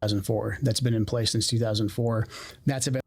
2004. That's been in place since 2004. That's about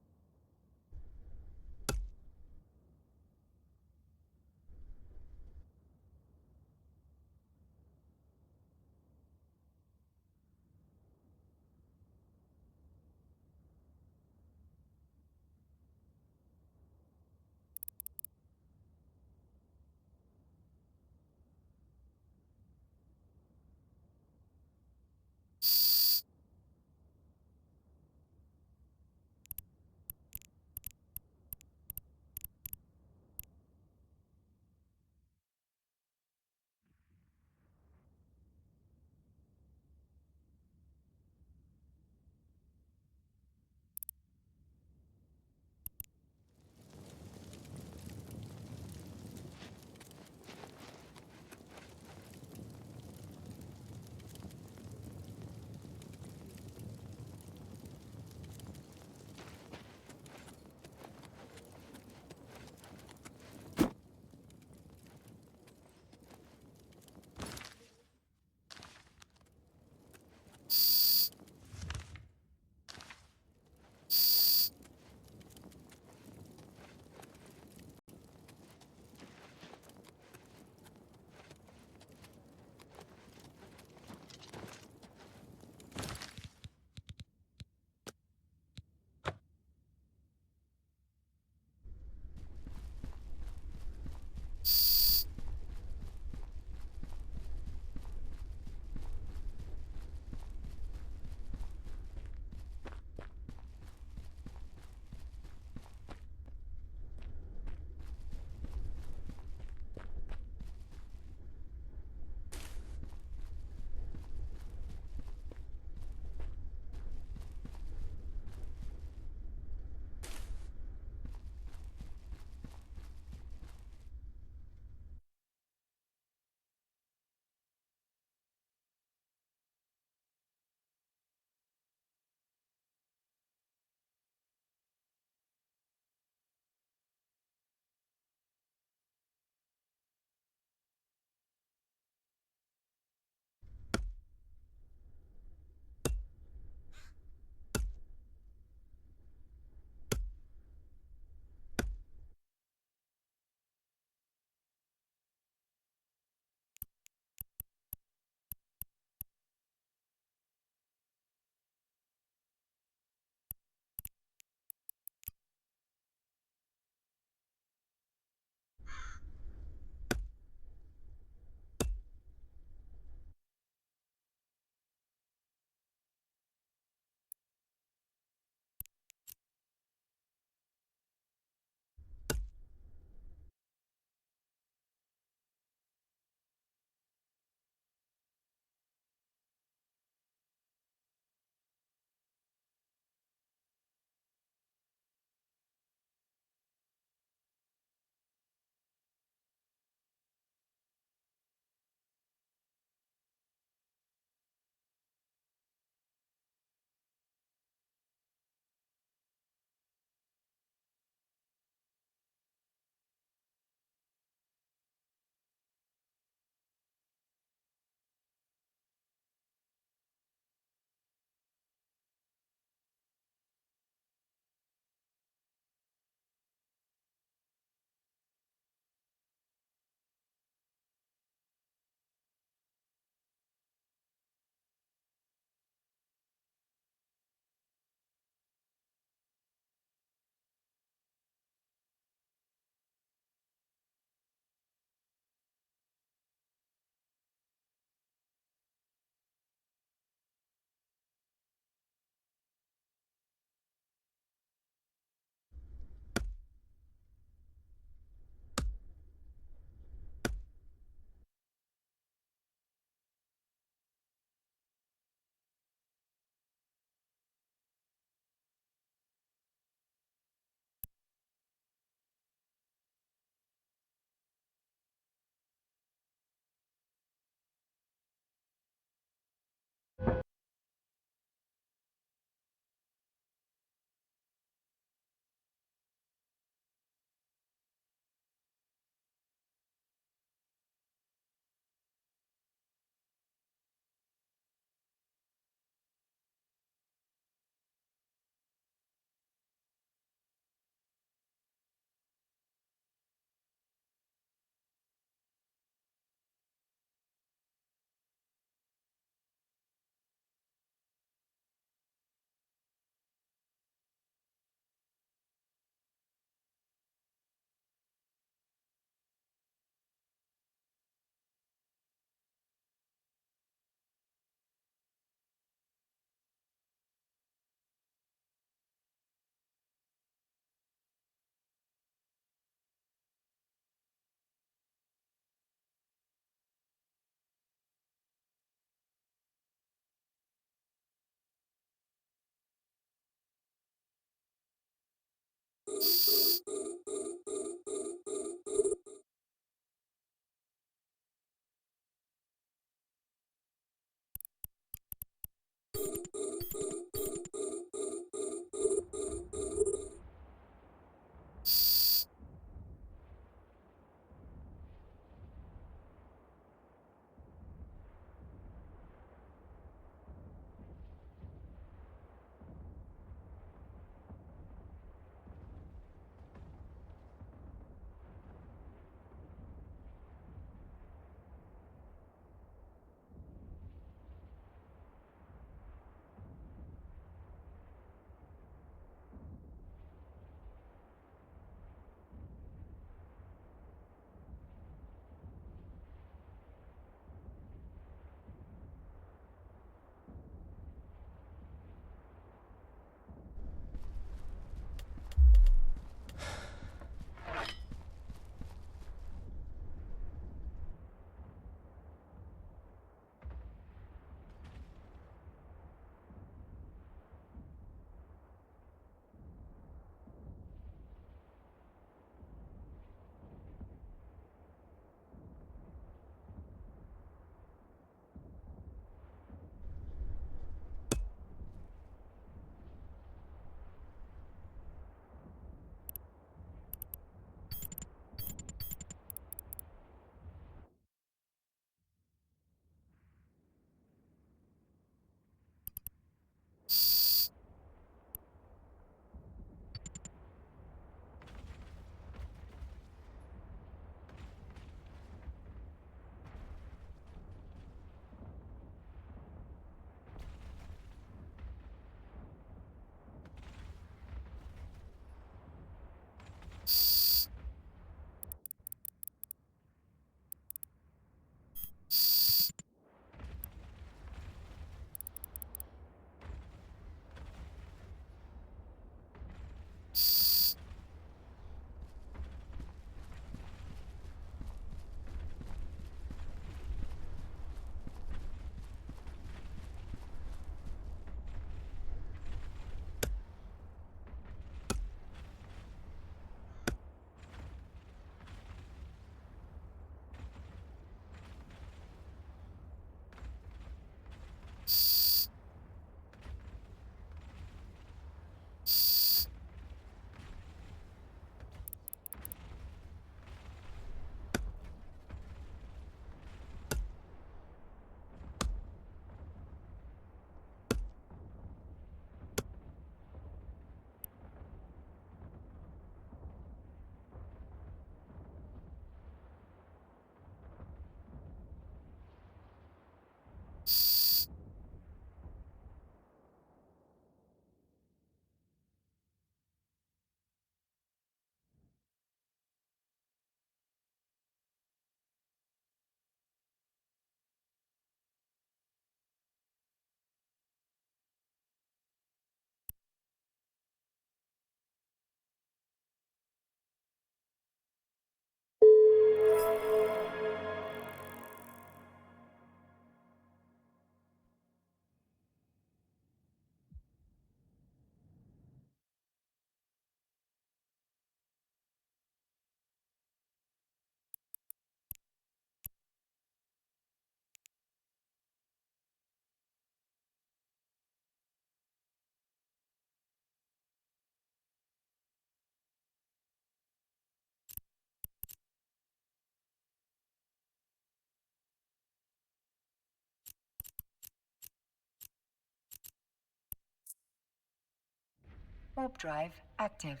Warp drive active.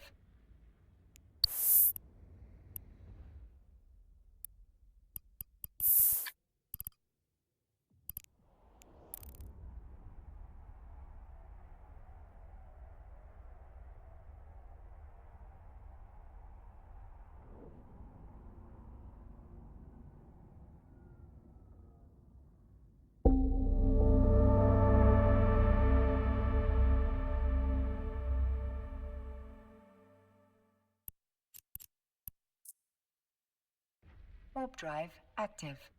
Warp drive active.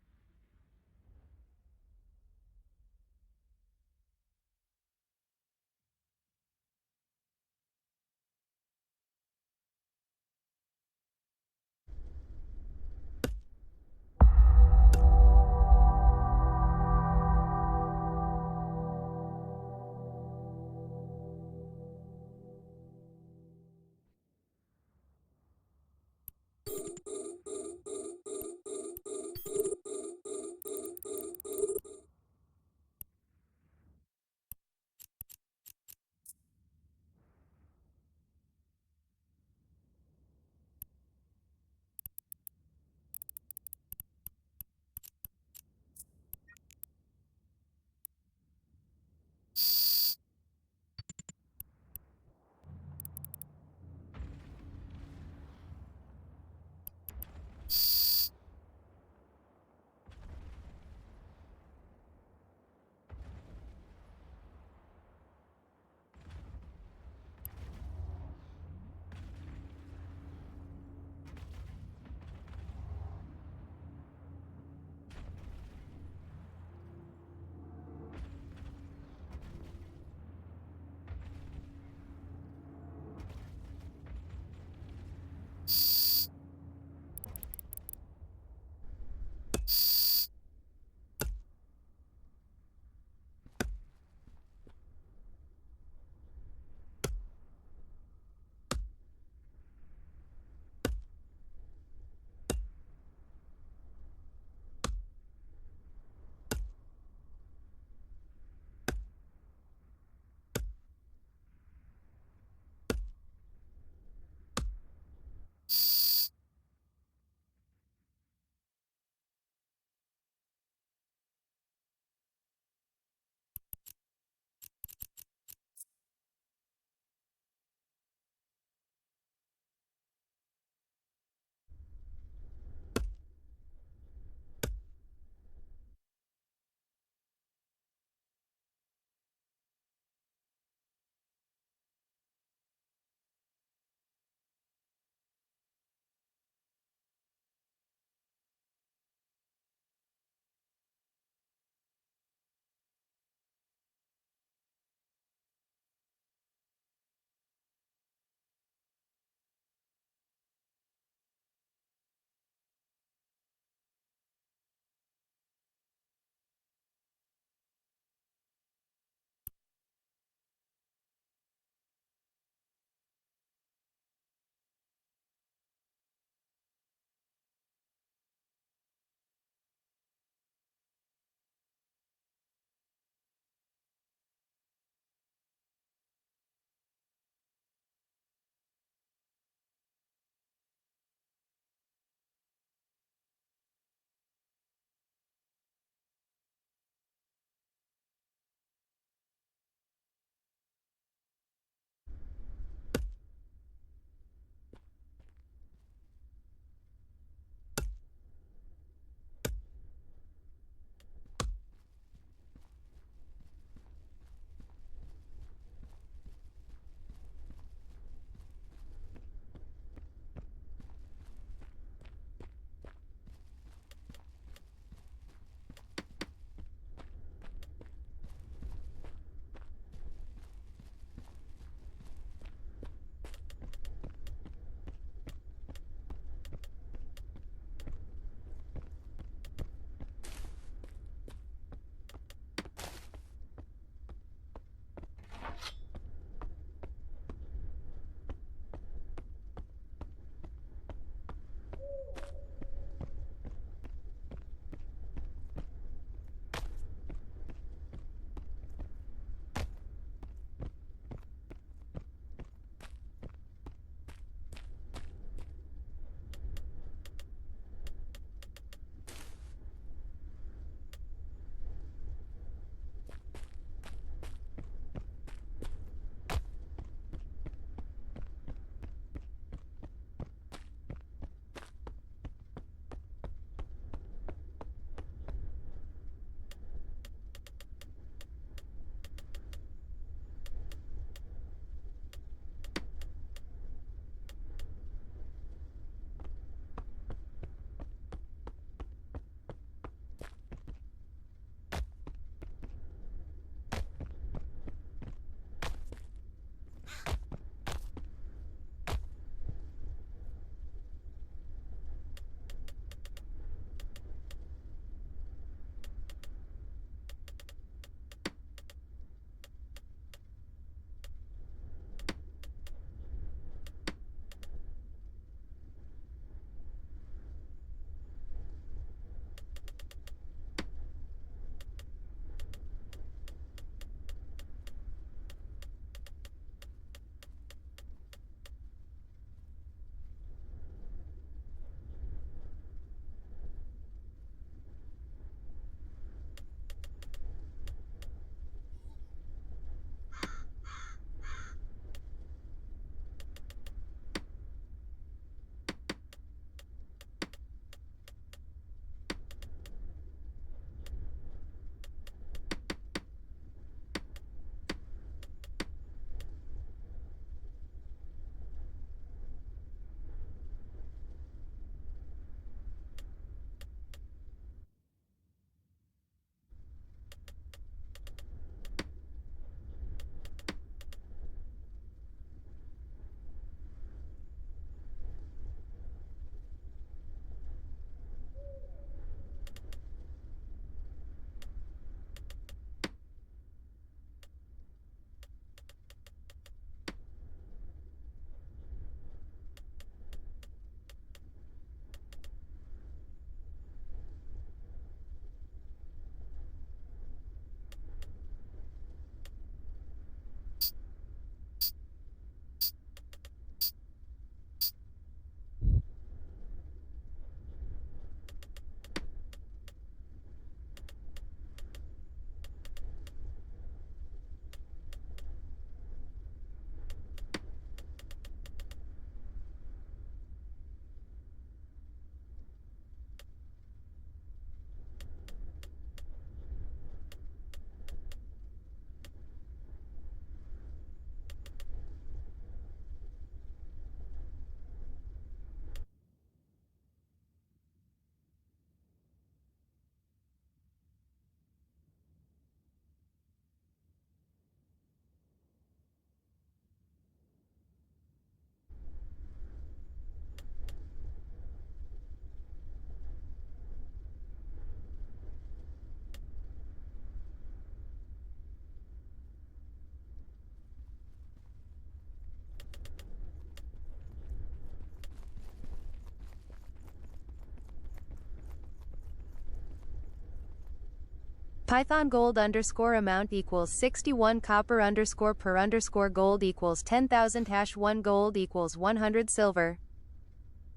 Python gold underscore amount equals 61 copper underscore per underscore gold equals 10,000 hash 1 gold equals 100 silver.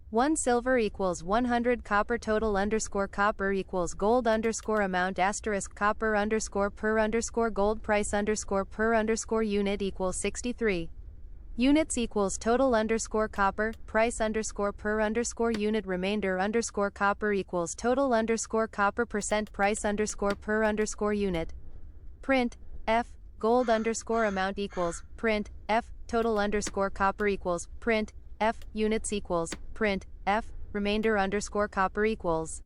1 silver equals 100 copper total underscore copper equals gold underscore amount asterisk copper underscore per underscore gold price underscore per underscore unit equals 63. Units equals total underscore copper, price underscore per underscore unit remainder underscore copper equals total underscore copper percent price underscore per underscore unit. Print, F, gold underscore amount equals, print, F, total underscore copper equals, print, F, units equals, print, F, remainder underscore copper equals.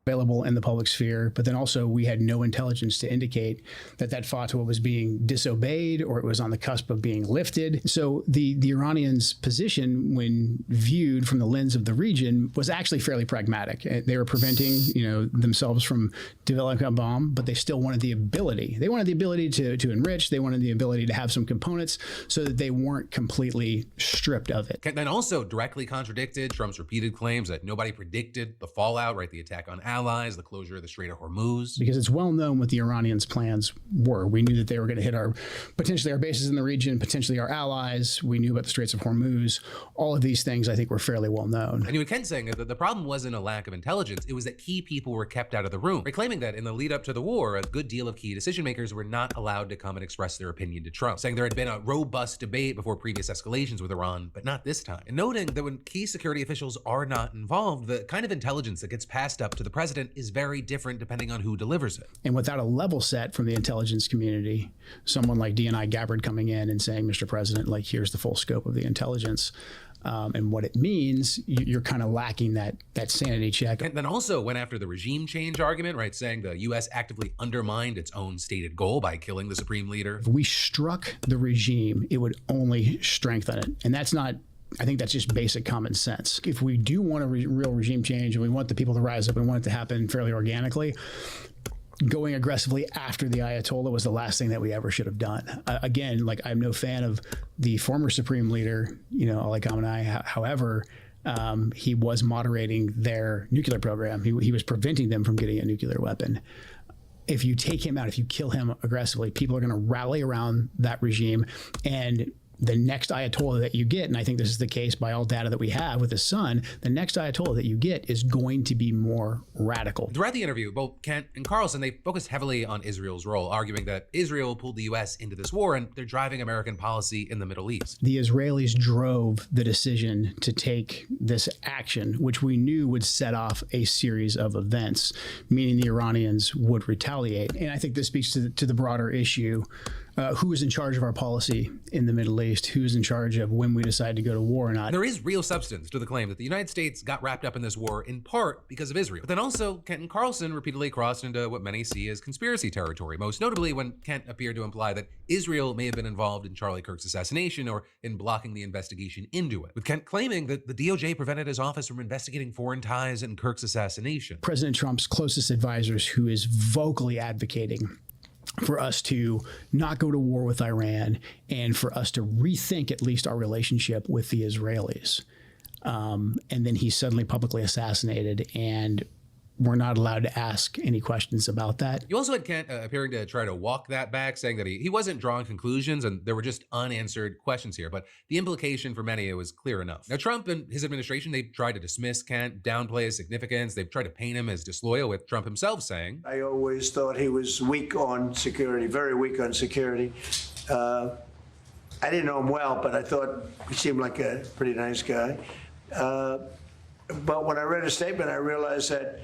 Available in the public sphere, but then also we had no intelligence to indicate that that fatwa was being disobeyed or it was on the cusp of being lifted. So the Iranians' position, when viewed from the lens of the region, was actually fairly pragmatic. They were preventing, themselves from developing a bomb, but they still wanted the ability. They wanted the ability to enrich. They wanted the ability to have some components so that they weren't completely stripped of it. Then also directly contradicted Trump's repeated claims that nobody predicted the fallout, right? The attack on allies, the closure of the Strait of Hormuz. Because it's well known what the Iranians' plans were. We knew that they were going to hit potentially our bases in the region, potentially our allies. We knew about the Straits of Hormuz. All of these things I think were fairly well known. And you had Ken saying that the problem wasn't a lack of intelligence, it was that key people were kept out of the room, right? Claiming that in the lead up to the war, a good deal of key decision makers were not allowed to come and express their opinion to Trump, saying there had been a robust debate before previous escalations with Iran, but not this time. And noting that when key security officials are not involved, the kind of intelligence that gets passed up to the president is very different depending on who delivers it. And without a level set from the intelligence community, someone like D&I Gabbard coming in and saying, Mr. President, like, here's the full scope of the intelligence and what it means, you're kind of lacking that sanity check. And then also went after the regime change argument, right? Saying the U.S. actively undermined its own stated goal by killing the supreme leader. If we struck the regime, it would only strengthen it. And that's not, I think that's just basic common sense. If we do want a real regime change and we want the people to rise up and want it to happen fairly organically, going aggressively after the Ayatollah was the last thing that we ever should have done. Again, like, I'm no fan of the former supreme leader, Ali Khamenei. However, he was moderating their nuclear program. He was preventing them from getting a nuclear weapon. If you take him out, if you kill him aggressively, people are going to rally around that regime. And the next Ayatollah that you get, and I think this is the case by all data that we have with his son, the next Ayatollah that you get is going to be more radical. Throughout the interview, both Kent and Carlson, they focused heavily on Israel's role, arguing that Israel pulled the U.S. into this war and they're driving American policy in the Middle East. The Israelis drove the decision to take this action, which we knew would set off a series of events, meaning the Iranians would retaliate. And I think this speaks to the broader issue. Who is in charge of our policy in the Middle East? Who's in charge of when we decide to go to war or not? There is real substance to the claim that the United States got wrapped up in this war in part because of Israel. But then also, Kent and Carlson repeatedly crossed into what many see as conspiracy territory, most notably when Kent appeared to imply that Israel may have been involved in Charlie Kirk's assassination or in blocking the investigation into it, with Kent claiming that the DOJ prevented his office from investigating foreign ties in Kirk's assassination. President Trump's closest advisors, who is vocally advocating for us to not go to war with Iran and for us to rethink at least our relationship with the Israelis. And then he's suddenly publicly assassinated, and we're not allowed to ask any questions about that. You also had Kent appearing to try to walk that back, saying that he wasn't drawing conclusions and there were just unanswered questions here. But the implication for many was clear enough. Now, Trump and his administration, they've tried to dismiss Kent, downplay his significance. They've tried to paint him as disloyal, with Trump himself saying, I always thought he was weak on security, very weak on security. I didn't know him well, but I thought he seemed like a pretty nice guy. But when I read his statement, I realized that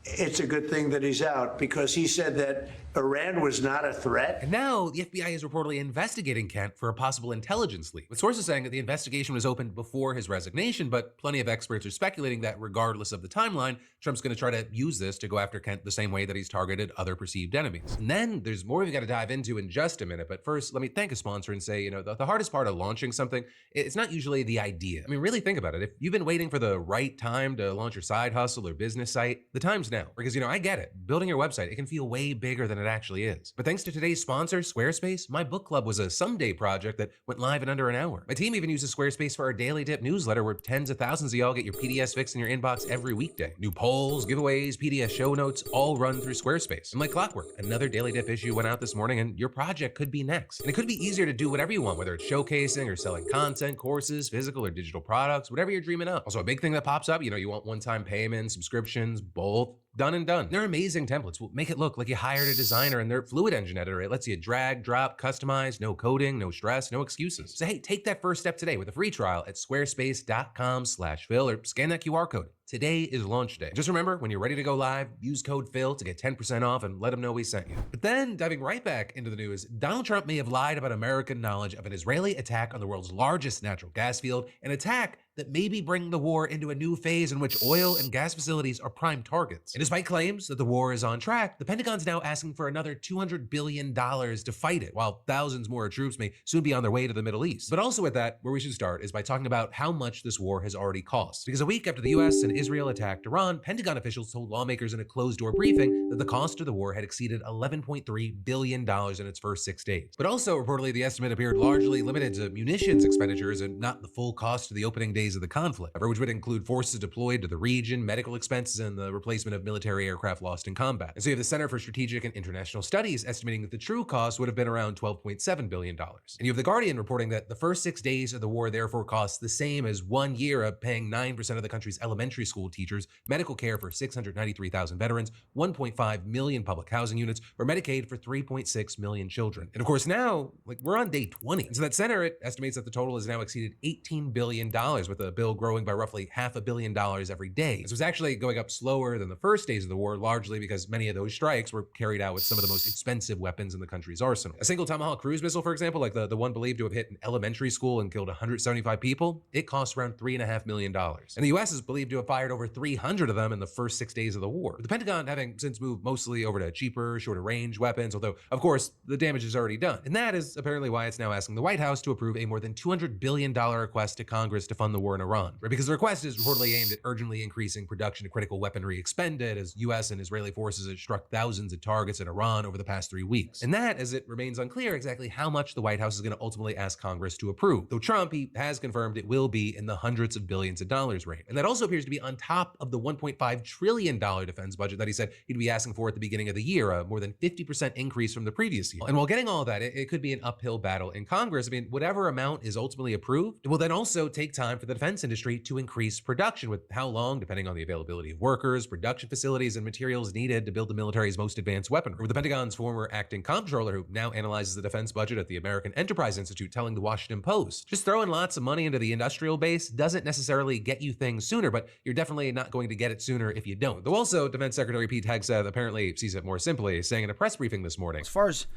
it's a good thing that he's out, because he said that Iran was not a threat. And now the FBI is reportedly investigating Kent for a possible intelligence leak, with sources saying that the investigation was opened before his resignation, but plenty of experts are speculating that regardless of the timeline, Trump's going to try to use this to go after Kent the same way that he's targeted other perceived enemies. And then there's more we've got to dive into in just a minute, but first, let me thank a sponsor and say, the hardest part of launching something, it's not usually the idea. I mean, really think about it. If you've been waiting for the right time to launch your side hustle or business site, the time's now. Because, I get it. Building your website, it can feel way bigger than it actually is. But thanks to today's sponsor, Squarespace, my book club was a someday project that went live in under an hour. My team even uses Squarespace for our daily tip newsletter, where tens of thousands of y'all get your PDFs fixed in your inbox every weekday. New polls, giveaways, PDF show notes, all run through Squarespace. And like clockwork, another daily tip issue went out this morning, and your project could be next. And it could be easier to do whatever you want, whether it's showcasing or selling content, courses, physical or digital products, whatever you're dreaming up. Also, a big thing that pops up, you want one-time payments, subscriptions, both. Done and done. They're amazing templates. Will make it look like you hired a designer, and their Fluid Engine editor, it lets you drag, drop, customize, no coding, no stress, no excuses. So hey, take that first step today with a free trial at squarespace.com/Phil, or scan that QR code. Today is launch day. Just remember, when you're ready to go live, use code Phil to get 10% off and let them know we sent you. But then, diving right back into the news, Donald Trump may have lied about American knowledge of an Israeli attack on the world's largest natural gas field, an attack that may be bringing the war into a new phase in which oil and gas facilities are prime targets. And despite claims that the war is on track, the Pentagon's now asking for another $200 billion to fight it, while thousands more troops may soon be on their way to the Middle East. But also with that, where we should start is by talking about how much this war has already cost. Because a week after the US and Israel attacked Iran, Pentagon officials told lawmakers in a closed-door briefing that the cost of the war had exceeded $11.3 billion in its first 6 days. But also, reportedly, the estimate appeared largely limited to munitions expenditures and not the full cost of the opening days of the conflict, which would include forces deployed to the region, medical expenses, and the replacement of military aircraft lost in combat. And so you have the Center for Strategic and International Studies estimating that the true cost would have been around $12.7 billion. And you have The Guardian reporting that the first 6 days of the war therefore costs the same as 1 year of paying 9% of the country's elementary school teachers, medical care for 693,000 veterans, 1.5 million public housing units, or Medicaid for 3.6 million children. And of course now, we're on day 20. And so that center, it estimates that the total has now exceeded $18 billion, with the bill growing by roughly $500 million every day. This was actually going up slower than the first days of the war, largely because many of those strikes were carried out with some of the most expensive weapons in the country's arsenal. A single Tomahawk cruise missile, for example, like the one believed to have hit an elementary school and killed 175 people, it costs around $3.5 million. And the US is believed to have fired over 300 of them in the first 6 days of the war, with the Pentagon having since moved mostly over to cheaper, shorter range weapons, although, of course, the damage is already done. And that is apparently why it's now asking the White House to approve a more than $200 billion request to Congress to fund the war in Iran, right? Because the request is reportedly aimed at urgently increasing production of critical weaponry expended, as US and Israeli forces have struck thousands of targets in Iran over the past 3 weeks. And that, as it remains unclear exactly how much the White House is going to ultimately ask Congress to approve, though Trump, he has confirmed it will be in the hundreds of billions of dollars range. And that also appears to be on top of the $1.5 trillion defense budget that he said he'd be asking for at the beginning of the year, a more than 50% increase from the previous year. And while getting all of that, it could be an uphill battle in Congress. I mean, whatever amount is ultimately approved, it will then also take time for the defense industry to increase production, with how long, depending on the availability of workers, production facilities, and materials needed to build the military's most advanced weaponry. With the Pentagon's former acting comptroller, who now analyzes the defense budget at the American Enterprise Institute, telling the Washington Post, just throwing lots of money into the industrial base doesn't necessarily get you things sooner, but you're definitely not going to get it sooner if you don't. Though also, Defense Secretary Pete Hegseth apparently sees it more simply, saying in a press briefing this morning, as far as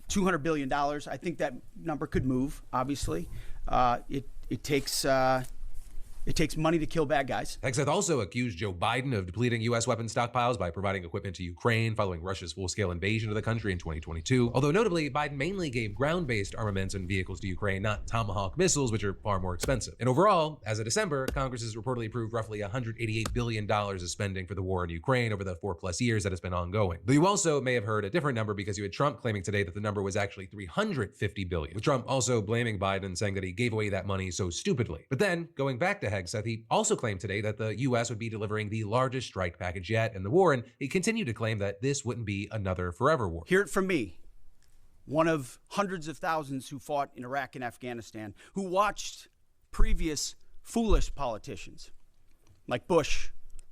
$200 billion, I think that number could move, obviously. It takes money to kill bad guys. Hegseth also accused Joe Biden of depleting U.S. weapons stockpiles by providing equipment to Ukraine following Russia's full-scale invasion of the country in 2022. Although notably, Biden mainly gave ground-based armaments and vehicles to Ukraine, not Tomahawk missiles, which are far more expensive. And overall, as of December, Congress has reportedly approved roughly $188 billion of spending for the war in Ukraine over the 4+ years that it's been ongoing. Though you also may have heard a different number, because you had Trump claiming today that the number was actually $350 billion, with Trump also blaming Biden, saying that he gave away that money so stupidly. But then, going back to Hegseth, he also claimed today that the U.S. would be delivering the largest strike package yet in the war, and he continued to claim that this wouldn't be another forever war. Hear it from me, one of hundreds of thousands who fought in Iraq and Afghanistan, who watched previous foolish politicians like Bush,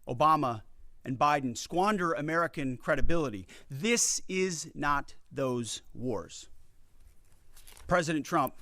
Obama, and Biden squander American credibility. This is not those wars. President Trump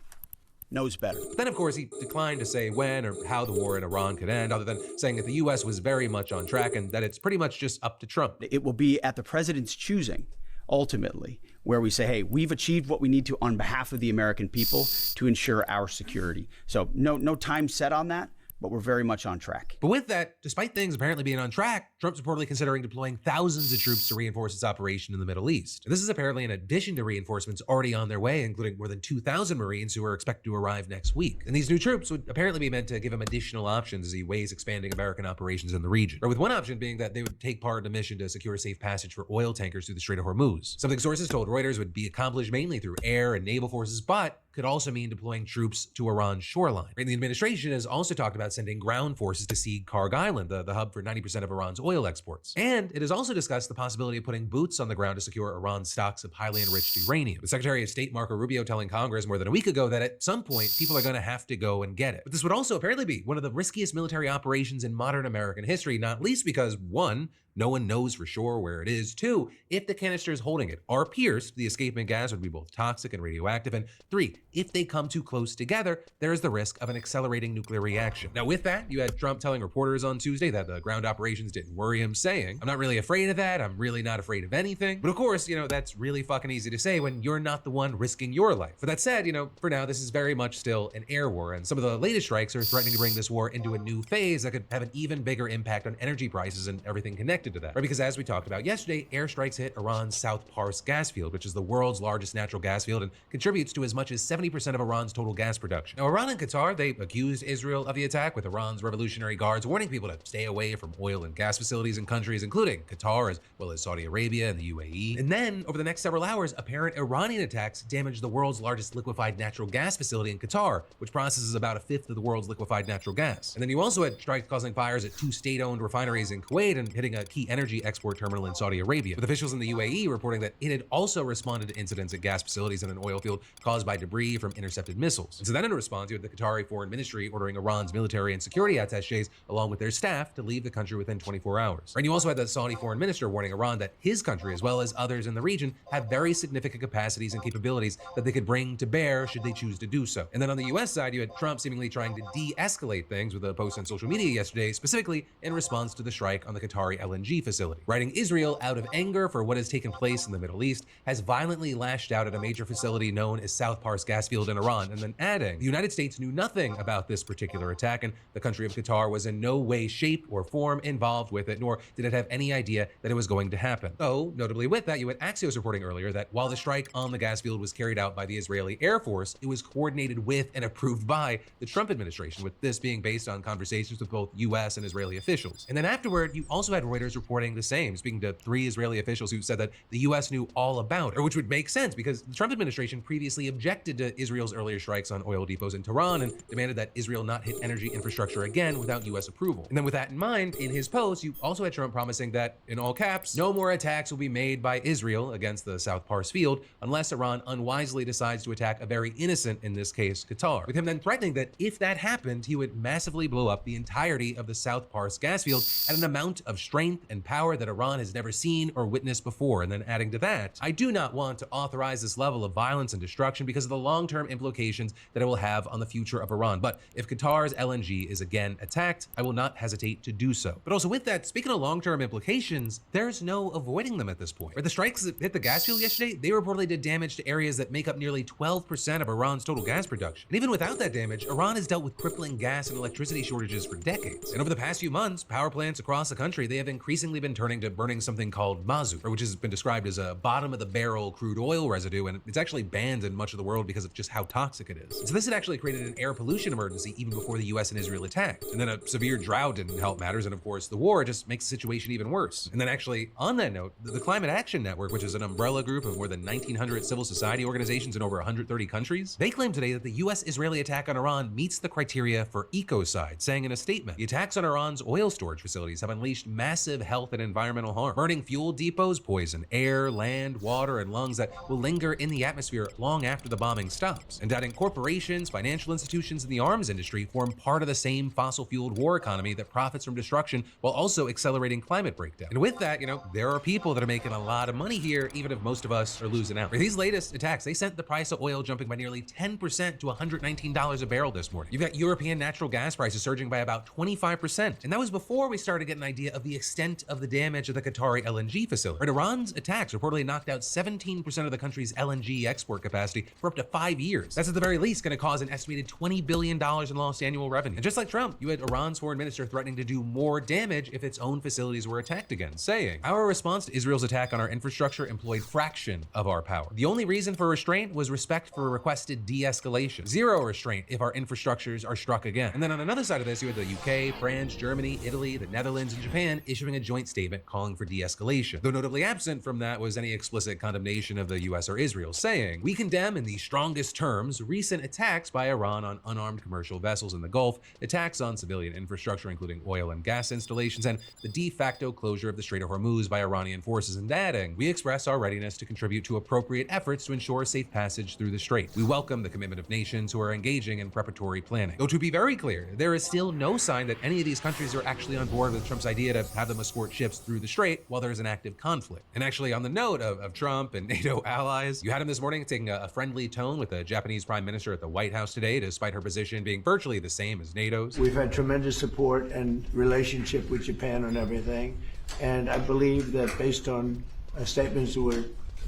knows better. Then, of course, he declined to say when or how the war in Iran could end, other than saying that the U.S. was very much on track and that it's pretty much just up to Trump. It will be at the president's choosing, ultimately, where we say, hey, we've achieved what we need to on behalf of the American people to ensure our security. So no time set on that, but we're very much on track. But with that, despite things apparently being on track, Trump's reportedly considering deploying thousands of troops to reinforce its operation in the Middle East. And this is apparently in addition to reinforcements already on their way, including more than 2,000 Marines who are expected to arrive next week. And these new troops would apparently be meant to give him additional options as he weighs expanding American operations in the region. Or with one option being that they would take part in a mission to secure safe passage for oil tankers through the Strait of Hormuz. Something sources told Reuters would be accomplished mainly through air and naval forces, but could also mean deploying troops to Iran's shoreline. And the administration has also talked about sending ground forces to siege Karg Island, the hub for 90% of Iran's oil exports. And it has also discussed the possibility of putting boots on the ground to secure Iran's stocks of highly enriched uranium. The Secretary of State Marco Rubio telling Congress more than a week ago that at some point, people are going to have to go and get it. But this would also apparently be one of the riskiest military operations in modern American history, not least because, one, no one knows for sure where it is. 2, if the canisters holding it are pierced, the escaping gas would be both toxic and radioactive. And 3, if they come too close together, there is the risk of an accelerating nuclear reaction. Now, with that, you had Trump telling reporters on Tuesday that the ground operations didn't worry him, saying, I'm not really afraid of that. I'm really not afraid of anything. But of course, that's really fucking easy to say when you're not the one risking your life. But that said, for now, this is very much still an air war. And some of the latest strikes are threatening to bring this war into a new phase that could have an even bigger impact on energy prices and everything connected to that. Right? Because as we talked about yesterday, airstrikes hit Iran's South Pars gas field, which is the world's largest natural gas field and contributes to as much as 70% of Iran's total gas production. Now, Iran and Qatar, they accused Israel of the attack, with Iran's Revolutionary Guards warning people to stay away from oil and gas facilities in countries including Qatar, as well as Saudi Arabia and the UAE. And then, over the next several hours, apparent Iranian attacks damaged the world's largest liquefied natural gas facility in Qatar, which processes about a fifth of the world's liquefied natural gas. And then you also had strikes causing fires at 2 state-owned refineries in Kuwait and hitting a key energy export terminal in Saudi Arabia, with officials in the UAE reporting that it had also responded to incidents at gas facilities in an oil field caused by debris from intercepted missiles. And so then in response, you had the Qatari Foreign Ministry ordering Iran's military and security attachés, along with their staff, to leave the country within 24 hours. And you also had the Saudi Foreign Minister warning Iran that his country, as well as others in the region, have very significant capacities and capabilities that they could bring to bear should they choose to do so. And then on the US side, you had Trump seemingly trying to de-escalate things with a post on social media yesterday, specifically in response to the strike on the Qatari LNG facility, writing Israel, out of anger for what has taken place in the Middle East, has violently lashed out at a major facility known as South Pars gas field in Iran, and then adding, the United States knew nothing about this particular attack, and the country of Qatar was in no way, shape, or form involved with it, nor did it have any idea that it was going to happen. Though, notably with that, you had Axios reporting earlier that while the strike on the gas field was carried out by the Israeli Air Force, it was coordinated with and approved by the Trump administration, with this being based on conversations with both US and Israeli officials. And then afterward, you also had Reuters others reporting the same, speaking to 3 Israeli officials who said that the U.S. knew all about it, or which would make sense because the Trump administration previously objected to Israel's earlier strikes on oil depots in Tehran and demanded that Israel not hit energy infrastructure again without U.S. approval. And then with that in mind, in his post, you also had Trump promising that, in all caps, no more attacks will be made by Israel against the South Pars field unless Iran unwisely decides to attack a very innocent, in this case, Qatar, with him then threatening that if that happened, he would massively blow up the entirety of the South Pars gas field at an amount of strength and power that Iran has never seen or witnessed before. And then adding to that, I do not want to authorize this level of violence and destruction because of the long-term implications that it will have on the future of Iran. But if Qatar's LNG is again attacked, I will not hesitate to do so. But also with that, speaking of long-term implications, there's no avoiding them at this point. Right? The strikes that hit the gas field yesterday, they reportedly did damage to areas that make up nearly 12% of Iran's total gas production. And even without that damage, Iran has dealt with crippling gas and electricity shortages for decades. And over the past few months, power plants across the country, they have increasingly been turning to burning something called mazout, which has been described as a bottom-of-the-barrel crude oil residue, and it's actually banned in much of the world because of just how toxic it is. So this had actually created an air pollution emergency even before the US and Israel attacked. And then a severe drought didn't help matters, and of course the war just makes the situation even worse. And then actually, on that note, the Climate Action Network, which is an umbrella group of more than 1,900 civil society organizations in over 130 countries, they claim today that the US-Israeli attack on Iran meets the criteria for ecocide, saying in a statement, the attacks on Iran's oil storage facilities have unleashed massive health and environmental harm. Burning fuel depots poison air, land, water, and lungs that will linger in the atmosphere long after the bombing stops. And adding corporations, financial institutions, and the arms industry form part of the same fossil-fueled war economy that profits from destruction while also accelerating climate breakdown. And with that, there are people that are making a lot of money here, even if most of us are losing out. These latest attacks, they sent the price of oil jumping by nearly 10% to $119 a barrel this morning. You've got European natural gas prices surging by about 25%. And that was before we started to get an idea of the extent of the damage of the Qatari LNG facility. And Iran's attacks reportedly knocked out 17% of the country's LNG export capacity for up to 5 years. That's at the very least going to cause an estimated $20 billion in lost annual revenue. And just like Trump, you had Iran's foreign minister threatening to do more damage if its own facilities were attacked again, saying, our response to Israel's attack on our infrastructure employed fraction of our power. The only reason for restraint was respect for requested de-escalation. Zero restraint if our infrastructures are struck again. And then on another side of this, you had the UK, France, Germany, Italy, the Netherlands, and Japan issuing a joint statement calling for de-escalation. Though notably absent from that was any explicit condemnation of the US or Israel, saying, we condemn in the strongest terms recent attacks by Iran on unarmed commercial vessels in the Gulf, attacks on civilian infrastructure including oil and gas installations, and the de facto closure of the Strait of Hormuz by Iranian forces, and adding, we express our readiness to contribute to appropriate efforts to ensure safe passage through the strait. We welcome the commitment of nations who are engaging in preparatory planning. Though to be very clear, there is still no sign that any of these countries are actually on board with Trump's idea to have them escort ships through the strait while there's an active conflict. And actually, on the note of Trump and NATO allies, you had him this morning taking a friendly tone with the Japanese Prime Minister at the White House today, despite her position being virtually the same as NATO's. We've had tremendous support and relationship with Japan on everything, and I believe that based on statements that were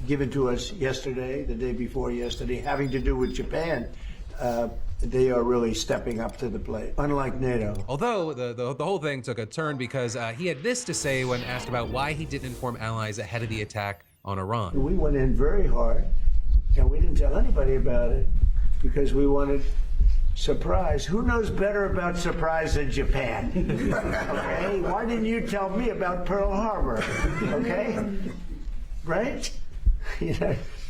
given to us yesterday, the day before yesterday, having to do with Japan, they are really stepping up to the plate, unlike NATO. Although the whole thing took a turn because he had this to say when asked about why he didn't inform allies ahead of the attack on Iran. We went in very hard, and we didn't tell anybody about it because we wanted surprise. Who knows better about surprise than Japan? Okay? Why didn't you tell me about Pearl Harbor? Okay? Right?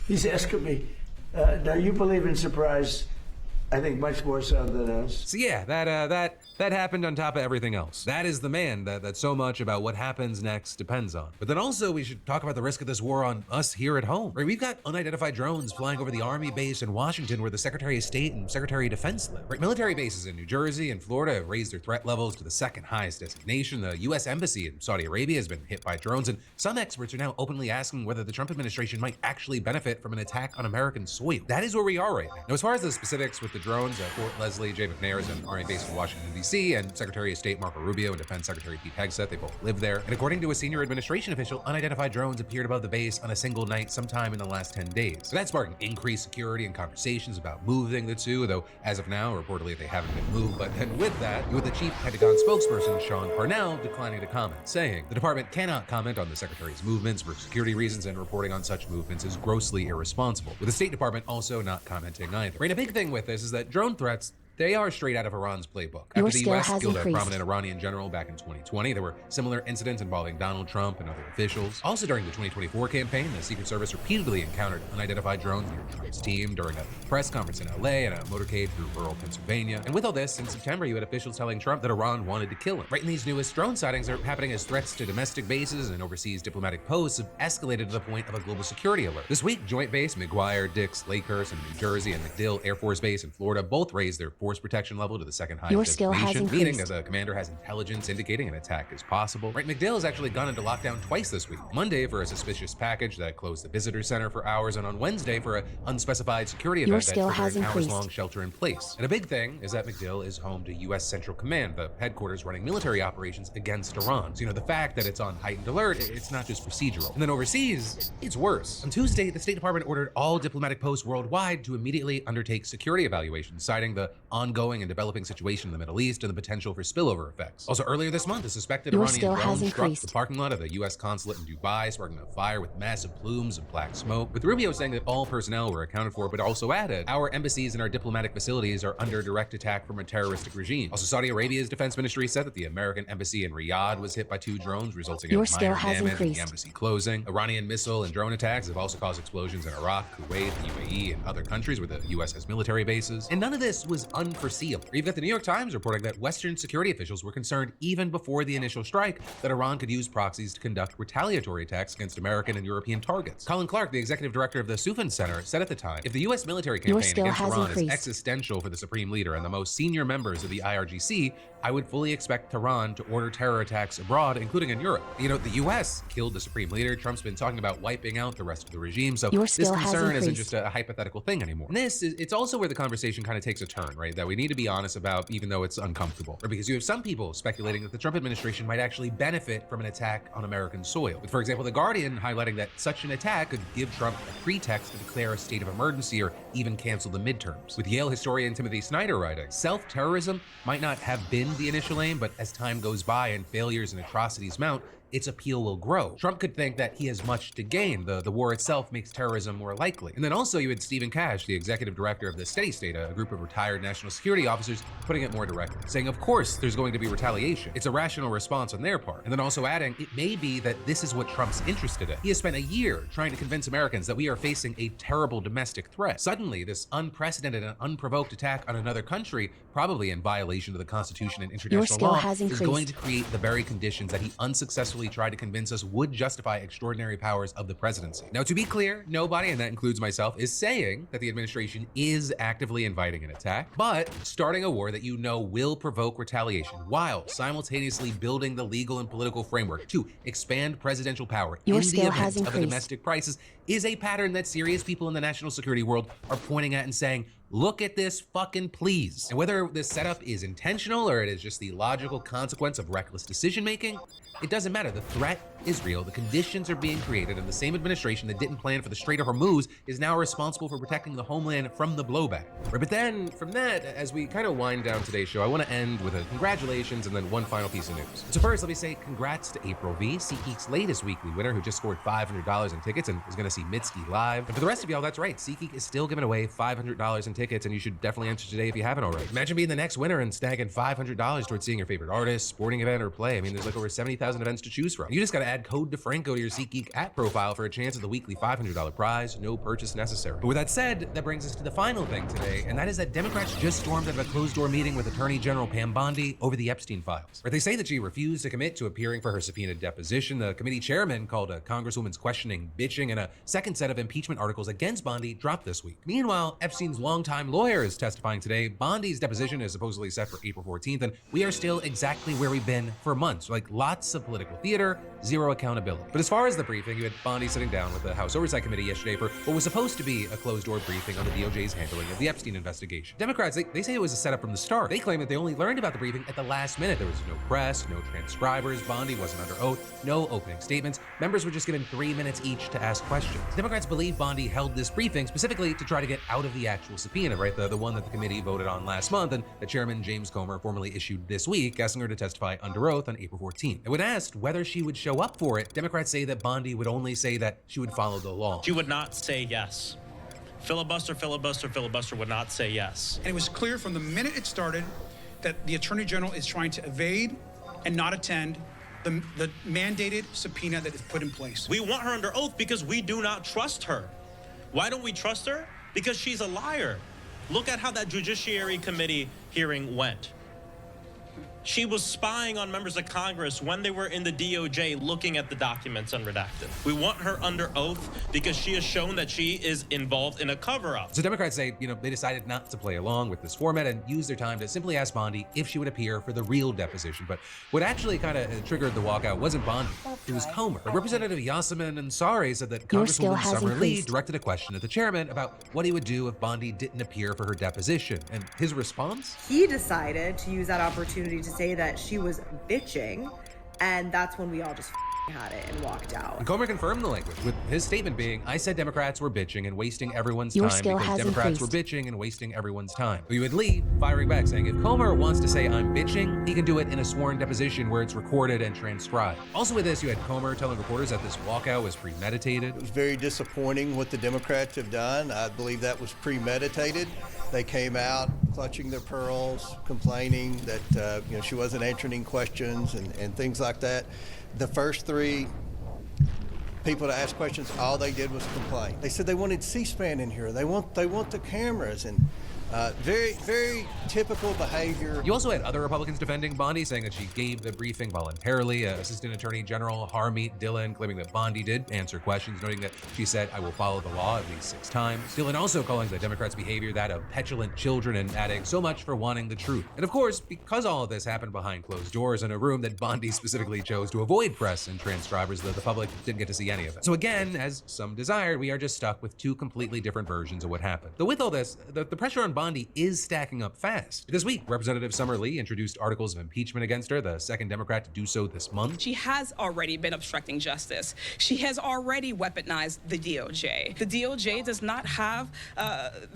He's asking me, now you believe in surprise, I think much more so than us. So yeah, that happened on top of everything else. That is the man that so much about what happens next depends on. But then also we should talk about the risk of this war on us here at home. Right? We've got unidentified drones flying over the Army base in Washington where the Secretary of State and Secretary of Defense live. Right? Military bases in New Jersey and Florida have raised their threat levels to the second highest designation. The US Embassy in Saudi Arabia has been hit by drones, and some experts are now openly asking whether the Trump administration might actually benefit from an attack on American soil. That is where we are right now. Now, as far as the specifics with the drones, Fort Leslie J. McNair is an Army base in Washington, D.C., and Secretary of State Marco Rubio and Defense Secretary Pete Hegseth, they both live there. And according to a senior administration official, unidentified drones appeared above the base on a single night sometime in the last 10 days. So that's sparking increased security and conversations about moving the two, though as of now, reportedly they haven't been moved. But then with that, you had the chief Pentagon spokesperson, Sean Parnell, declining to comment, saying the department cannot comment on the secretary's movements for security reasons, and reporting on such movements is grossly irresponsible, with the State Department also not commenting either. Right, a big thing with this is that drone threats, they are straight out of Iran's playbook. After the U.S. killed a prominent Iranian general back in 2020, there were similar incidents involving Donald Trump and other officials. Also during the 2024 campaign, the Secret Service repeatedly encountered unidentified drones near Trump's team during a press conference in LA and a motorcade through rural Pennsylvania. And with all this, in September, you had officials telling Trump that Iran wanted to kill him. Right, and these newest drone sightings are happening as threats to domestic bases and overseas diplomatic posts have escalated to the point of a global security alert. This week, Joint Base McGuire, Dix, Lakehurst in New Jersey and MacDill Air Force Base in Florida both raised their force protection level to the second highest designation, meaning that the commander has intelligence indicating an attack is possible. Right, MacDill has actually gone into lockdown twice this week. Monday for a suspicious package that closed the visitor center for hours, and on Wednesday for an unspecified security event that triggered an hours-long shelter in place. And a big thing is that MacDill is home to U.S. Central Command, the headquarters running military operations against Iran. So, the fact that it's on heightened alert, it's not just procedural. And then overseas, it's worse. On Tuesday, the State Department ordered all diplomatic posts worldwide to immediately undertake security evaluations, citing the ongoing and developing situation in the Middle East and the potential for spillover effects. Also, earlier this month, a suspected Iranian drone struck the parking lot of the U.S. consulate in Dubai, sparking a fire with massive plumes of black smoke, with Rubio saying that all personnel were accounted for, but also added, our embassies and our diplomatic facilities are under direct attack from a terroristic regime. Also, Saudi Arabia's defense ministry said that the American embassy in Riyadh was hit by 2 drones, resulting in minor damage and the embassy closing. Iranian missile and drone attacks have also caused explosions in Iraq, Kuwait, the UAE, and other countries where the U.S. has military bases. And none of this was unforeseeable. You've got the New York Times reporting that Western security officials were concerned even before the initial strike that Iran could use proxies to conduct retaliatory attacks against American and European targets. Colin Clark, the executive director of the Sufan Center, said at the time, if the U.S. military campaign against Iran is existential for the supreme leader and the most senior members of the IRGC, I would fully expect Tehran to order terror attacks abroad, including in Europe. The U.S. killed the supreme leader. Trump's been talking about wiping out the rest of the regime, so this concern isn't just a hypothetical thing anymore. And it's also where the conversation kind of takes a turn, right? That we need to be honest about, even though it's uncomfortable. Or because you have some people speculating that the Trump administration might actually benefit from an attack on American soil. With, for example, The Guardian highlighting that such an attack could give Trump a pretext to declare a state of emergency or even cancel the midterms. With Yale historian Timothy Snyder writing, self-terrorism might not have been the initial aim, but as time goes by and failures and atrocities mount, its appeal will grow. Trump could think that he has much to gain. The war itself makes terrorism more likely. And then also you had Stephen Cash, the executive director of the Steady State, a group of retired national security officers, putting it more directly, saying, of course, there's going to be retaliation. It's a rational response on their part. And then also adding, it may be that this is what Trump's interested in. He has spent a year trying to convince Americans that we are facing a terrible domestic threat. Suddenly, this unprecedented and unprovoked attack on another country, probably in violation of the Constitution and international law, is going to create the very conditions that he unsuccessfully tried to convince us would justify extraordinary powers of the presidency. Now, to be clear, nobody, and that includes myself, is saying that the administration is actively inviting an attack, but starting a war that will provoke retaliation while simultaneously building the legal and political framework to expand presidential power in the event of a domestic crisis is a pattern that serious people in the national security world are pointing at and saying, look at this fucking please. And whether this setup is intentional or it is just the logical consequence of reckless decision-making, it doesn't matter. The threat is real. The conditions are being created, and the same administration that didn't plan for the Strait of Hormuz is now responsible for protecting the homeland from the blowback. Right, but then from that, as we kind of wind down today's show, I want to end with a congratulations and then one final piece of news. So first, let me say congrats to April V, SeatGeek's latest weekly winner, who just scored $500 in tickets and is going to see Mitski live. And for the rest of y'all, that's right. SeatGeek is still giving away $500 in tickets, and you should definitely enter today if you haven't already. Imagine being the next winner and snagging $500 towards seeing your favorite artist, sporting event, or play. I mean, there's like over 70,000 events to choose from. You just got to add code DeFranco to your SeatGeek app profile for a chance at the weekly $500 prize. No purchase necessary. But with that said, that brings us to the final thing today, and that is that Democrats just stormed out of a closed-door meeting with Attorney General Pam Bondi over the Epstein files, where they say that she refused to commit to appearing for her subpoenaed deposition. The committee chairman called a congresswoman's questioning bitching, and a second set of impeachment articles against Bondi dropped this week. Meanwhile, Epstein's longtime lawyer is testifying today. Bondi's deposition is supposedly set for April 14th, and we are still exactly where we've been for months. Like, lots of political theater, zero accountability. But as far as the briefing, you had Bondi sitting down with the House Oversight Committee yesterday for what was supposed to be a closed-door briefing on the DOJ's handling of the Epstein investigation. Democrats, they say it was a setup from the start. They claim that they only learned about the briefing at the last minute. There was no press, no transcribers, Bondi wasn't under oath, no opening statements. Members were just given 3 minutes each to ask questions. Democrats believe Bondi held this briefing specifically to try to get out of the actual subpoena, right? The one that the committee voted on last month and that Chairman James Comer formally issued this week, asking her to testify under oath on April 14th. And when asked whether she would show up for it, Democrats say that Bondi would only say that she would follow the law. She would not say yes. filibuster, filibuster, filibuster would not say yes. And it was clear from the minute it started that the Attorney General is trying to evade and not attend the mandated subpoena that is put in place. We want her under oath because we do not trust her. Why don't we trust her? Because she's a liar. Look at how that Judiciary Committee hearing went. She was spying on members of Congress when they were in the DOJ looking at the documents unredacted. We want her under oath because she has shown that she is involved in a cover-up. So Democrats say, they decided not to play along with this format and use their time to simply ask Bondi if she would appear for the real deposition. But what actually kind of triggered the walkout wasn't Bondi, it was Comer. Representative Yasemin Ansari said that Congresswoman Summer Lee directed a question at the chairman about what he would do if Bondi didn't appear for her deposition. And his response? He decided to use that opportunity to say that she was bitching, and that's when we all just had it and walked out. And Comer confirmed the language, with his statement being, I said Democrats were bitching and wasting everyone's time because Democrats were bitching and wasting everyone's time. But you had Lee firing back, saying if Comer wants to say I'm bitching, he can do it in a sworn deposition where it's recorded and transcribed. Also with this, you had Comer telling reporters that this walkout was premeditated. It was very disappointing what the Democrats have done. I believe that was premeditated. They came out clutching their pearls, complaining that she wasn't answering any questions and things like that. The first three people to ask questions, all they did was complain. They said they wanted C-SPAN in here. They want the cameras, and very, very typical behavior. You also had other Republicans defending Bondi, saying that she gave the briefing voluntarily. Assistant Attorney General Harmeet Dillon claiming that Bondi did answer questions, noting that she said, I will follow the law at least 6 times. Dillon also calling the Democrats' behavior that of petulant children and adding so much for wanting the truth. And of course, because all of this happened behind closed doors in a room that Bondi specifically chose to avoid press and transcribers, though the public didn't get to see any of it. So again, as some desired, we are just stuck with 2 completely different versions of what happened. Though with all this, the pressure on Bondi is stacking up fast. This week, Representative Summer Lee introduced articles of impeachment against her, the second Democrat to do so this month. She has already been obstructing justice. She has already weaponized the DOJ. The DOJ does not have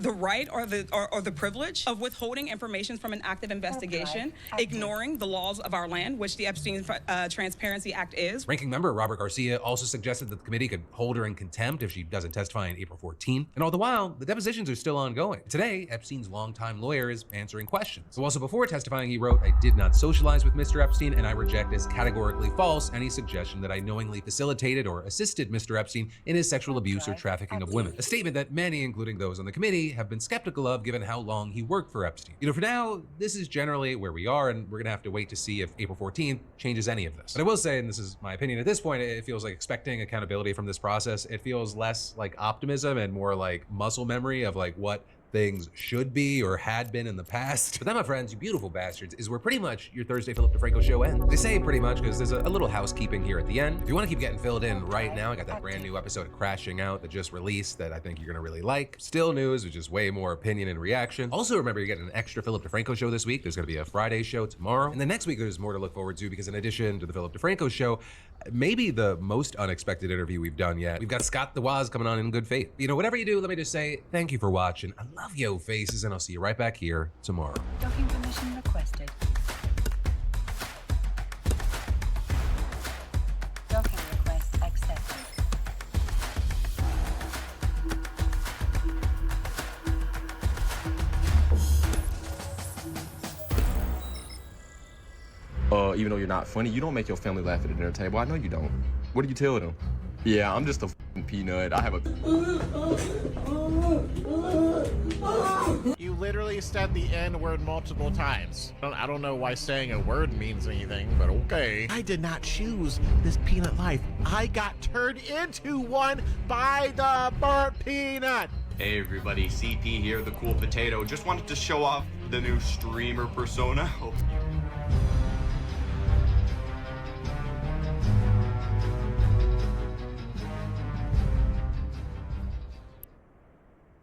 the right or the privilege of withholding information from an active investigation, ignoring the laws of our land, which the Epstein Transparency Act is. Ranking member Robert Garcia also suggested that the committee could hold her in contempt if she doesn't testify on April 14th. And all the while, the depositions are still ongoing. Today, Epstein's longtime lawyer is answering questions. So also before testifying, he wrote, I did not socialize with Mr. Epstein, and I reject as categorically false any suggestion that I knowingly facilitated or assisted Mr. Epstein in his sexual abuse or trafficking of women. A statement that many, including those on the committee, have been skeptical of given how long he worked for Epstein. For now, this is generally where we are, and we're gonna have to wait to see if April 14th changes any of this. But I will say, and this is my opinion at this point, it feels like expecting accountability from this process. It feels less like optimism and more like muscle memory of like what things should be or had been in the past. But that, my friends, you beautiful bastards, is where pretty much your Thursday Philip DeFranco show ends. They say pretty much because there's a little housekeeping here at the end. If you want to keep getting filled in right now, I got that brand new episode of Crashing Out that just released that I think you're gonna really like. Still news, which is way more opinion and reaction. Also, remember, you're getting an extra Philip DeFranco show this week. There's gonna be a Friday show tomorrow. And the next week, there's more to look forward to because in addition to the Philip DeFranco show, maybe the most unexpected interview we've done yet. We've got Scott the Woz coming on in good faith. Whatever you do, let me just say thank you for watching. I love yo faces, and I'll see you right back here tomorrow. Docking permission requested. Docking request accepted. Even though you're not funny, you don't make your family laugh at the dinner table. I know you don't. What do you tell them? Yeah, I'm just a peanut. I have a... You literally said the N-word multiple times. I don't know why saying a word means anything, but okay. I did not choose this peanut life. I got turned into one by the burnt peanut. Hey everybody, CP here, the cool potato. Just wanted to show off the new streamer persona.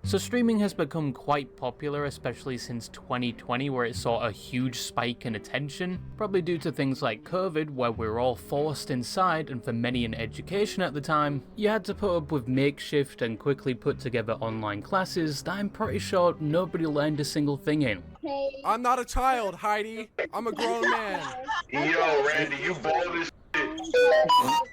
So streaming has become quite popular, especially since 2020, where it saw a huge spike in attention, probably due to things like COVID, where we were all forced inside, and for many in education at the time, you had to put up with makeshift and quickly put together online classes that I'm pretty sure nobody learned a single thing in. I'm not a child, Heidi. I'm a grown man. Yo, Randy, you bald as shit.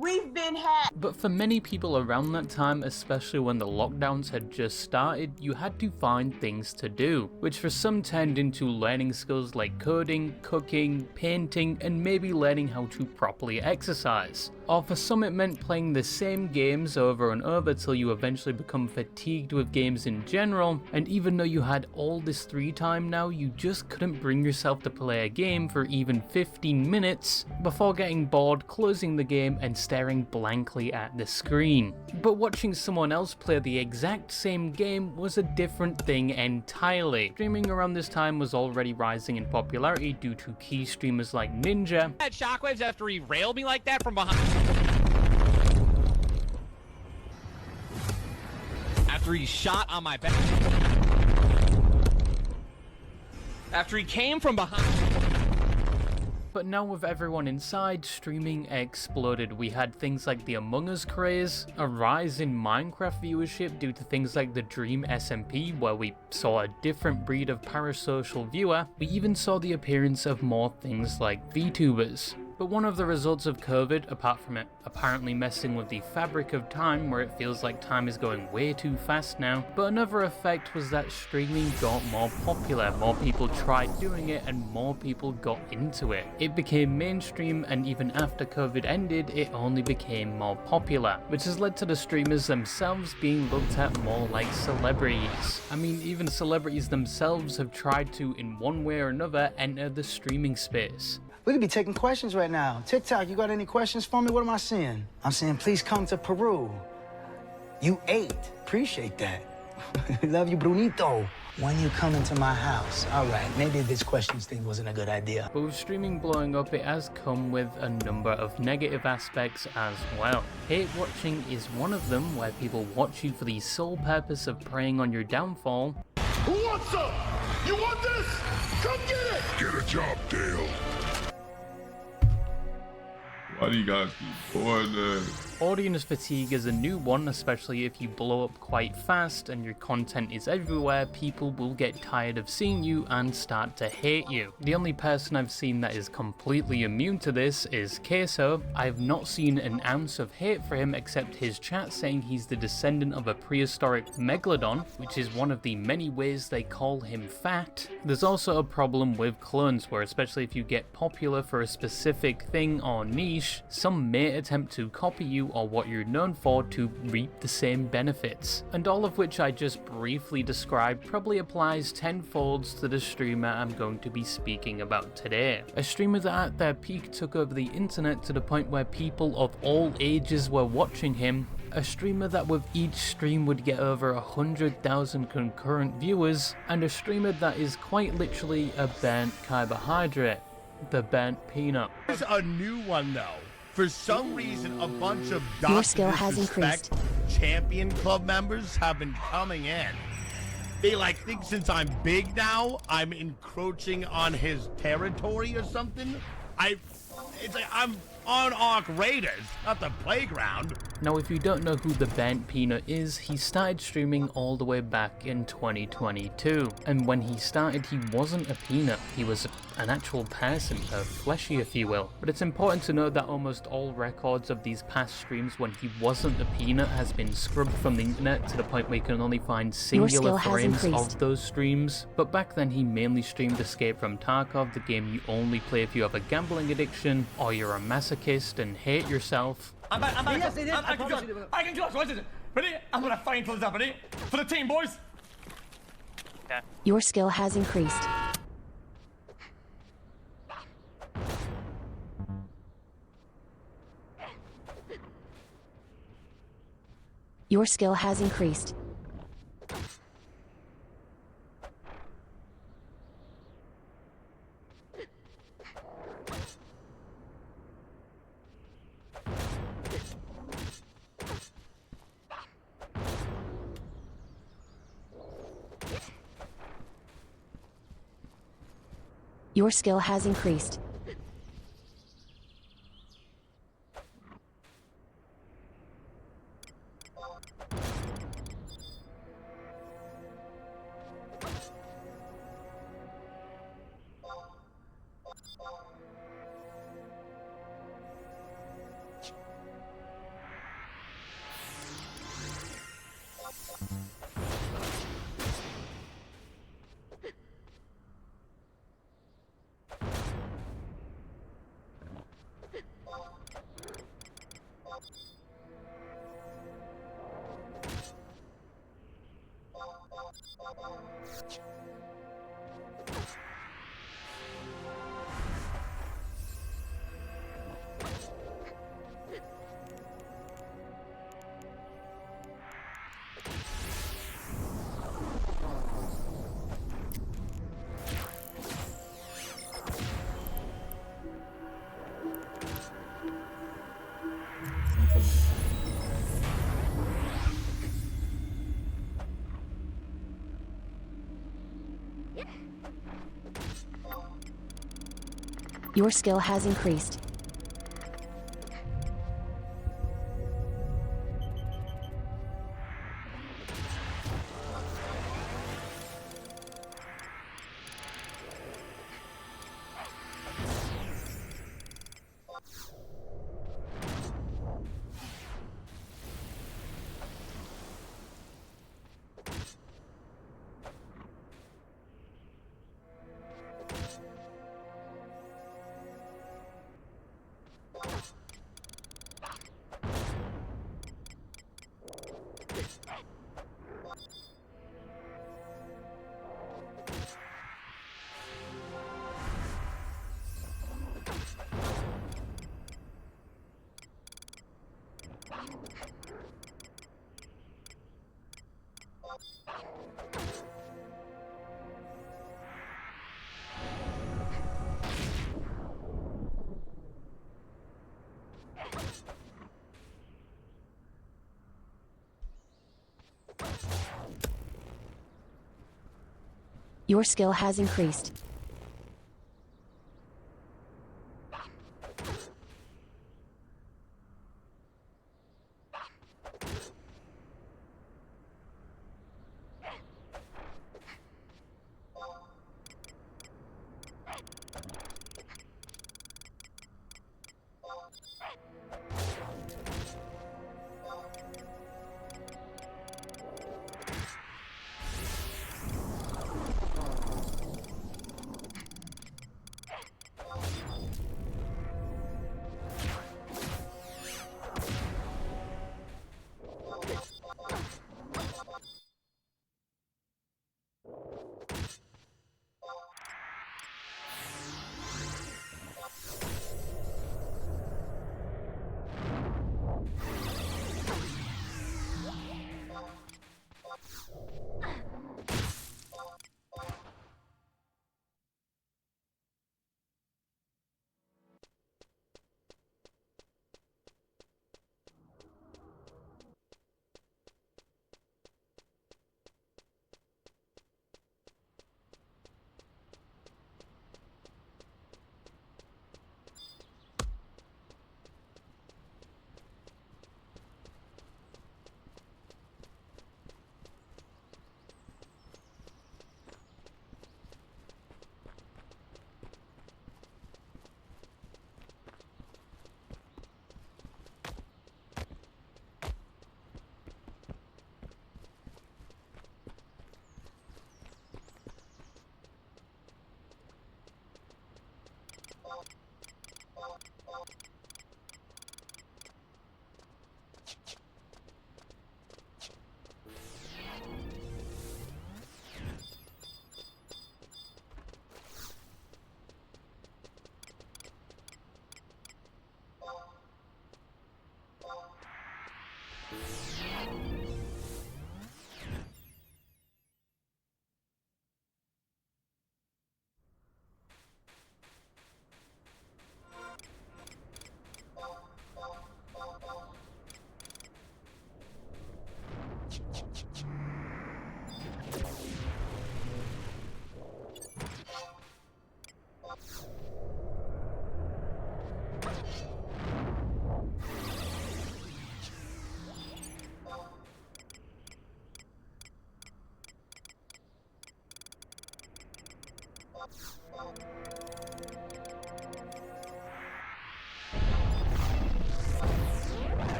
We We've been hacked. But for many people around that time, especially when the lockdowns had just started, you had to find things to do, which for some turned into learning skills like coding, cooking, painting, and maybe learning how to properly exercise. Or for some it meant playing the same games over and over till you eventually become fatigued with games in general, and even though you had all this free time now, you just couldn't bring yourself to play a game for even 15 minutes before getting bored, closing the game and staring blankly at the screen. But watching someone else play the exact same game was a different thing entirely. Streaming around this time was already rising in popularity due to key streamers like Ninja. Had shockwaves after he railed me like that from behind. After he shot on my back. After he came from behind. But now with everyone inside, streaming exploded. We had things like the Among Us craze, a rise in Minecraft viewership due to things like the Dream SMP, where we saw a different breed of parasocial viewer. We even saw the appearance of more things like VTubers. But one of the results of COVID, apart from it apparently messing with the fabric of time, where it feels like time is going way too fast now, but another effect was that streaming got more popular. More people tried doing it and more people got into it. It became mainstream, and even after COVID ended, it only became more popular, which has led to the streamers themselves being looked at more like celebrities. I mean, even celebrities themselves have tried to, in one way or another, enter the streaming space. We could be taking questions right now. TikTok, you got any questions for me? What am I saying? I'm saying, please come to Peru. You ate. Appreciate that. Love you, Brunito. When you come into my house. All right, maybe this questions thing wasn't a good idea. But with streaming blowing up, it has come with a number of negative aspects as well. Hate watching is one of them, where people watch you for the sole purpose of preying on your downfall. Who wants some? You want this? Come get it! Get a job, Dale. Why do you guys keep doing this? Audience fatigue is a new one, especially if you blow up quite fast and your content is everywhere. People will get tired of seeing you and start to hate you. The only person I've seen that is completely immune to this is Queso. I've not seen an ounce of hate for him except his chat saying he's the descendant of a prehistoric megalodon, which is one of the many ways they call him fat. There's also a problem with clones, where especially if you get popular for a specific thing or niche, some may attempt to copy you or what you're known for to reap the same benefits. And all of which I just briefly described probably applies tenfolds to the streamer I'm going to be speaking about today. A streamer that at their peak took over the internet to the point where people of all ages were watching him. A streamer that with each stream would get over 100,000 concurrent viewers, and a streamer that is quite literally a burnt carbohydrate. The burnt peanut. There's a new one though. For some reason, a bunch of Your skill has increased. champion club members have been coming in. They think since I'm big now, I'm encroaching on his territory or something. It's like I'm on Arc Raiders, not the playground. Now, if you don't know who the Burnt Peanut is, he started streaming all the way back in 2022. And when he started, he wasn't a peanut. He was an actual person, a fleshy, if you will. But it's important to note that almost all records of these past streams when he wasn't a peanut has been scrubbed from the internet to the point where you can only find singular frames of those streams. But back then, he mainly streamed Escape from Tarkov, the game you only play if you have a gambling addiction or you're a masochist and hate yourself. I'm back. I can do it. Ready? I'm gonna find close up. Ready? For the team, boys. Yeah. Your skill has increased. Your skill has increased. Your skill has increased. Your skill has increased. Your skill has increased.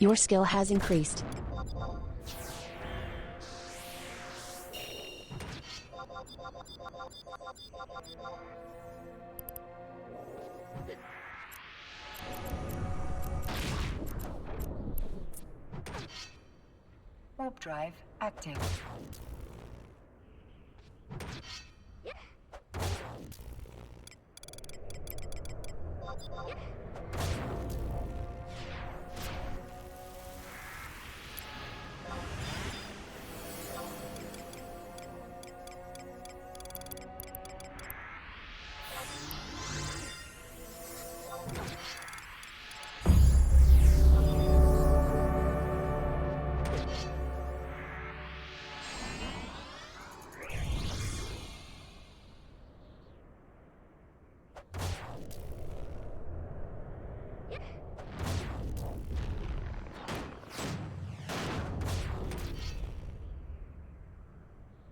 Your skill has increased. Warp drive active.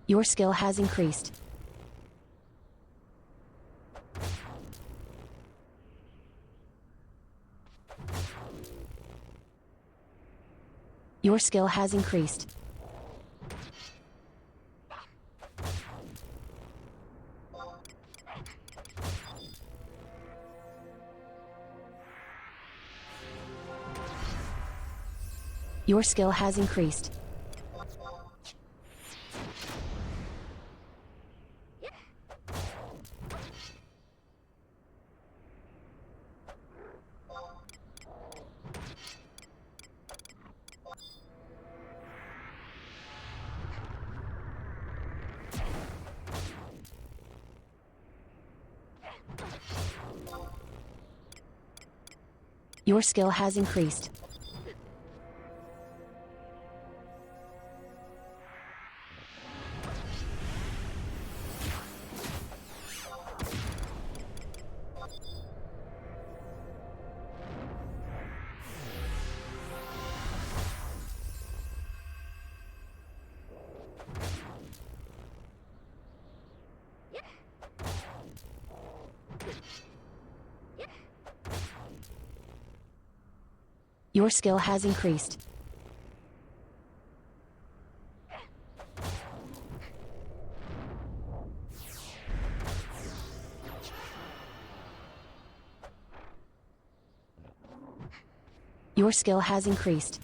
Your skill has increased. Your skill has increased. Your skill has increased. Your skill has increased. Your skill has increased. Your skill has increased.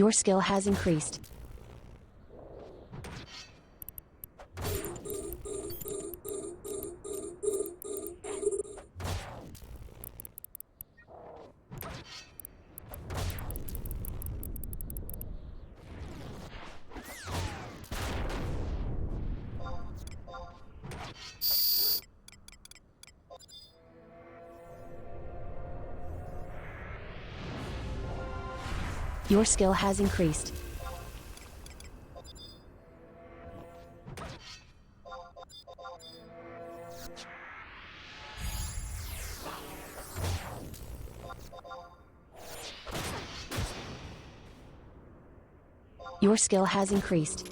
Your skill has increased. Your skill has increased. Your skill has increased.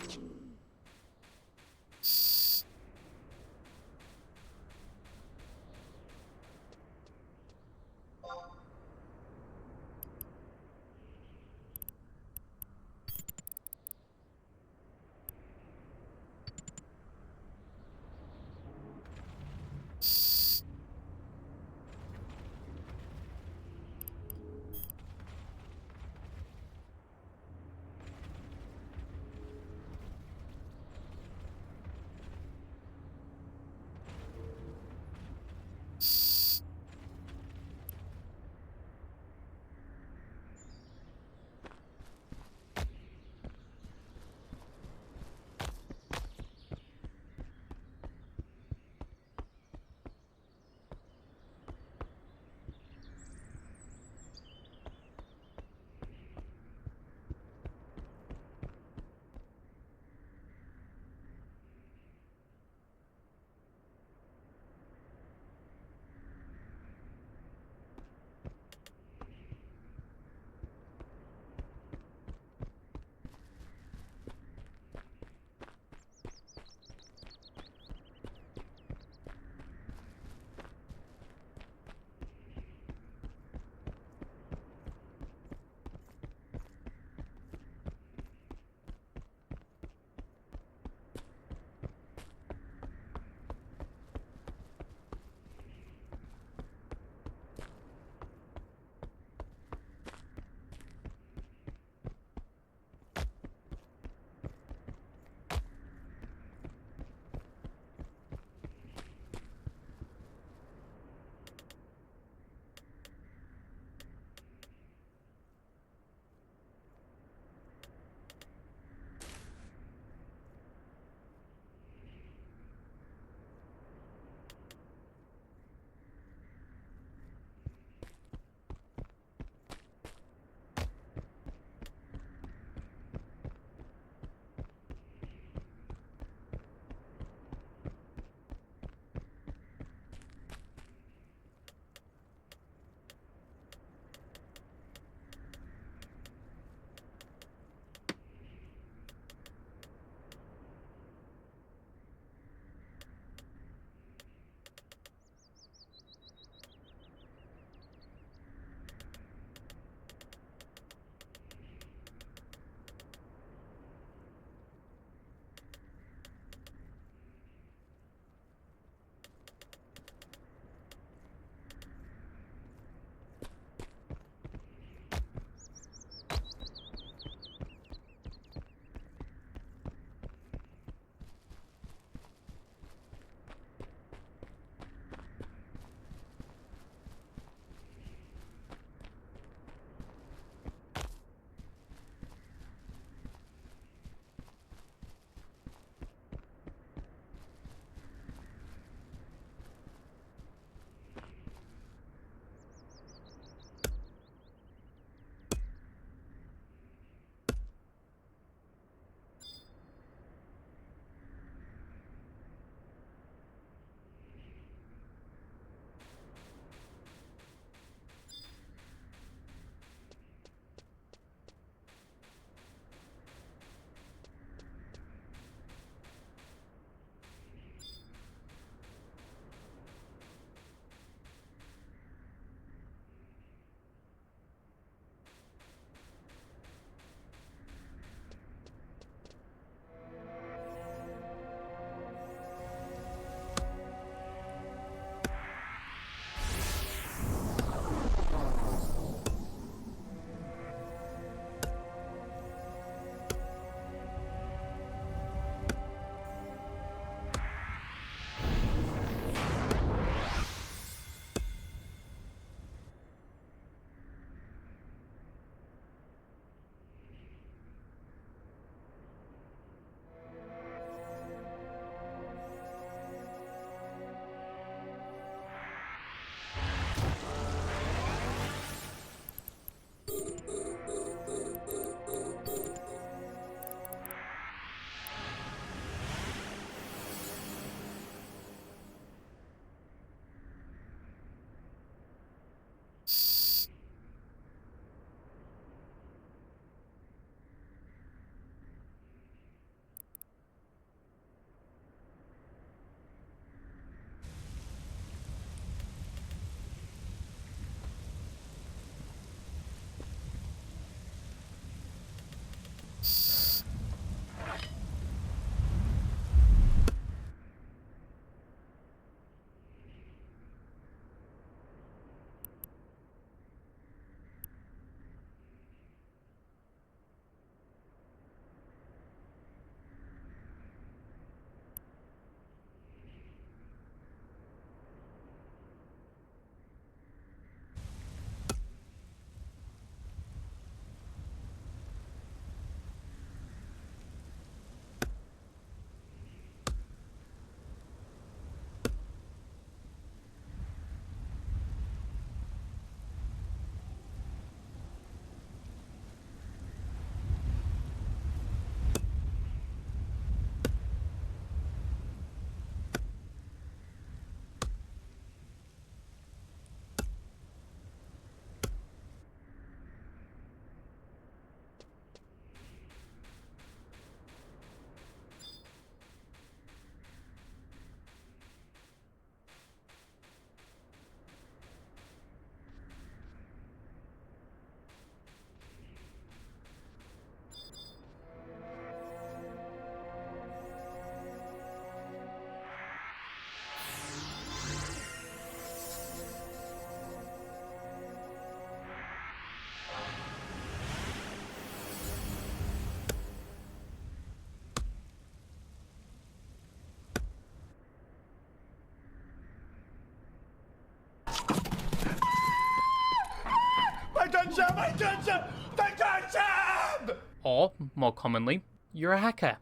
Detention! Or, more commonly, you're a hacker.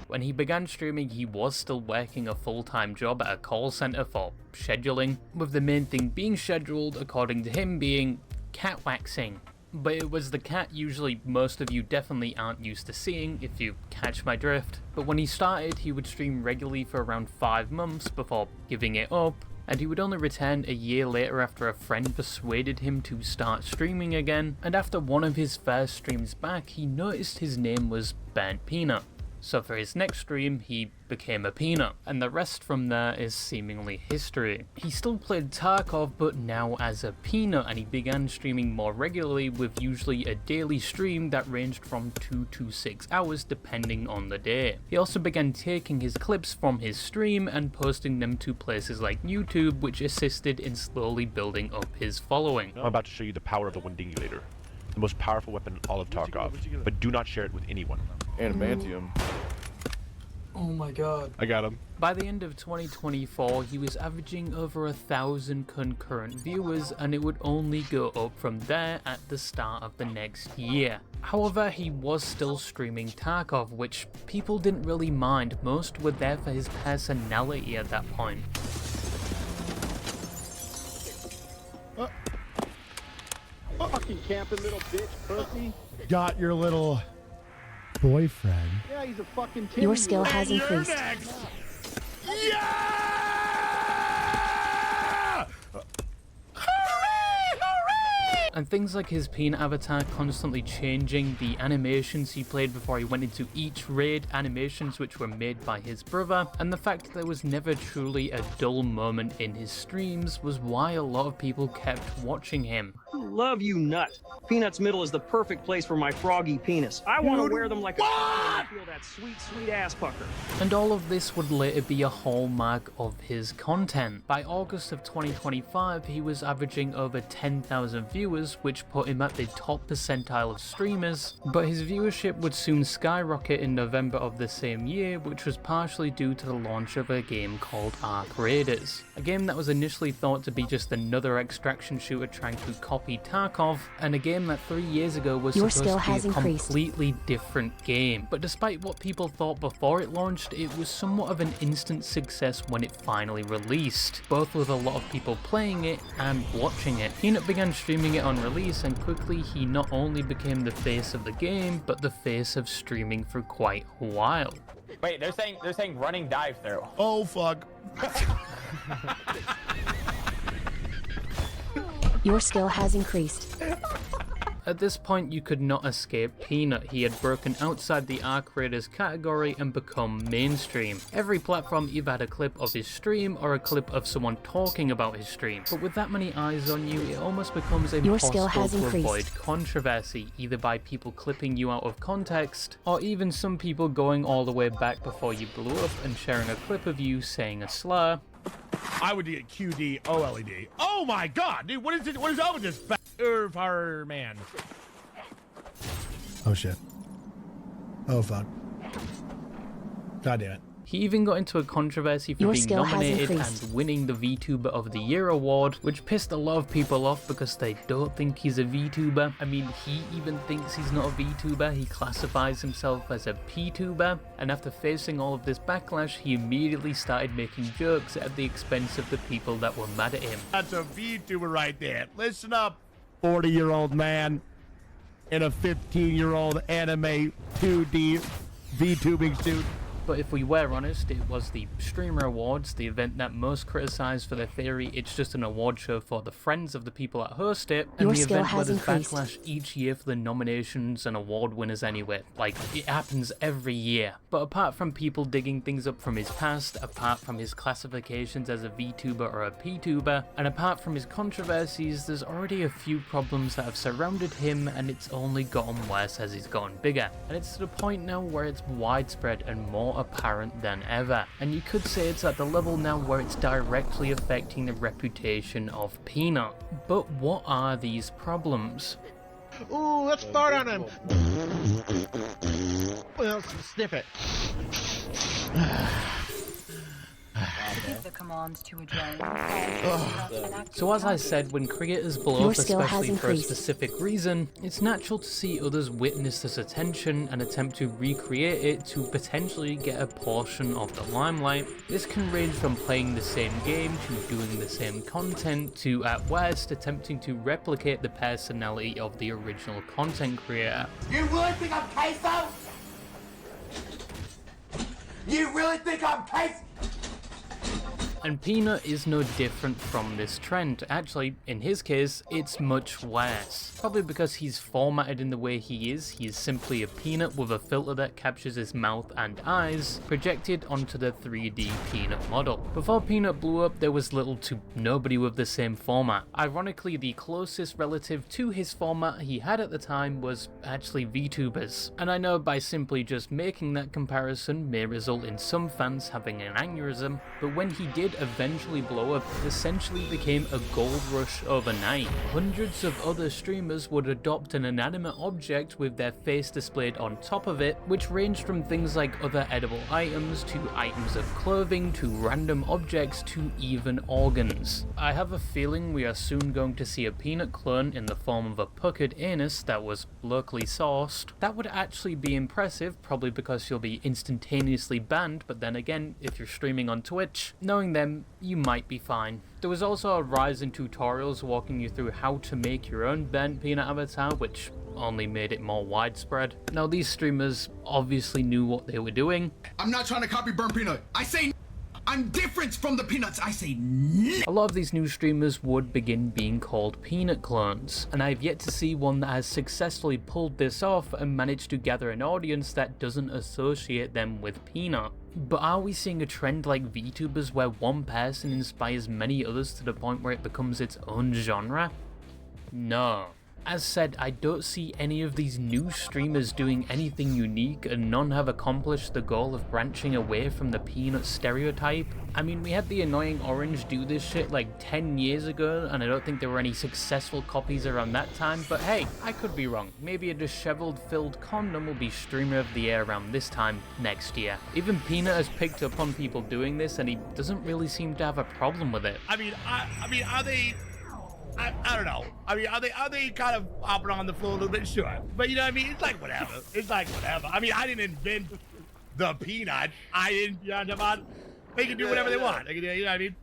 When he began streaming, he was still working a full-time job at a call center for scheduling, with the main thing being scheduled, according to him, being cat waxing. But it was the cat usually most of you definitely aren't used to seeing, if you catch my drift. But when he started, he would stream regularly for around 5 months before giving it up, and he would only return a year later after a friend persuaded him to start streaming again. And after one of his first streams back, he noticed his name was Burnt Peanut. So for his next stream, he became a peanut, and the rest from there is seemingly history. He still played Tarkov, but now as a peanut, and he began streaming more regularly with usually a daily stream that ranged from 2 to 6 hours depending on the day. He also began taking his clips from his stream and posting them to places like YouTube, which assisted in slowly building up his following. I'm about to show you the power of the Windingulator, the most powerful weapon in all of Tarkov, but do not share it with anyone. Adamantium. Oh my god. I got him. By the end of 2024, he was averaging over 1,000 concurrent viewers, and it would only go up from there at the start of the next year. However, he was still streaming Tarkov, which people didn't really mind. Most were there for his personality at that point. Fucking camping little bitch, pussy. Got your little boyfriend. Yeah, he's a fucking Your skill has increased. And things like his peanut avatar constantly changing, the animations he played before he went into each raid, animations which were made by his brother, and the fact that there was never truly a dull moment in his streams was why a lot of people kept watching him. Love you, nut. Peanut's middle is the perfect place for my froggy penis. I want to wear them like a and feel that sweet, sweet ass pucker. And all of this would later be a hallmark of his content. By August of 2025, he was averaging over 10,000 viewers, which put him at the top percentile of streamers, but his viewership would soon skyrocket in November of the same year, which was partially due to the launch of a game called Ark Raiders, a game that was initially thought to be just another extraction shooter trying to copy Tarkov, and a game that 3 years ago was supposed to be a completely different game. But despite what people thought before it launched, it was somewhat of an instant success when it finally released, both with a lot of people playing it and watching it. Peanut began streaming it on release, and quickly he not only became the face of the game, but the face of streaming for quite a while. Wait, they're saying running dive through. Oh fuck. Your skill has increased. At this point, you could not escape Peanut. He had broken outside the Ark Raiders category and become mainstream. Every platform either had a clip of his stream or a clip of someone talking about his stream. But with that many eyes on you, it almost becomes impossible to avoid controversy, either by people clipping you out of context, or even some people going all the way back before you blew up and sharing a clip of you saying a slur. I would get QD OLED. Oh my god, dude, what is it? What is up with this man? Oh shit. Oh fuck. God damn it. He even got into a controversy for being nominated and winning the VTuber of the Year award, which pissed a lot of people off because they don't think he's a VTuber. I mean, he even thinks he's not a VTuber, he classifies himself as a PTuber, and after facing all of this backlash, he immediately started making jokes at the expense of the people that were mad at him. That's a VTuber right there. Listen up, 40-year-old man in a 15-year-old anime 2D VTubing suit. But if we were honest, it was the Streamer Awards, the event that most criticised for their theory it's just an award show for the friends of the people that host it, and the event where there's backlash each year for the nominations and award winners anyway. Like, it happens every year. But apart from people digging things up from his past, apart from his classifications as a VTuber or a PTuber, and apart from his controversies, there's already a few problems that have surrounded him, and it's only gotten worse as he's gotten bigger. And it's to the point now where it's widespread and more apparent than ever, and you could say it's at the level now where it's directly affecting the reputation of Peanut. But what are these problems? Ooh, let's fart on him. Well, sniff it. Give the command to a drone. So as I said, when creators blow Your up, skill has especially for a increased. specific reason, it's natural to see others witness this attention and attempt to recreate it to potentially get a portion of the limelight. This can range from playing the same game to doing the same content to, at worst, attempting to replicate the personality of the original content creator. You really think I'm queso? You really think I'm queso? And Peanut is no different from this trend. Actually, in his case, it's much worse. Probably because he's formatted in the way he is. He's simply a peanut with a filter that captures his mouth and eyes, projected onto the 3D Peanut model. Before Peanut blew up, there was little to nobody with the same format. Ironically, the closest relative to his format he had at the time was actually VTubers. And I know by simply just making that comparison may result in some fans having an aneurysm, but when he did eventually blow up, it essentially became a gold rush overnight. Hundreds of other streamers would adopt an inanimate object with their face displayed on top of it, which ranged from things like other edible items to items of clothing to random objects to even organs. I have a feeling we are soon going to see a Peanut clone in the form of a puckered anus that was locally sourced. That would actually be impressive, probably because you'll be instantaneously banned, but then again, if you're streaming on Twitch, knowing them, you might be fine. There was also a rise in tutorials walking you through how to make your own burnt peanut avatar, which only made it more widespread. Now these streamers obviously knew what they were doing. I'm not trying to copy burnt peanut. I say I'm different from the peanuts. I say A lot of these new streamers would begin being called peanut clones, and I've yet to see one that has successfully pulled this off and managed to gather an audience that doesn't associate them with peanut. But are we seeing a trend like VTubers where one person inspires many others to the point where it becomes its own genre? No. As said, I don't see any of these new streamers doing anything unique, and none have accomplished the goal of branching away from the peanut stereotype. I mean, we had the annoying orange do this shit like 10 years ago, and I don't think there were any successful copies around that time, but hey, I could be wrong. Maybe a disheveled filled condom will be streamer of the year around this time next year. Even Peanut has picked up on people doing this, and he doesn't really seem to have a problem with it. I mean, are they? I don't know. I mean, are they kind of hopping on the floor a little bit? Sure. But you know what I mean? It's like whatever. It's like whatever. I mean, I didn't invent the peanut. I didn't, you know what I'm talking about? They can do whatever they want. They can, you know what I mean?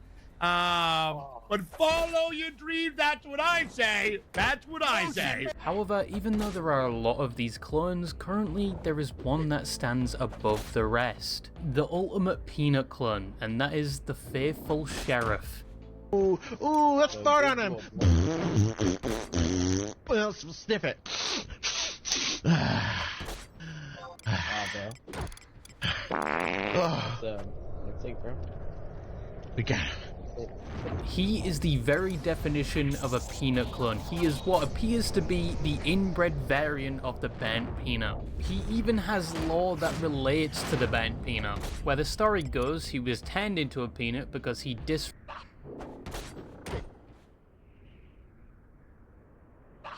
But follow your dreams, that's what I say. That's what I say. However, even though there are a lot of these clones, currently there is one that stands above the rest. The ultimate Peanut clone, and that is the Faithful Sheriff. Ooh, let's fart on him. Well, sniff it. We got him. He is the very definition of a peanut clone. He is what appears to be the inbred variant of the burnt peanut. He even has lore that relates to the burnt peanut. Where the story goes, he was turned into a peanut because he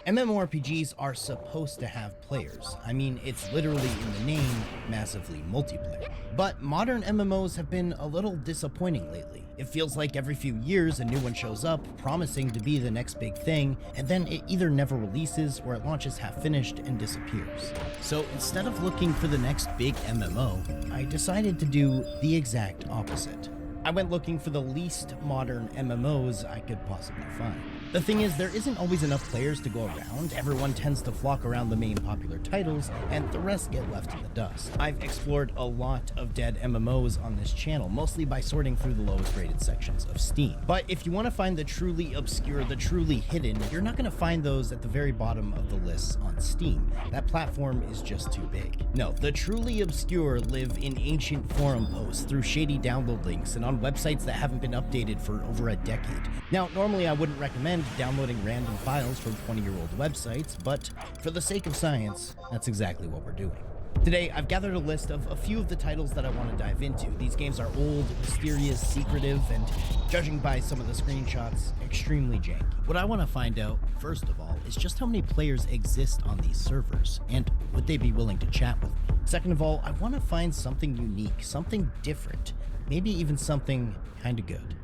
MMORPGs are supposed to have players. I mean, it's literally in the name, massively multiplayer. But modern MMOs have been a little disappointing lately. It feels like every few years a new one shows up, promising to be the next big thing, and then it either never releases or it launches half-finished and disappears. So instead of looking for the next big MMO, I decided to do the exact opposite. I went looking for the least modern MMOs I could possibly find. The thing is, there isn't always enough players to go around. Everyone tends to flock around the main popular titles, and the rest get left in the dust. I've explored a lot of dead MMOs on this channel, mostly by sorting through the lowest rated sections of Steam. But if you want to find the truly obscure, the truly hidden, you're not going to find those at the very bottom of the lists on Steam. That platform is just too big. No, the truly obscure live in ancient forum posts, through shady download links, and on websites that haven't been updated for over a decade. Now, normally I wouldn't recommend downloading random files from 20-year-old websites, but for the sake of science, that's exactly what we're doing. Today, I've gathered a list of a few of the titles that I want to dive into. These games are old, mysterious, secretive, and, judging by some of the screenshots, extremely janky. What I want to find out, first of all, is just how many players exist on these servers, and would they be willing to chat with me? Second of all, I want to find something unique, something different. maybe even something kinda good.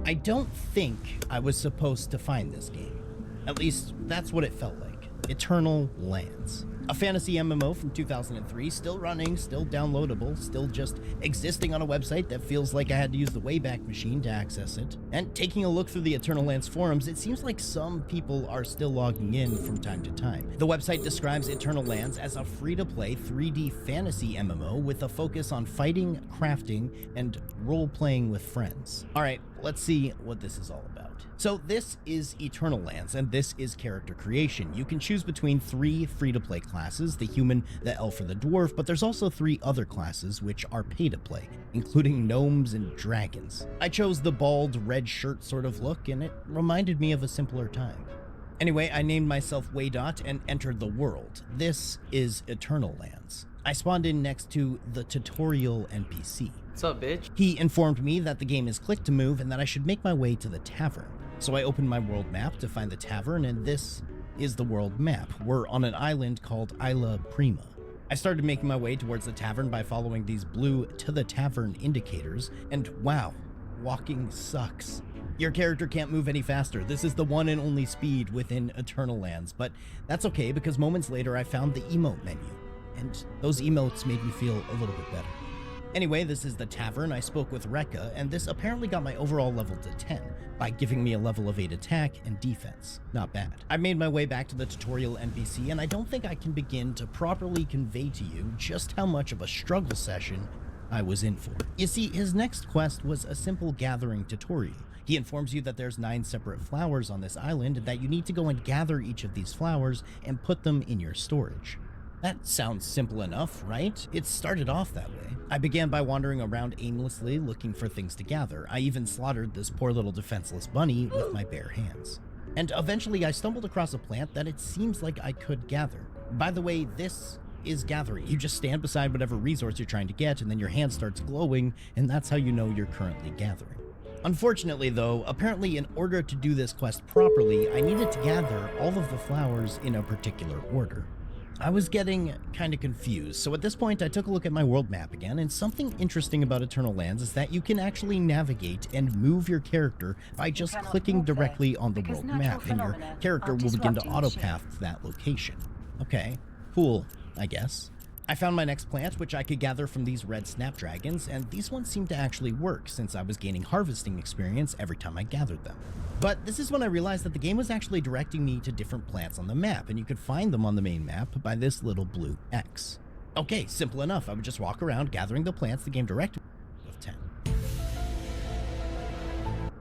I don't think I was supposed to find this game. At least, that's what it felt like. Eternal Lands. A fantasy MMO from 2003, still running, still downloadable, still just existing on a website that feels like I had to use the Wayback Machine to access it. And taking a look through the Eternal Lands forums, it seems like some people are still logging in from time to time. The website describes Eternal Lands as a free-to-play 3D fantasy MMO with a focus on fighting, crafting, and role-playing with friends. Alright, let's see what this is all about. So this is Eternal Lands, and this is character creation. You can choose between 3 free-to-play classes, the human, the elf, or the dwarf, but there's also 3 other classes which are pay-to-play, including gnomes and dragons. I chose the bald, red shirt sort of look, and it reminded me of a simpler time. Anyway, I named myself Waydot and entered the world. This is Eternal Lands. I spawned in next to the tutorial NPC. What's up, bitch? He informed me that the game is click to move and that I should make my way to the tavern. So I opened my world map to find the tavern, and this is the world map. We're on an island called Isla Prima. I started making my way towards the tavern by following these blue to the tavern indicators, and wow, walking sucks. Your character can't move any faster. This is the one and only speed within Eternal Lands, but that's okay because moments later I found the emote menu, and those emotes made me feel a little bit better. Anyway, this is the tavern. I spoke with Rekka, and this apparently got my overall level to 10 by giving me a level of 8 attack and defense. Not bad. I made my way back to the tutorial NPC, and I don't think I can begin to properly convey to you just how much of a struggle session I was in for. You see, his next quest was a simple gathering tutorial. He informs you that there's 9 separate flowers on this island, and that you need to go and gather each of these flowers and put them in your storage. That sounds simple enough, right? It started off that way. I began by wandering around aimlessly looking for things to gather. I even slaughtered this poor little defenseless bunny with my bare hands. And eventually I stumbled across a plant that it seems like I could gather. By the way, this is gathering. You just stand beside whatever resource you're trying to get, and then your hand starts glowing, and that's how you know you're currently gathering. Unfortunately though, apparently in order to do this quest properly, I needed to gather all of the flowers in a particular order. I was getting kind of confused, so at this point I took a look at my world map again, and something interesting about Eternal Lands is that you can actually navigate and move your character by just clicking directly on the world map, and your character will begin to autopath to that location. Okay, cool, I guess. I found my next plant, which I could gather from these red snapdragons, and these ones seemed to actually work since I was gaining harvesting experience every time I gathered them. But this is when I realized that the game was actually directing me to different plants on the map, and you could find them on the main map by this little blue X. Okay, simple enough. I would just walk around gathering the plants the game directed me with 10.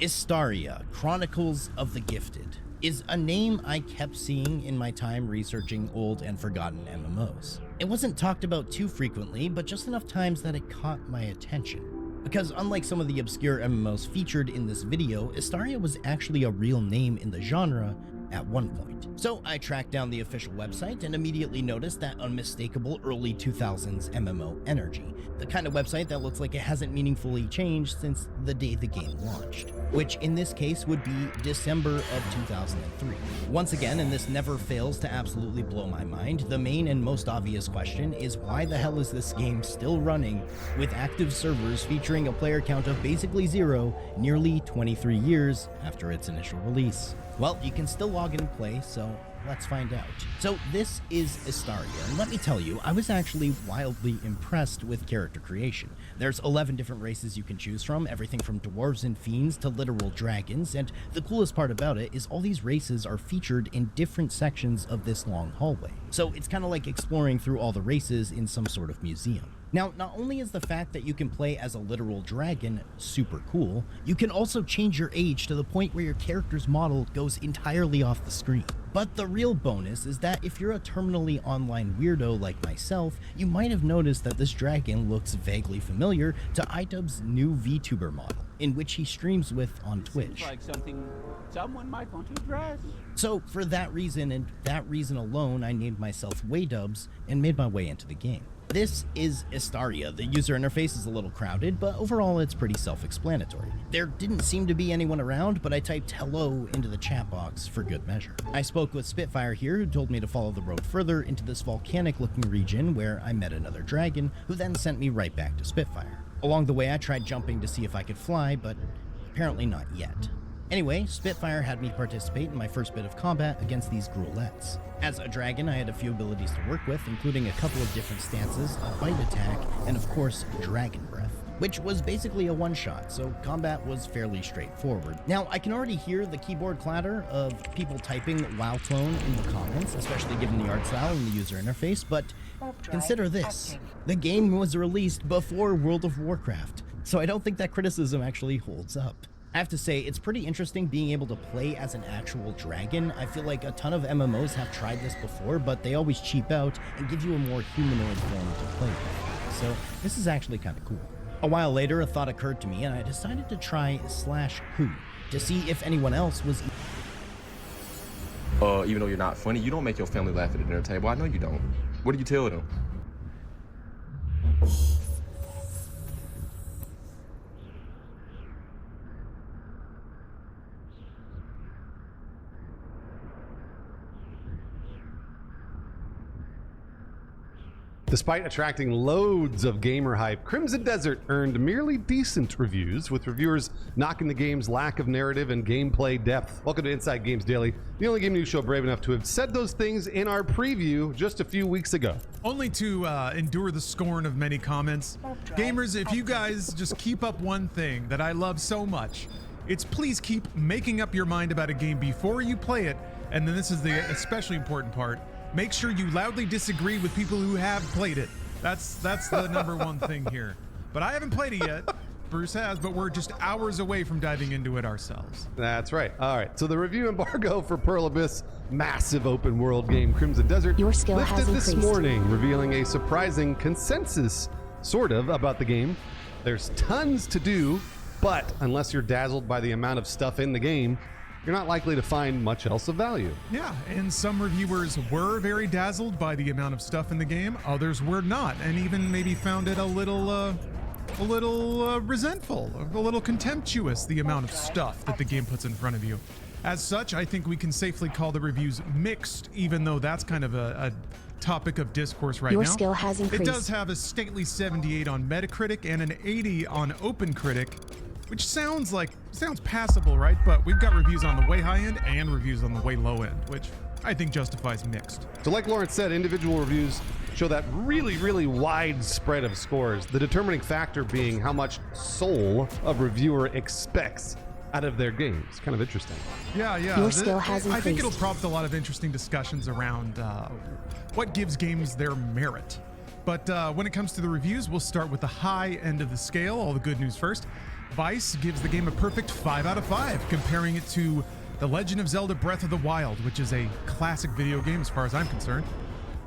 Istaria, Chronicles of the Gifted, is a name I kept seeing in my time researching old and forgotten MMOs. It wasn't talked about too frequently, but just enough times that it caught my attention. Because unlike some of the obscure MMOs featured in this video, Istaria was actually a real name in the genre at one point. So I tracked down the official website and immediately noticed that unmistakable early 2000s MMO energy. The kind of website that looks like it hasn't meaningfully changed since the day the game launched, which in this case would be December of 2003. Once again, and this never fails to absolutely blow my mind, the main and most obvious question is why the hell is this game still running with active servers featuring a player count of basically 0 nearly 23 years after its initial release? Well, you can still log in and play, so let's find out. So this is Istaria, and let me tell you, I was actually wildly impressed with character creation. There's 11 different races you can choose from, everything from dwarves and fiends to literal dragons, and the coolest part about it is all these races are featured in different sections of this long hallway. So it's kind of like exploring through all the races in some sort of museum. Now, not only is the fact that you can play as a literal dragon super cool, you can also change your age to the point where your character's model goes entirely off the screen. But the real bonus is that if you're a terminally online weirdo like myself, you might have noticed that this dragon looks vaguely familiar to iDubbbz's new VTuber model, in which he streams with on Twitch. Seems like something someone might want to address. So for that reason and that reason alone, I named myself Waydubbz and made my way into the game. This is Estaria. The user interface is a little crowded, but overall it's pretty self-explanatory. There didn't seem to be anyone around, but I typed hello into the chat box for good measure. I spoke with Spitfire here, who told me to follow the road further into this volcanic-looking region where I met another dragon, who then sent me right back to Spitfire. Along the way I tried jumping to see if I could fly, but apparently not yet. Anyway, Spitfire had me participate in my first bit of combat against these gruelettes. As a dragon, I had a few abilities to work with, including a couple of different stances, a bite attack, and of course, dragon breath, which was basically a one-shot, so combat was fairly straightforward. Now, I can already hear the keyboard clatter of people typing WoW clone in the comments, especially given the art style and the user interface, but consider this. The game was released before World of Warcraft, so I don't think that criticism actually holds up. I have to say, it's pretty interesting being able to play as an actual dragon. I feel like a ton of MMOs have tried this before, but they always cheap out and give you a more humanoid form to play with. So this is actually kind of cool. A while later, a thought occurred to me, and I decided to try /who to see if anyone else was... Even though you're not funny, you don't make your family laugh at the dinner table. I know you don't. What do you tell them? Despite attracting loads of gamer hype, Crimson Desert earned merely decent reviews, with reviewers knocking the game's lack of narrative and gameplay depth. Welcome to Inside Games Daily, the only game news show brave enough to have said those things in our preview just a few weeks ago. Only to endure the scorn of many comments. Gamers, if you guys just keep up one thing that I love so much, it's please keep making up your mind about a game before you play it, and then this is the especially important part. Make sure you loudly disagree with people who have played it. That's the number one thing here. But I haven't played it yet. Bruce has, but we're just hours away from diving into it ourselves. That's right. All right. So the review embargo for Pearl Abyss, massive open world game Crimson Desert, Your skill lifted has this increased. morning, revealing a surprising consensus, sort of, about the game. There's tons to do, but unless you're dazzled by the amount of stuff in the game, you're not likely to find much else of value. Yeah, and some reviewers were very dazzled by the amount of stuff in the game. Others were not, and even maybe found it a little resentful, a little contemptuous, the amount of stuff that the game puts in front of you. As such, I think we can safely call the reviews mixed, even though that's kind of a topic of discourse right now. Your skill has increased. It does have a stately 78 on Metacritic and an 80 on OpenCritic, which sounds passable, right? But we've got reviews on the way high end and reviews on the way low end, which I think justifies mixed. So like Lawrence said, individual reviews show that really wide spread of scores, the determining factor being how much soul a reviewer expects out of their game. It's kind of interesting. Yeah. Your skill has increased. I think it'll prompt a lot of interesting discussions around what gives games their merit. But when it comes to the reviews, we'll start with the high end of the scale, all the good news first. Vice gives the game a perfect 5 out of 5, comparing it to The Legend of Zelda Breath of the Wild, which is a classic video game as far as I'm concerned.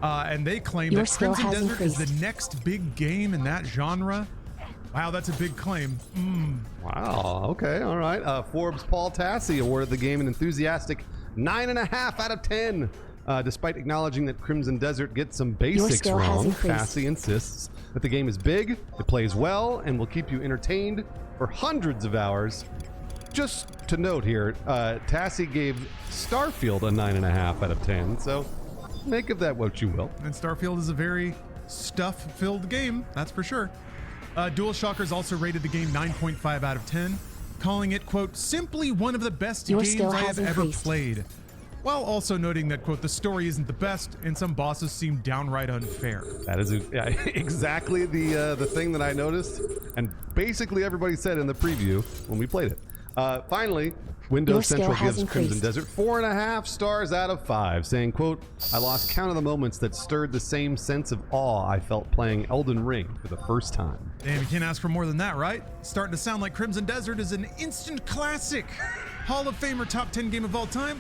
And they claim Your that skill Crimson has Desert is increased. the next big game in that genre. Wow, that's a big claim. Wow, okay, all right. Forbes' Paul Tassi awarded the game an enthusiastic 9.5 out of 10. Despite acknowledging that Crimson Desert gets some basics skill has wrong, increased. Tassi insists that the game is big, it plays well, and will keep you entertained for hundreds of hours. Just to note here, Tassi gave Starfield a 9.5 out of 10, so make of that what you will. And Starfield is a very stuff-filled game, that's for sure. DualShockers also rated the game 9.5 out of 10, calling it, quote, simply one of the best Your games skill I has have ever increased. played. While also noting that, quote, the story isn't the best and some bosses seem downright unfair. That is exactly the thing that I noticed, and basically everybody said in the preview when we played it. Finally, Your Windows skill Central has gives Crimson increased. Desert 4.5 stars out of 5, saying, quote, I lost count of the moments that stirred the same sense of awe I felt playing Elden Ring for the first time. Damn, you can't ask for more than that, right? Starting to sound like Crimson Desert is an instant classic. Hall of Famer top 10 game of all time?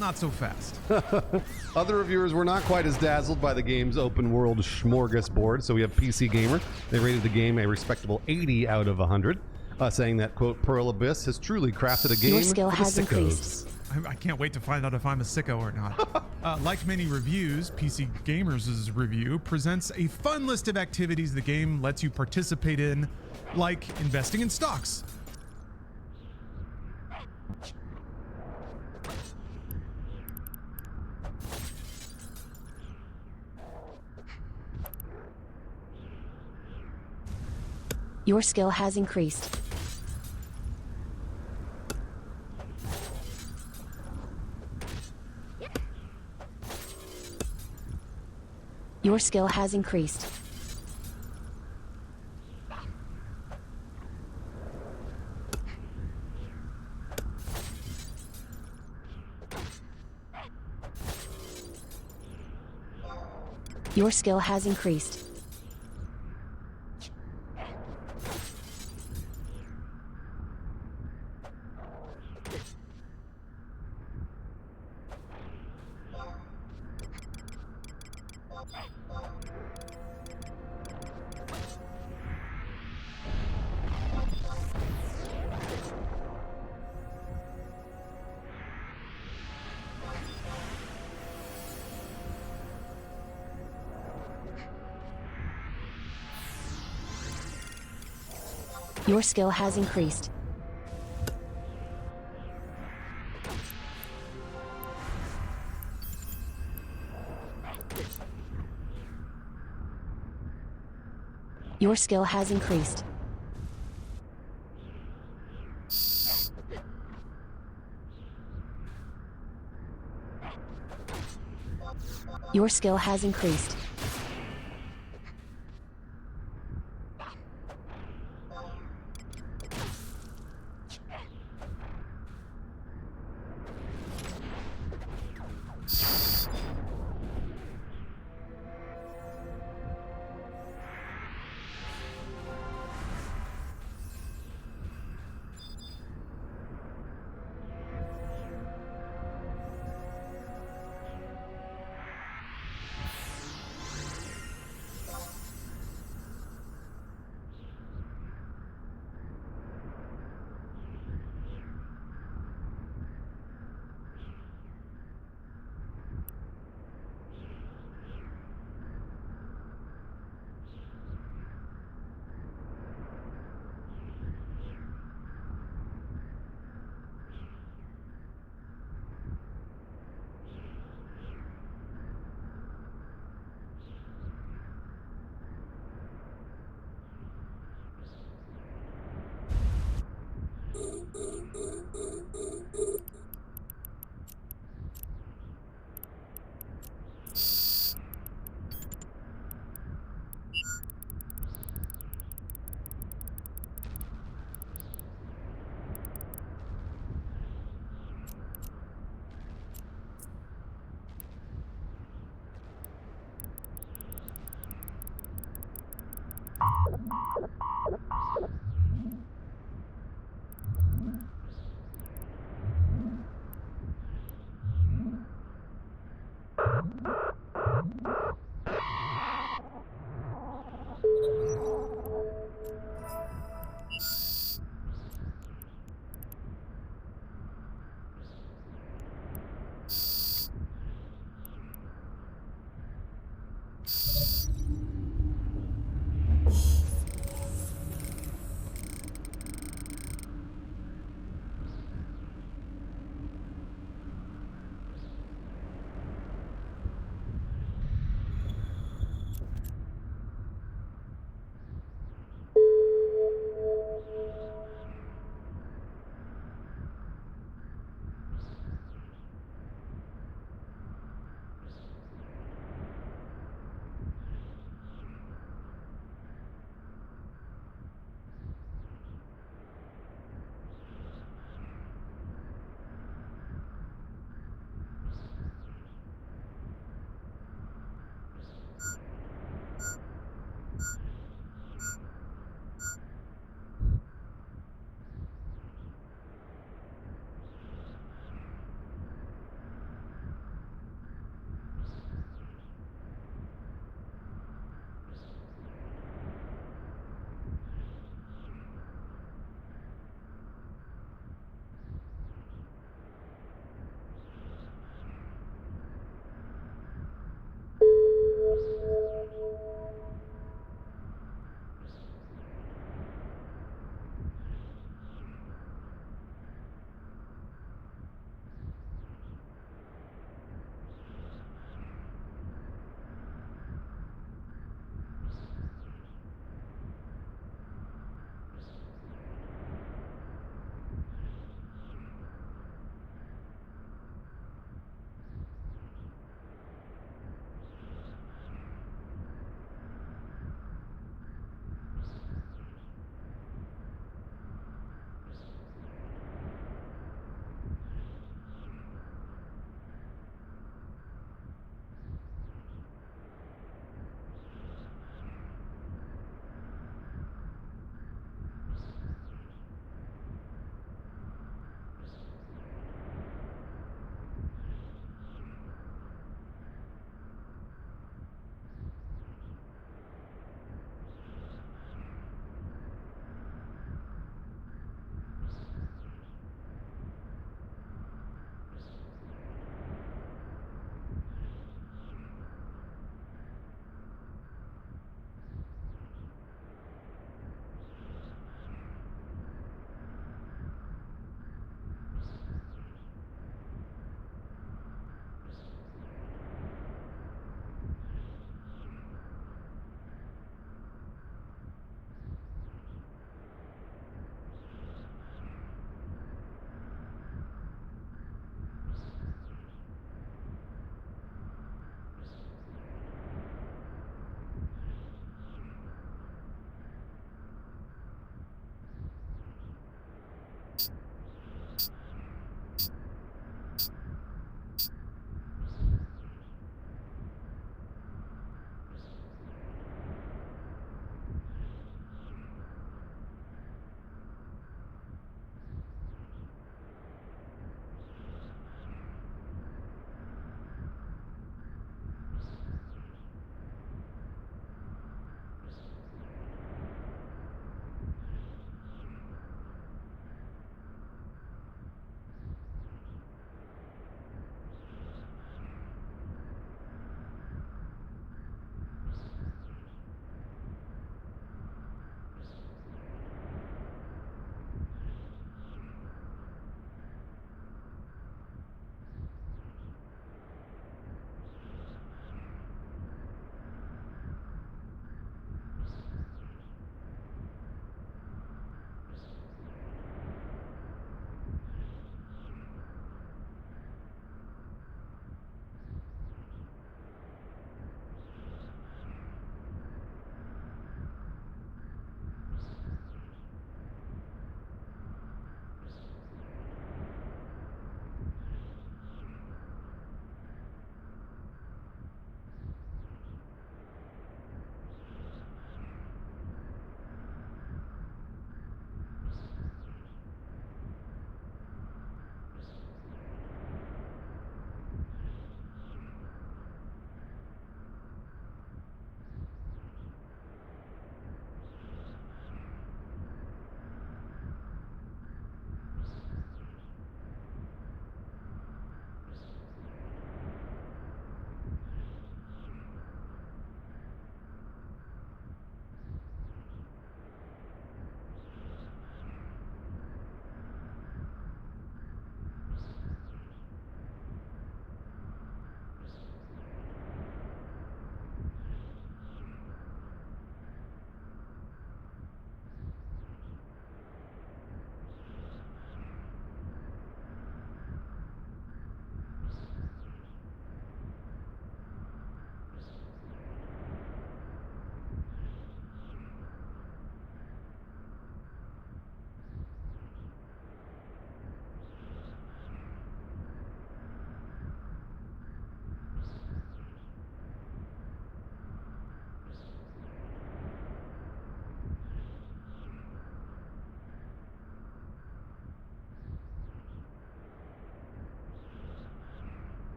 Not so fast. Other reviewers were not quite as dazzled by the game's open world smorgasbord. So we have PC Gamer. They rated the game a respectable 80 out of 100, saying that, quote, Pearl Abyss has truly crafted a game Your skill for the has sickos. increased. I can't wait to find out if I'm a sicko or not. Like many reviews, PC Gamers' review presents a fun list of activities the game lets you participate in, like investing in stocks. Your skill has increased. Your skill has increased. Your skill has increased. Your skill has increased. Your skill has increased. Your skill has increased.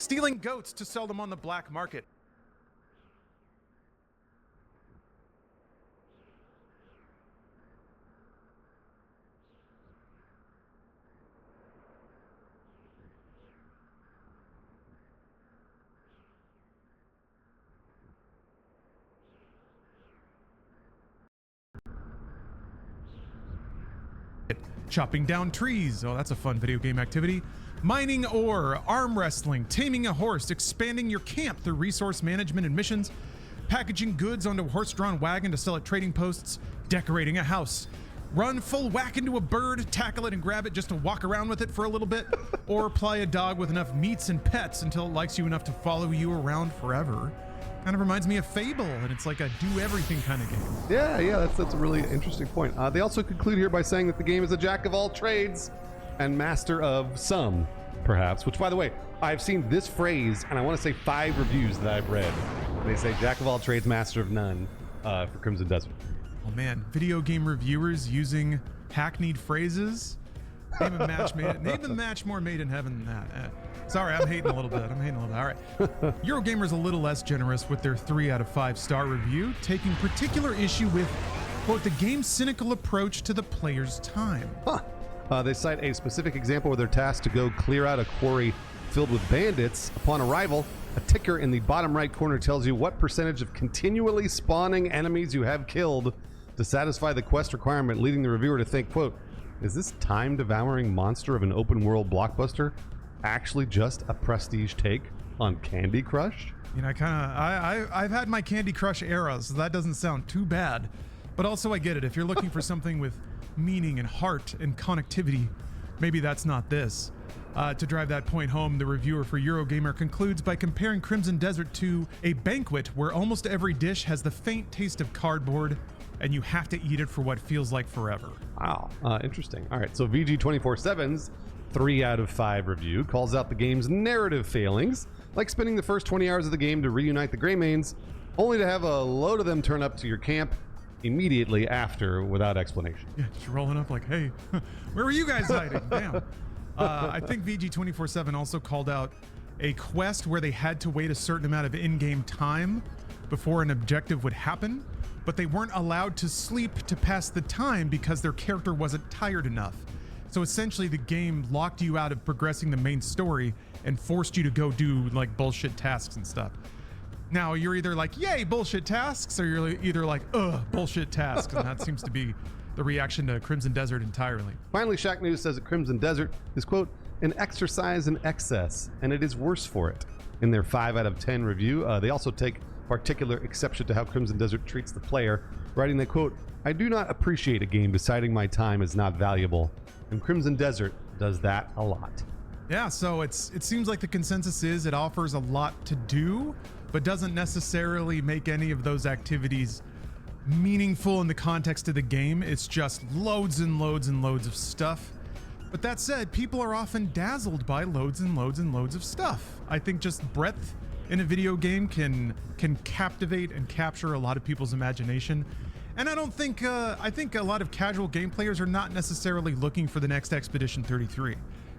stealing goats to sell them on the black market. Chopping down trees. Oh, that's a fun video game activity. Mining ore, arm wrestling, taming a horse, expanding your camp through resource management and missions, packaging goods onto a horse-drawn wagon to sell at trading posts, decorating a house, run full whack into a bird, tackle it and grab it just to walk around with it for a little bit, or ply a dog with enough meats and pets until it likes you enough to follow you around forever. Kind of reminds me of Fable, and it's like a do-everything kind of game. Yeah, that's a really interesting point. They also conclude here by saying that the game is a jack of all trades and master of some, perhaps. Which, by the way, I've seen this phrase, and I want to say 5 reviews that I've read. They say jack of all trades, master of none for Crimson Desert. Oh man, video game reviewers using hackneyed phrases. Name a match more made in heaven than that. Sorry, I'm hating a little bit. All right. Eurogamer's a little less generous with their 3 out of 5 star review, taking particular issue with, quote, the game's cynical approach to the player's time. They cite a specific example where they're tasked to go clear out a quarry filled with bandits. Upon arrival, a ticker in the bottom right corner tells you what percentage of continually spawning enemies you have killed to satisfy the quest requirement, leading the reviewer to think, quote, is this time-devouring monster of an open-world blockbuster actually just a prestige take on Candy Crush? You know, I've had my Candy Crush era, so that doesn't sound too bad. But also, I get it. If you're looking for something with meaning and heart and connectivity, maybe that's not this. To drive that point home, the reviewer for Eurogamer concludes by comparing Crimson Desert to a banquet where almost every dish has the faint taste of cardboard, and you have to eat it for what feels like forever. Wow, interesting. All right, so VG247's 3 out of 5 review calls out the game's narrative failings, like spending the first 20 hours of the game to reunite the Greymanes, only to have a load of them turn up to your camp immediately after without explanation. Yeah, just rolling up like, hey, where were you guys hiding? Damn. I think VG247 also called out a quest where they had to wait a certain amount of in-game time before an objective would happen, but they weren't allowed to sleep to pass the time because their character wasn't tired enough. So essentially the game locked you out of progressing the main story and forced you to go do like bullshit tasks and stuff. Now you're either like, yay, bullshit tasks, or you're either like, ugh, bullshit tasks. And that seems to be the reaction to Crimson Desert entirely. Finally, Shack News says that Crimson Desert is, quote, an exercise in excess, and it is worse for it. In their 5 out of 10 review, they also take particular exception to how Crimson Desert treats the player, writing that, quote, I do not appreciate a game deciding my time is not valuable, and Crimson Desert does that a lot. Yeah, so it seems like the consensus is it offers a lot to do, but doesn't necessarily make any of those activities meaningful in the context of the game. It's just loads and loads and loads of stuff. But that said, people are often dazzled by loads and loads and loads of stuff. I think just breadth in a video game can captivate and capture a lot of people's imagination. And I think a lot of casual game players are not necessarily looking for the next Expedition 33.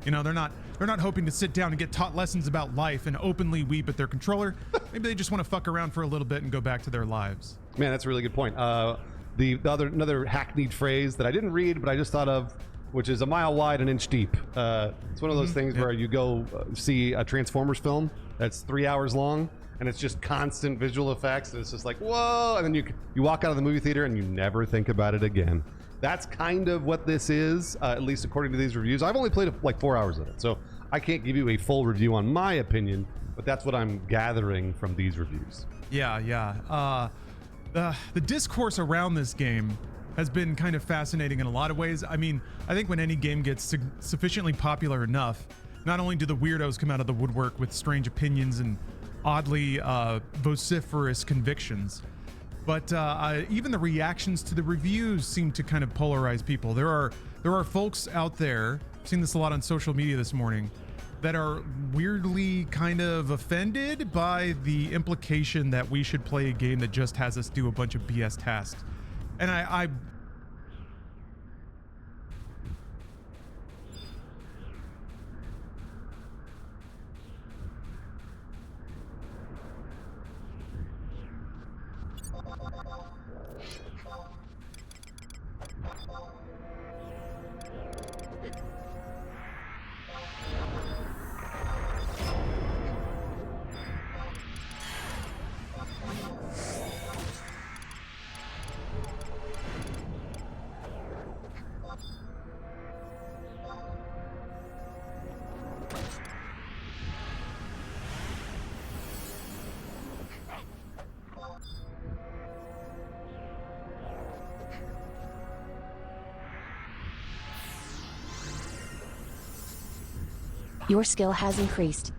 You know, they're not hoping to sit down and get taught lessons about life and openly weep at their controller. Maybe they just want to fuck around for a little bit and go back to their lives. Man, that's a really good point. Another hackneyed phrase that I didn't read, but I just thought of, which is a mile wide, an inch deep. It's one of those things where you go see a Transformers film that's 3 hours long, and it's just constant visual effects, and it's just like, whoa, and then you walk out of the movie theater and you never think about it again. That's kind of what this is, at least according to these reviews. I've only played like 4 hours of it, so I can't give you a full review on my opinion, but that's what I'm gathering from these reviews. Yeah. The discourse around this game has been kind of fascinating in a lot of ways. I mean, I think when any game gets sufficiently popular enough, not only do the weirdos come out of the woodwork with strange opinions and oddly vociferous convictions, but even the reactions to the reviews seem to kind of polarize people. There are folks out there, I've seen this a lot on social media this morning, that are weirdly kind of offended by the implication that we should play a game that just has us do a bunch of BS tasks. And I Your skill has increased.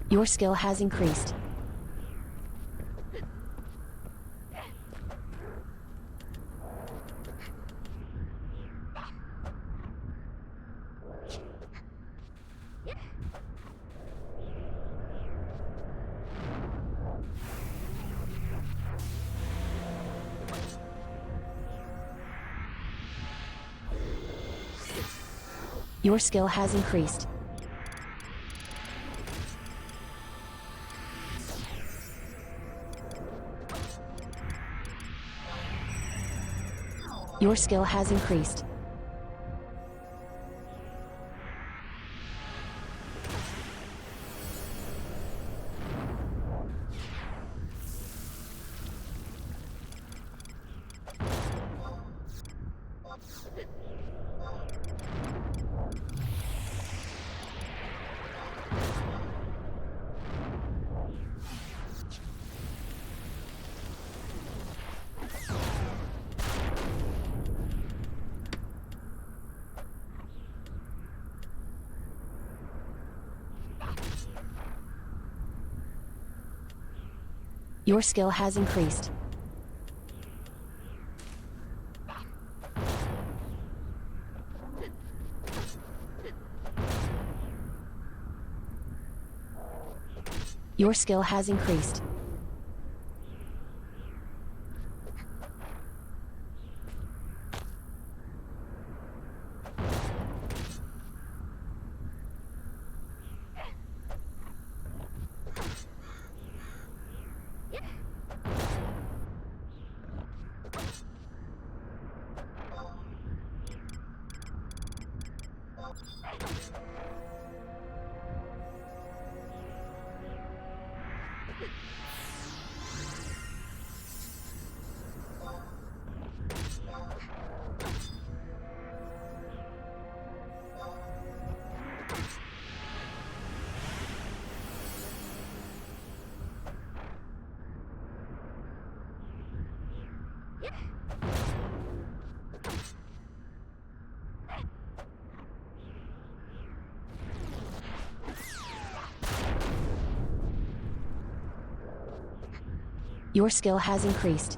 Your skill has increased. Your skill has increased. Your skill has increased. Your skill has increased. Your skill has increased. Your skill has increased.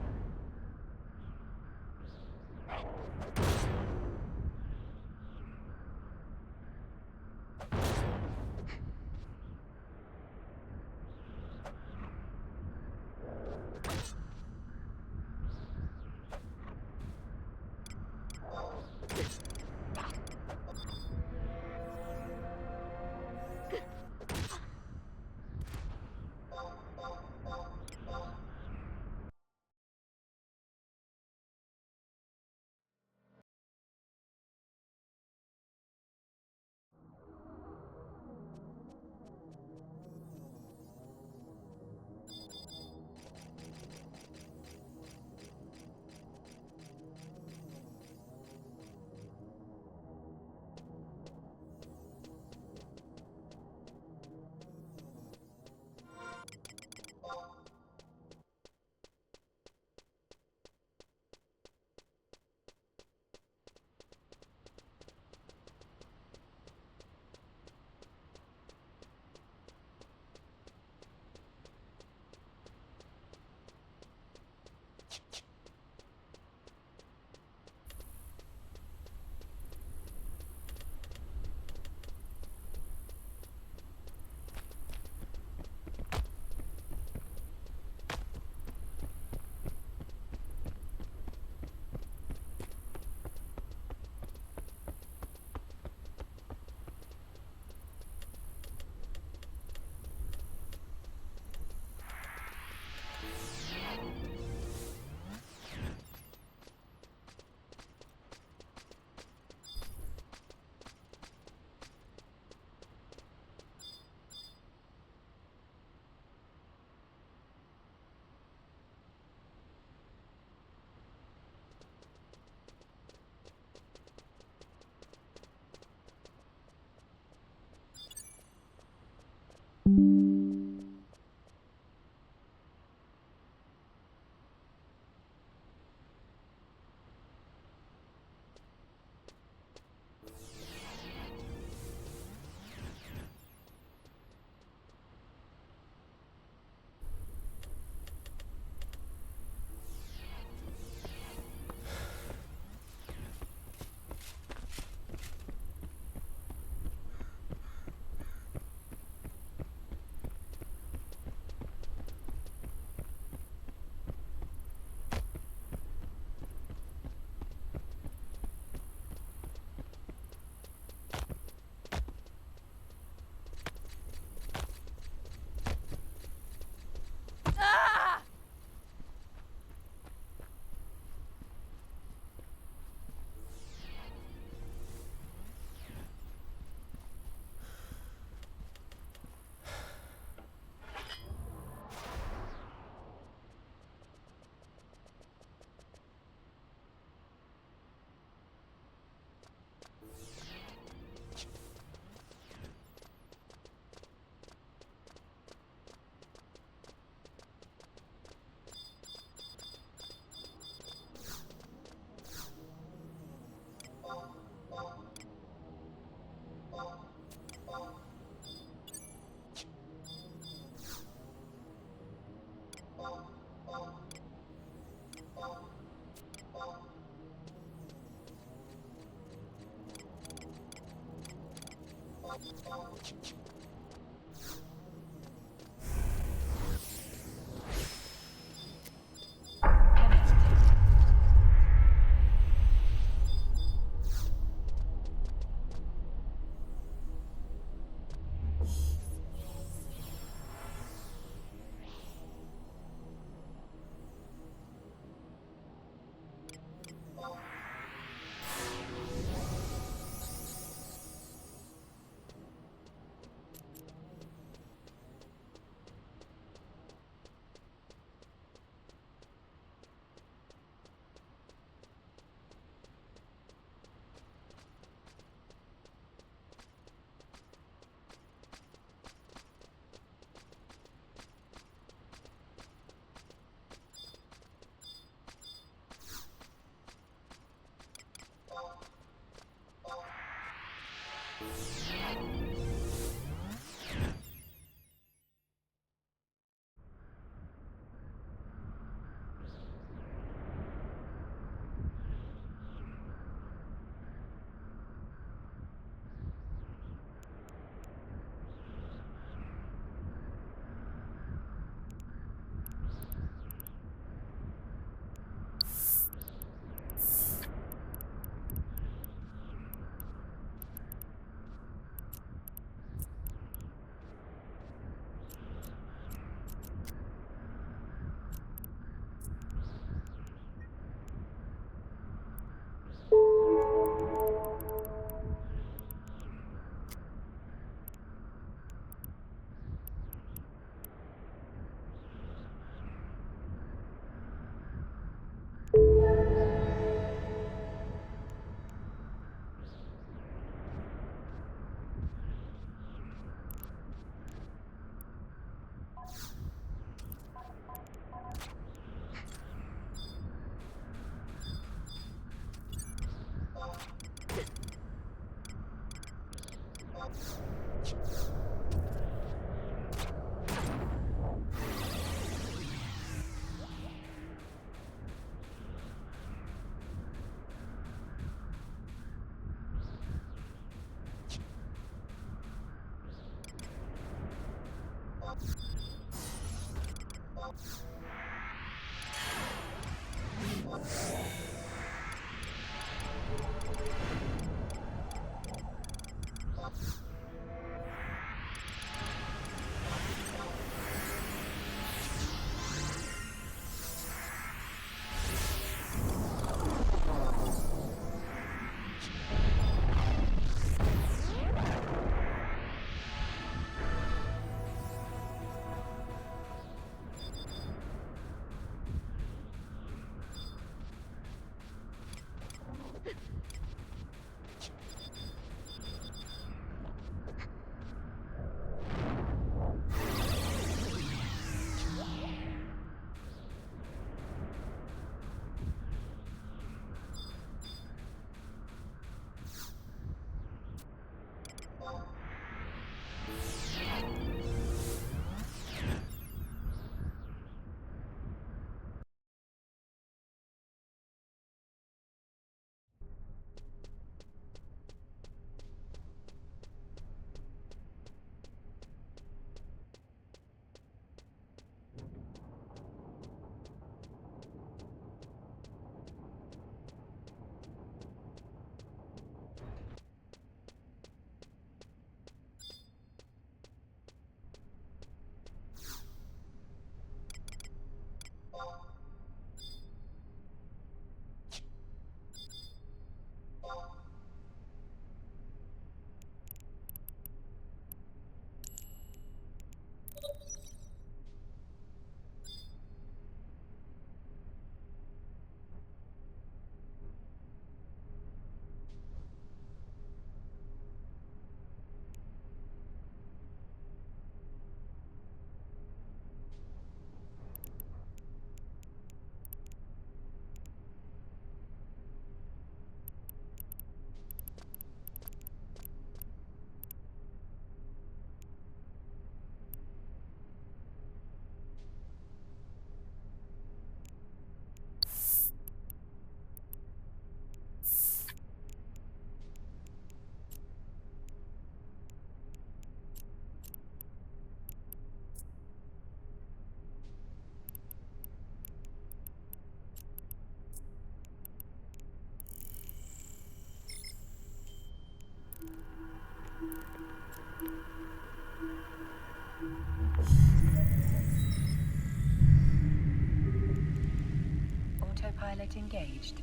Autopilot engaged.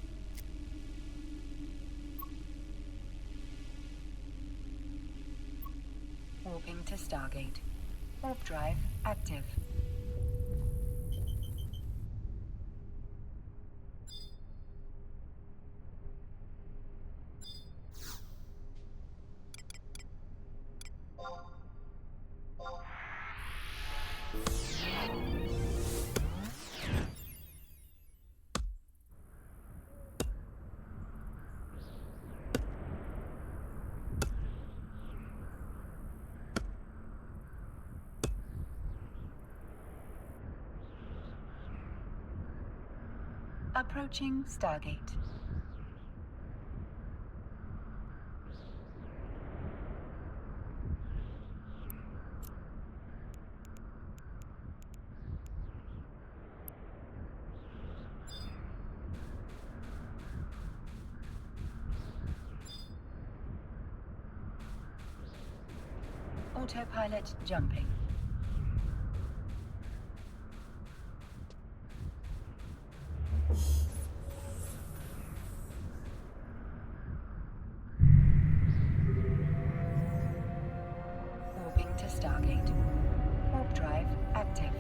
Warping to Stargate. Warp drive active. Approaching Stargate. Autopilot jumping. Warping to Stargate. Warp drive active.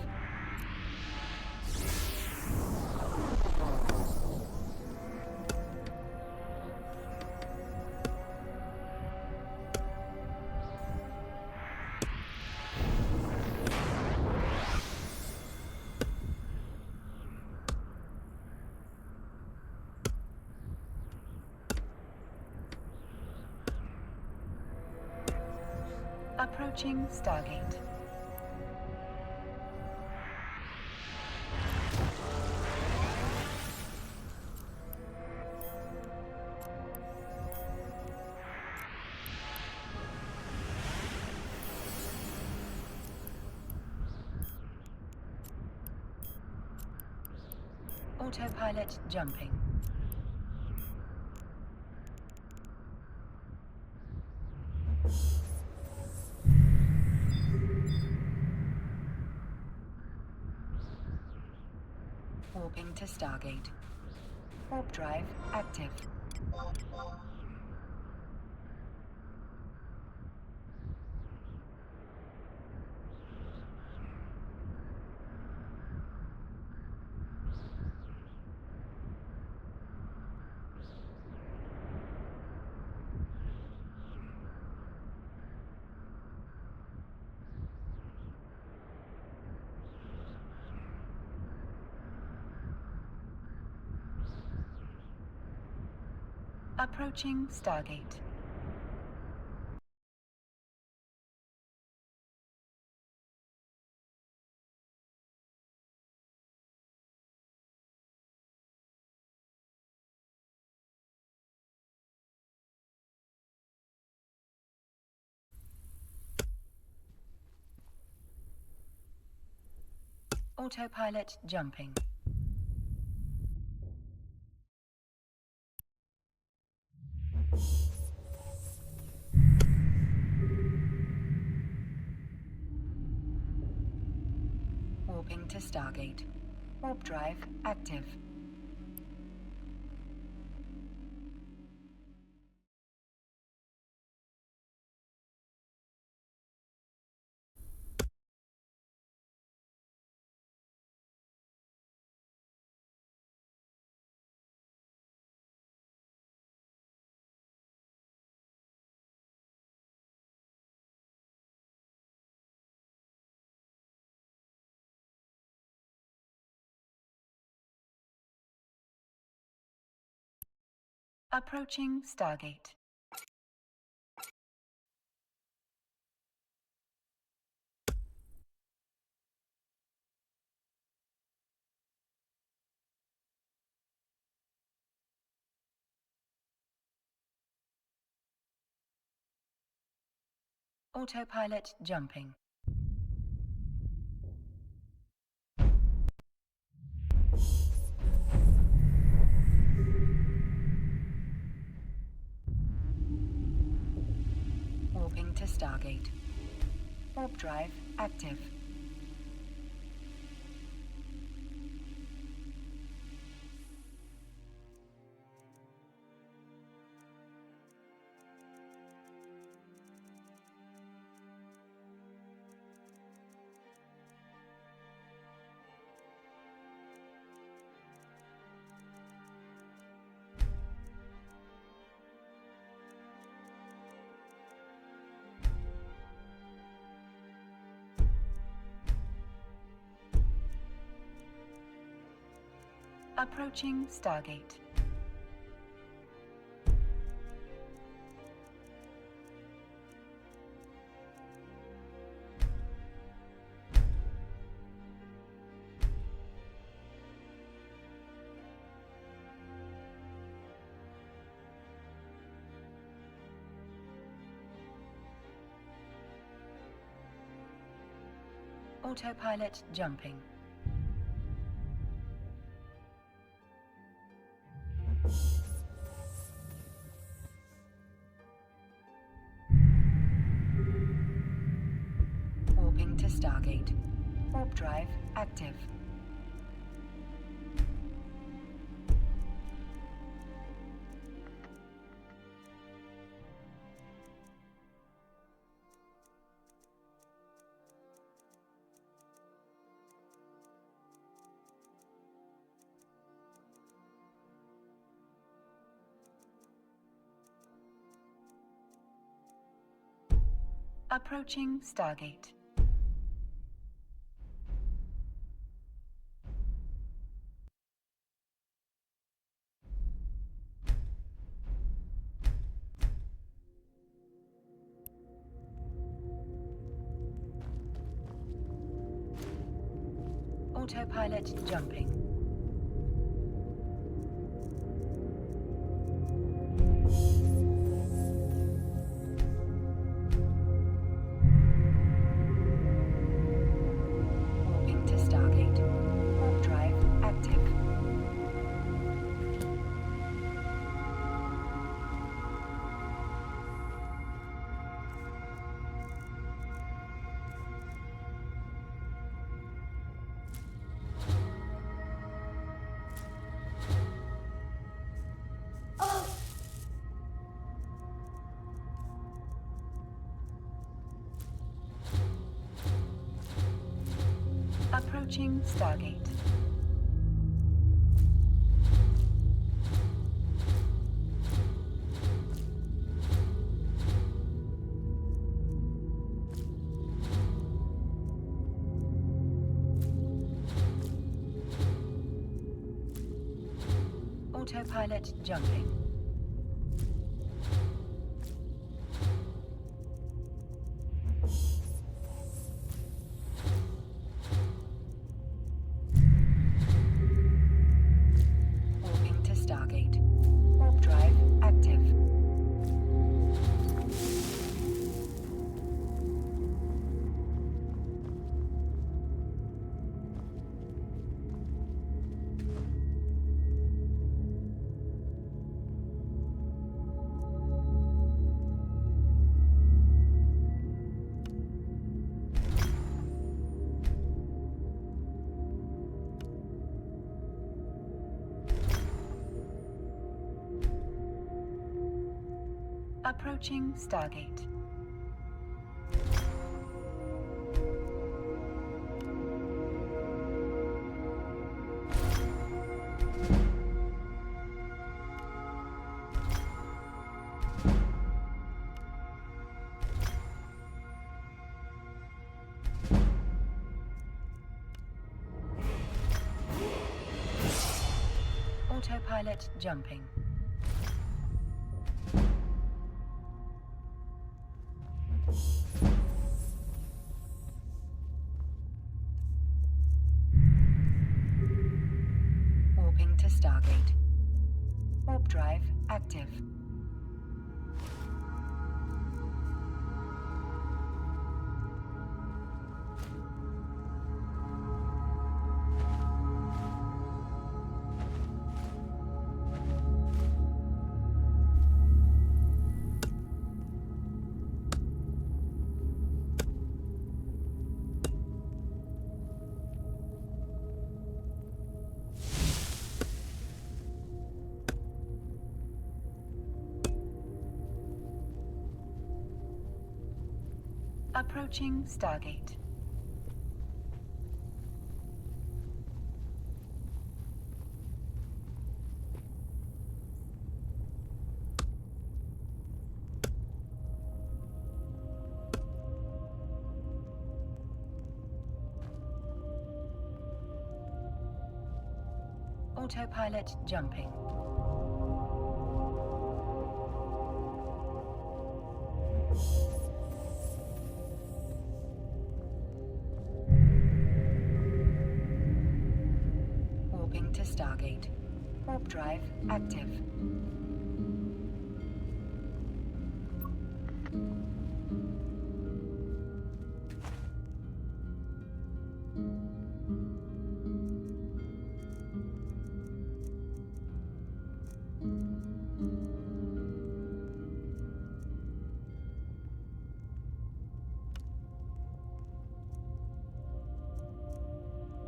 Approaching Stargate. Autopilot jumping. Warping to Stargate. Warp drive active. Approaching Stargate. Autopilot jumping. Warping to Stargate. Warp drive active. Approaching Stargate. Autopilot jumping. Warping to Stargate. Warp drive active. Approaching Stargate. Autopilot jumping. Warping to Stargate. Warp drive active. Approaching Stargate. Autopilot jumping. Warping to Stargate. Warp drive active. Approaching Stargate. Autopilot jumping. Warping to Stargate. Warp drive active. Approaching Stargate. Autopilot jumping. Warping to Stargate. Warp drive active. Approaching Stargate. Autopilot jumping. Warping to Stargate. Warp drive active.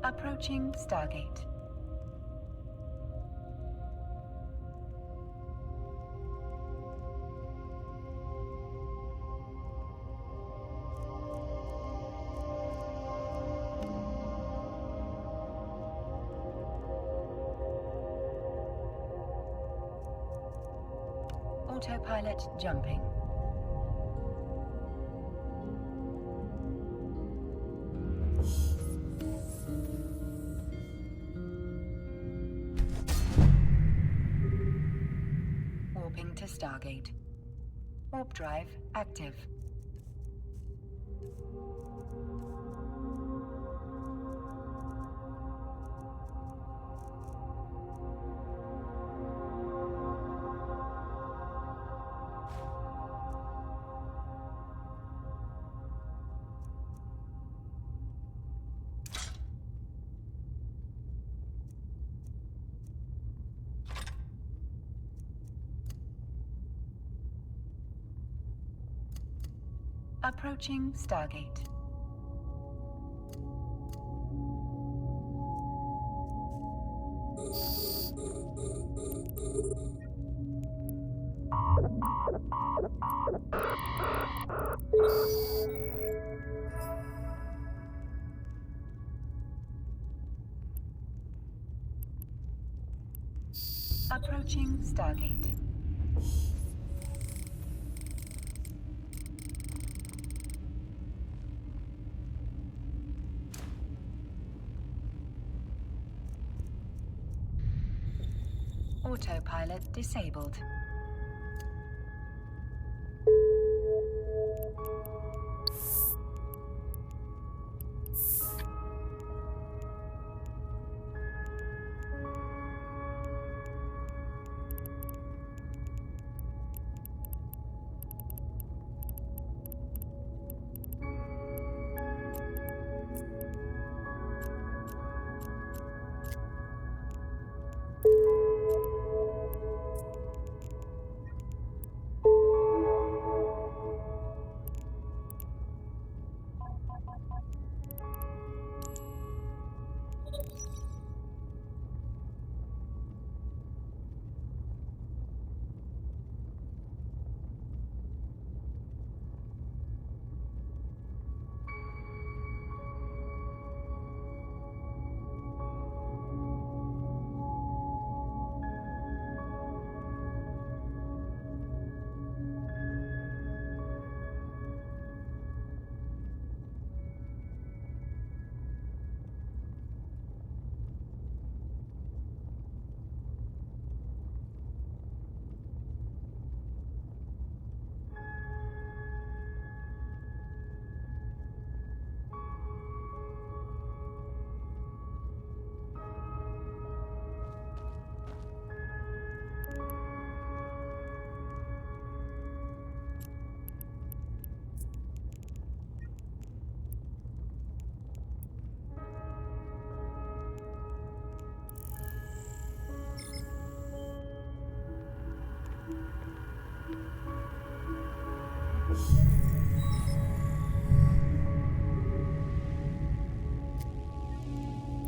Approaching Stargate. Autopilot jumping. Warping to Stargate. Warp drive active. Approaching Stargate. Approaching Stargate. Autopilot disabled.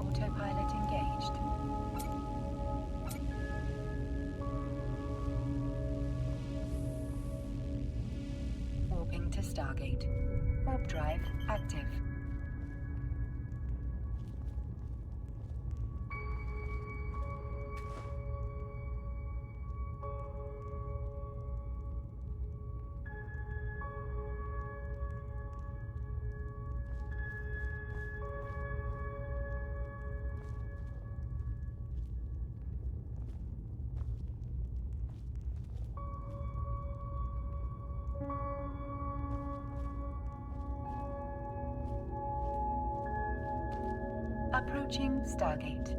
Autopilot engaged. Warping to Stargate. Warp drive active. Approaching Stargate.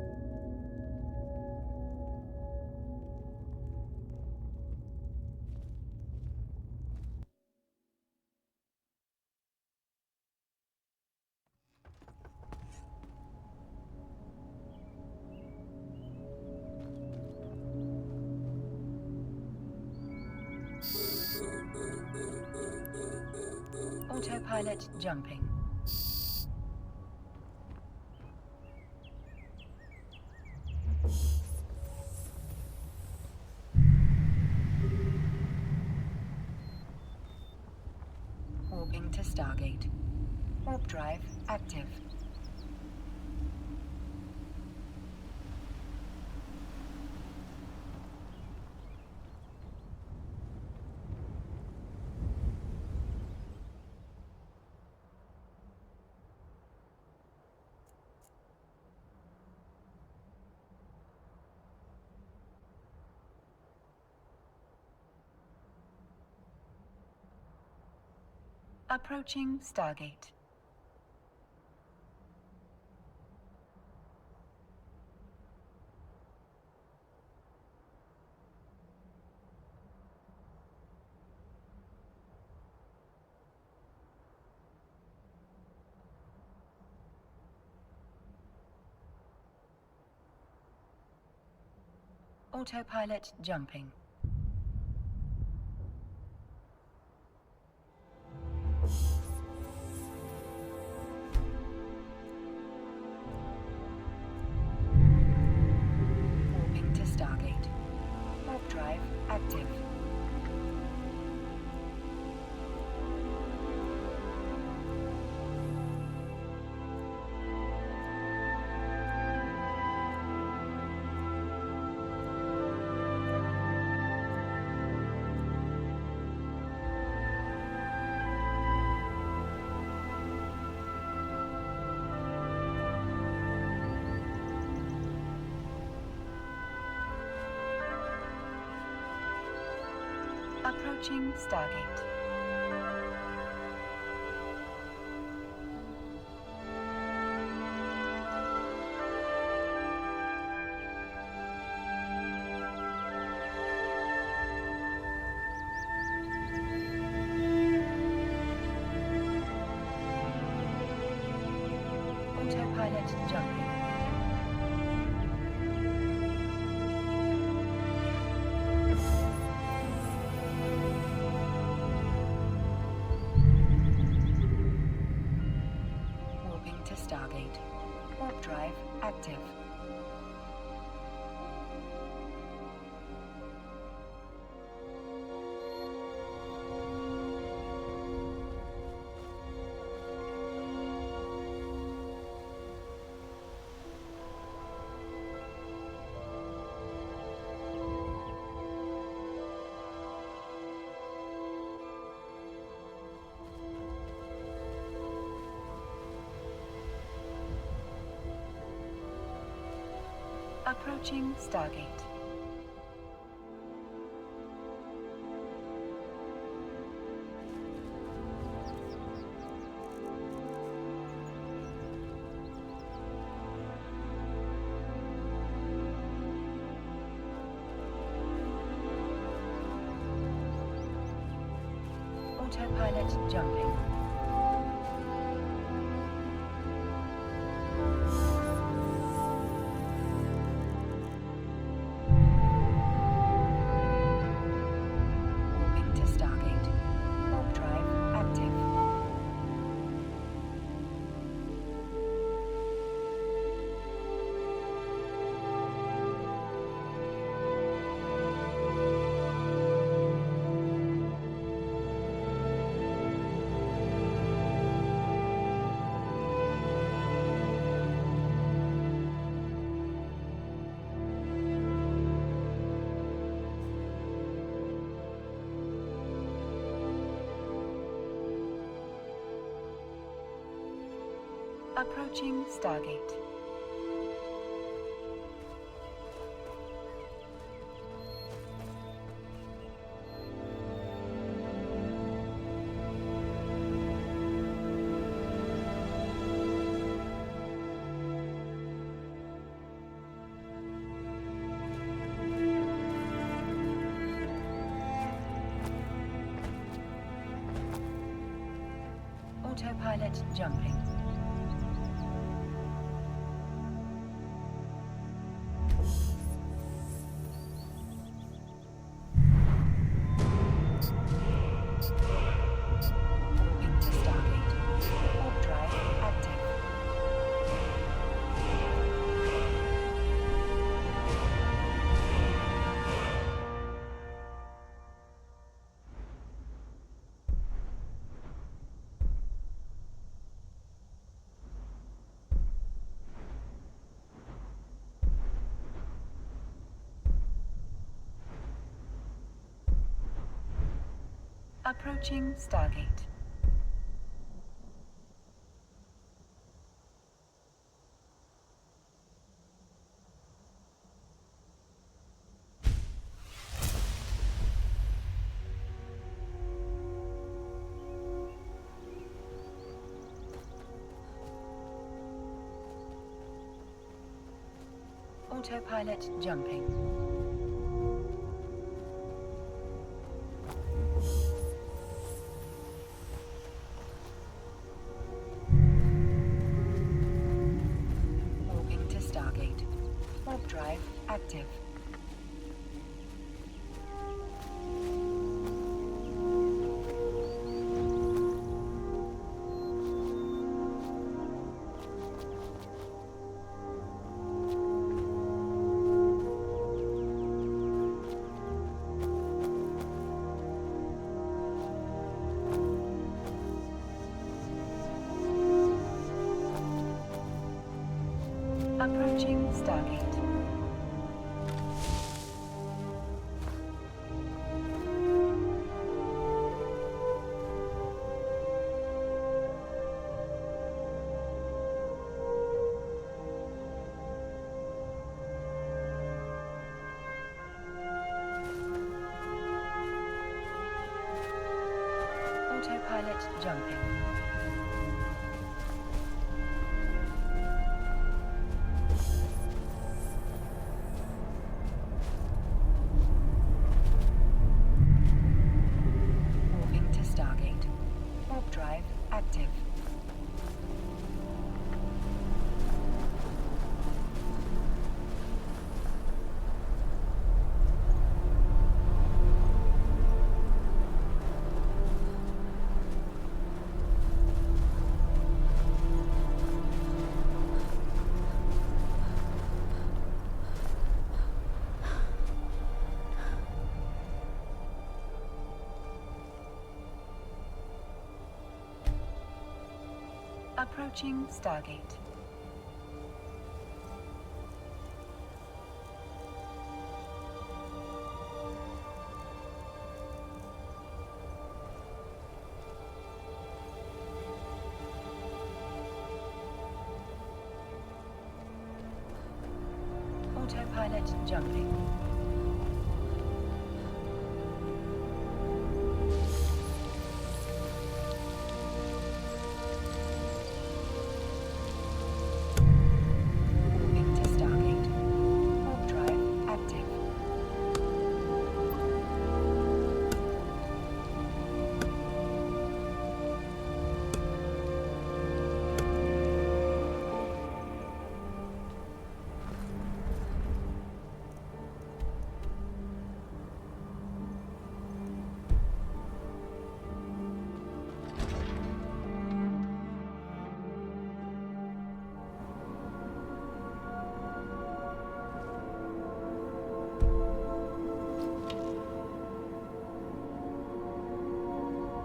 Autopilot jumping. Warping to Stargate. Warp drive active. Approaching Stargate. Autopilot jumping. Warping to Stargate. Warp drive active. Approaching Stargate. Autopilot jumping. Warping to Stargate. Warp drive active. Approaching Stargate. Autopilot jumping. Warping to Stargate. Warp drive active. Approaching Stargate. Autopilot jumping. Into Stargate. Warp drive active. Approaching Stargate. Autopilot jumping. Warping to Stargate. Warp drive active. Approaching Stargate. Autopilot jumping. Warping to Stargate. Warp drive active. Approaching Stargate. Autopilot jumping. Warping to Stargate. Warp drive active.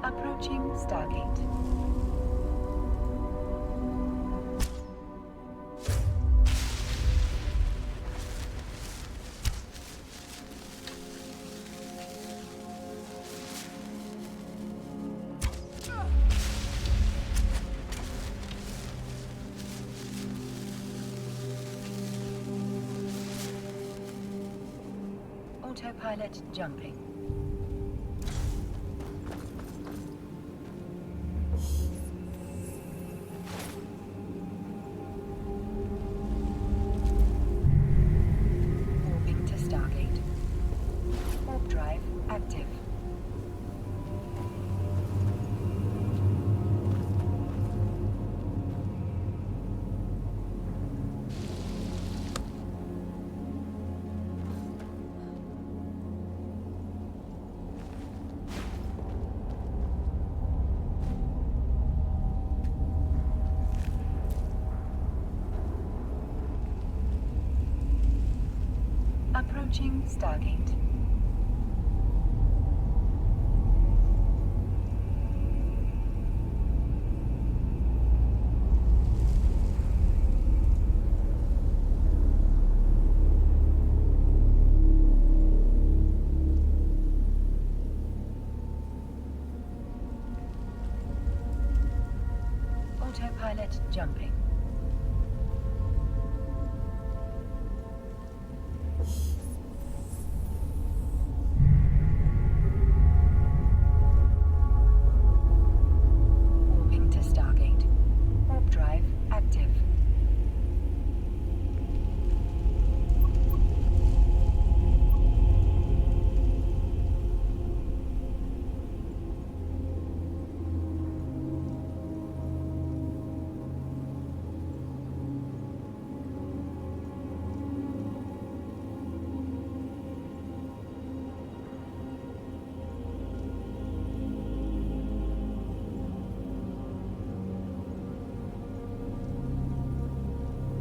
Approaching Stargate. Autopilot jumping. Warping to Stargate. Warp drive active. Approaching Stargate. Autopilot jumping. Warping to Stargate. Warp drive active.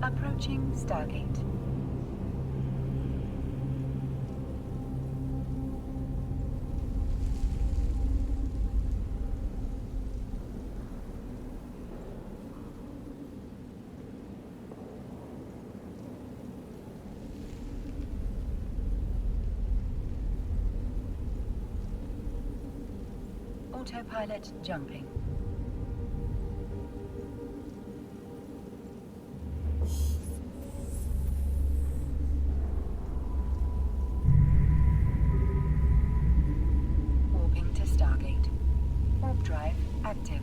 Approaching Stargate. Autopilot jumping. Warping to Stargate. Warp drive active.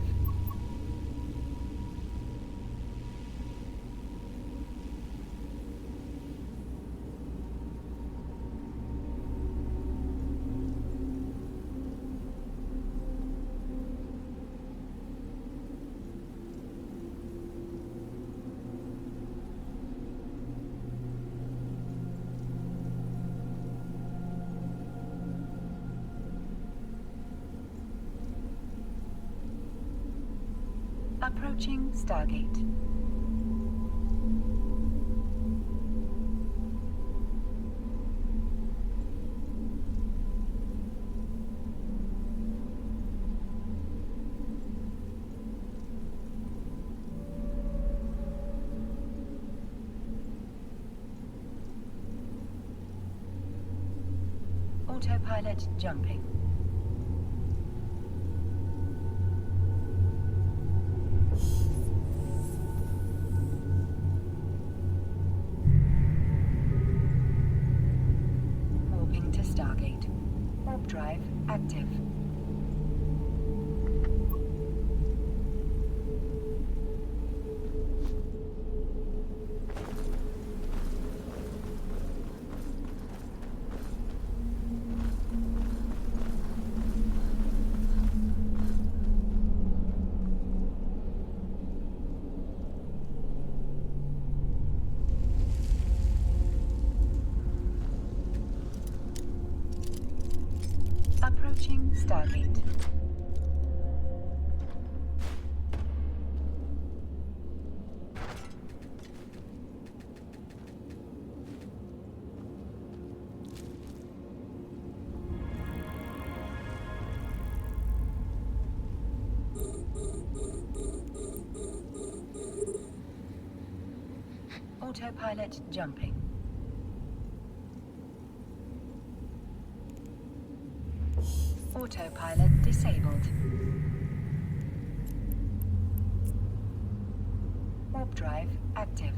Approaching Stargate. Autopilot jumping. Warping to Stargate. Warp drive active. Approaching Stargate. Autopilot jumping. Autopilot disabled. Warp drive active.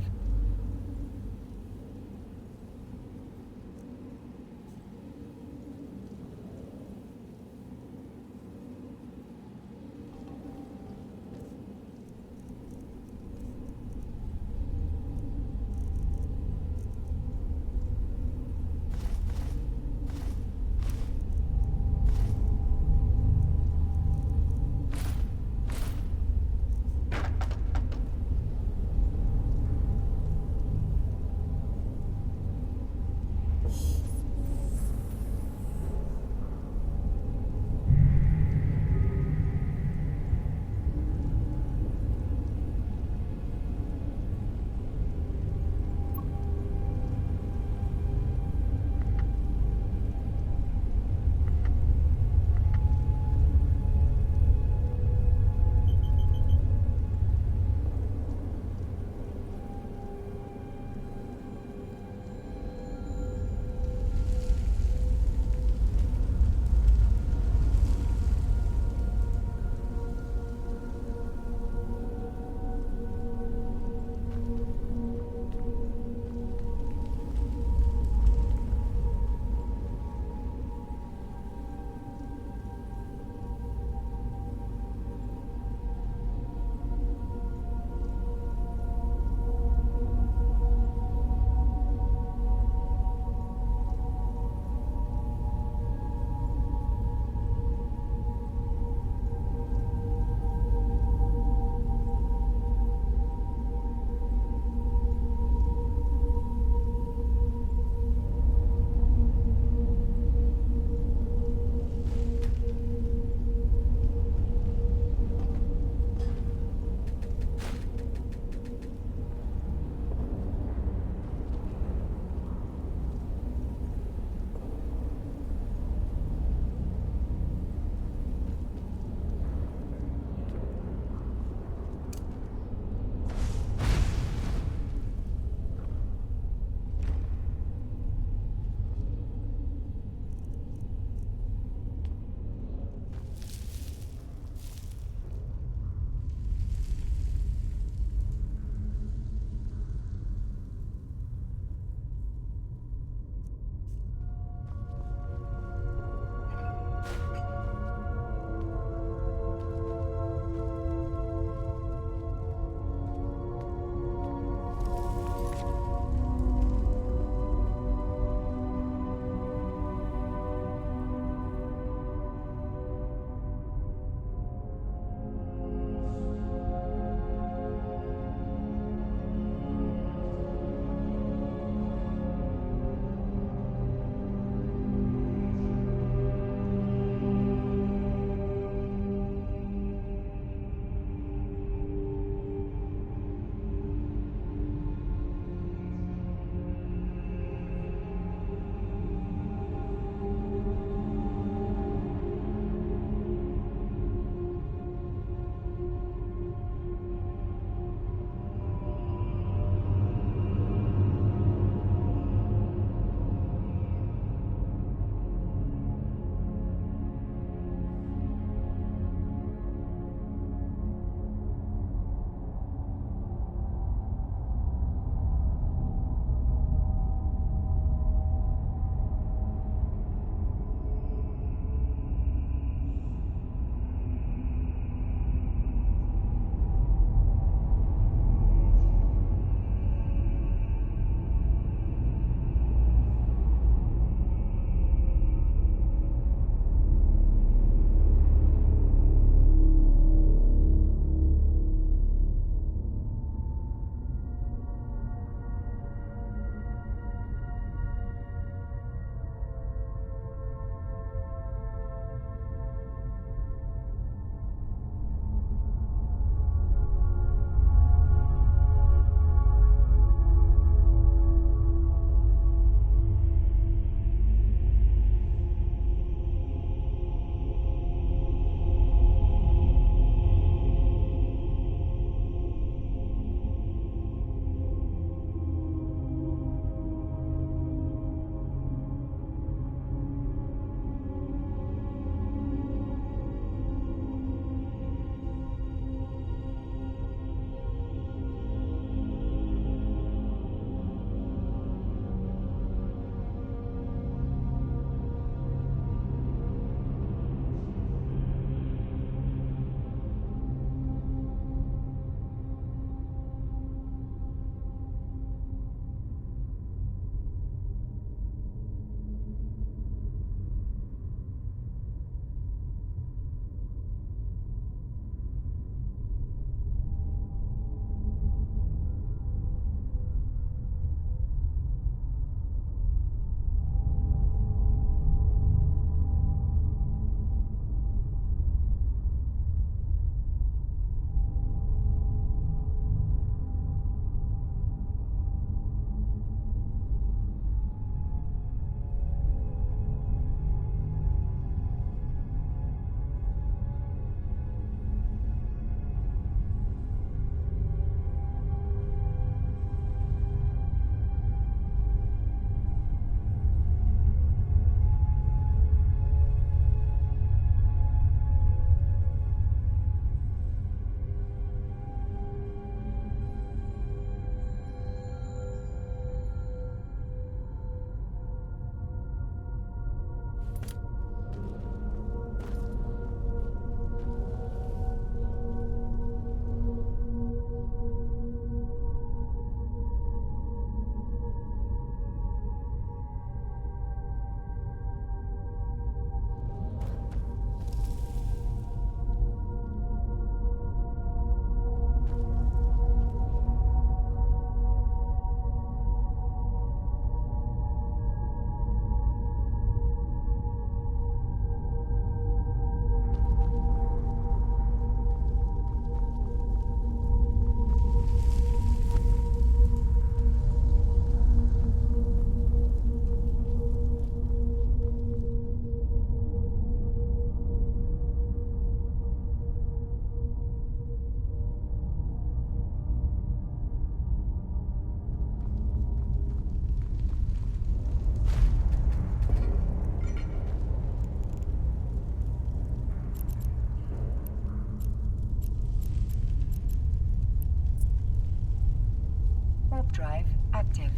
drive active.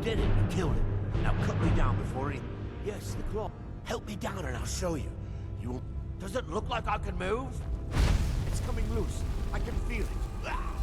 did it. You killed it. Now cut me down before he... Yes, the claw. Help me down and I'll show you. You... Does it look like I can move? It's coming loose. I can feel it. Ah!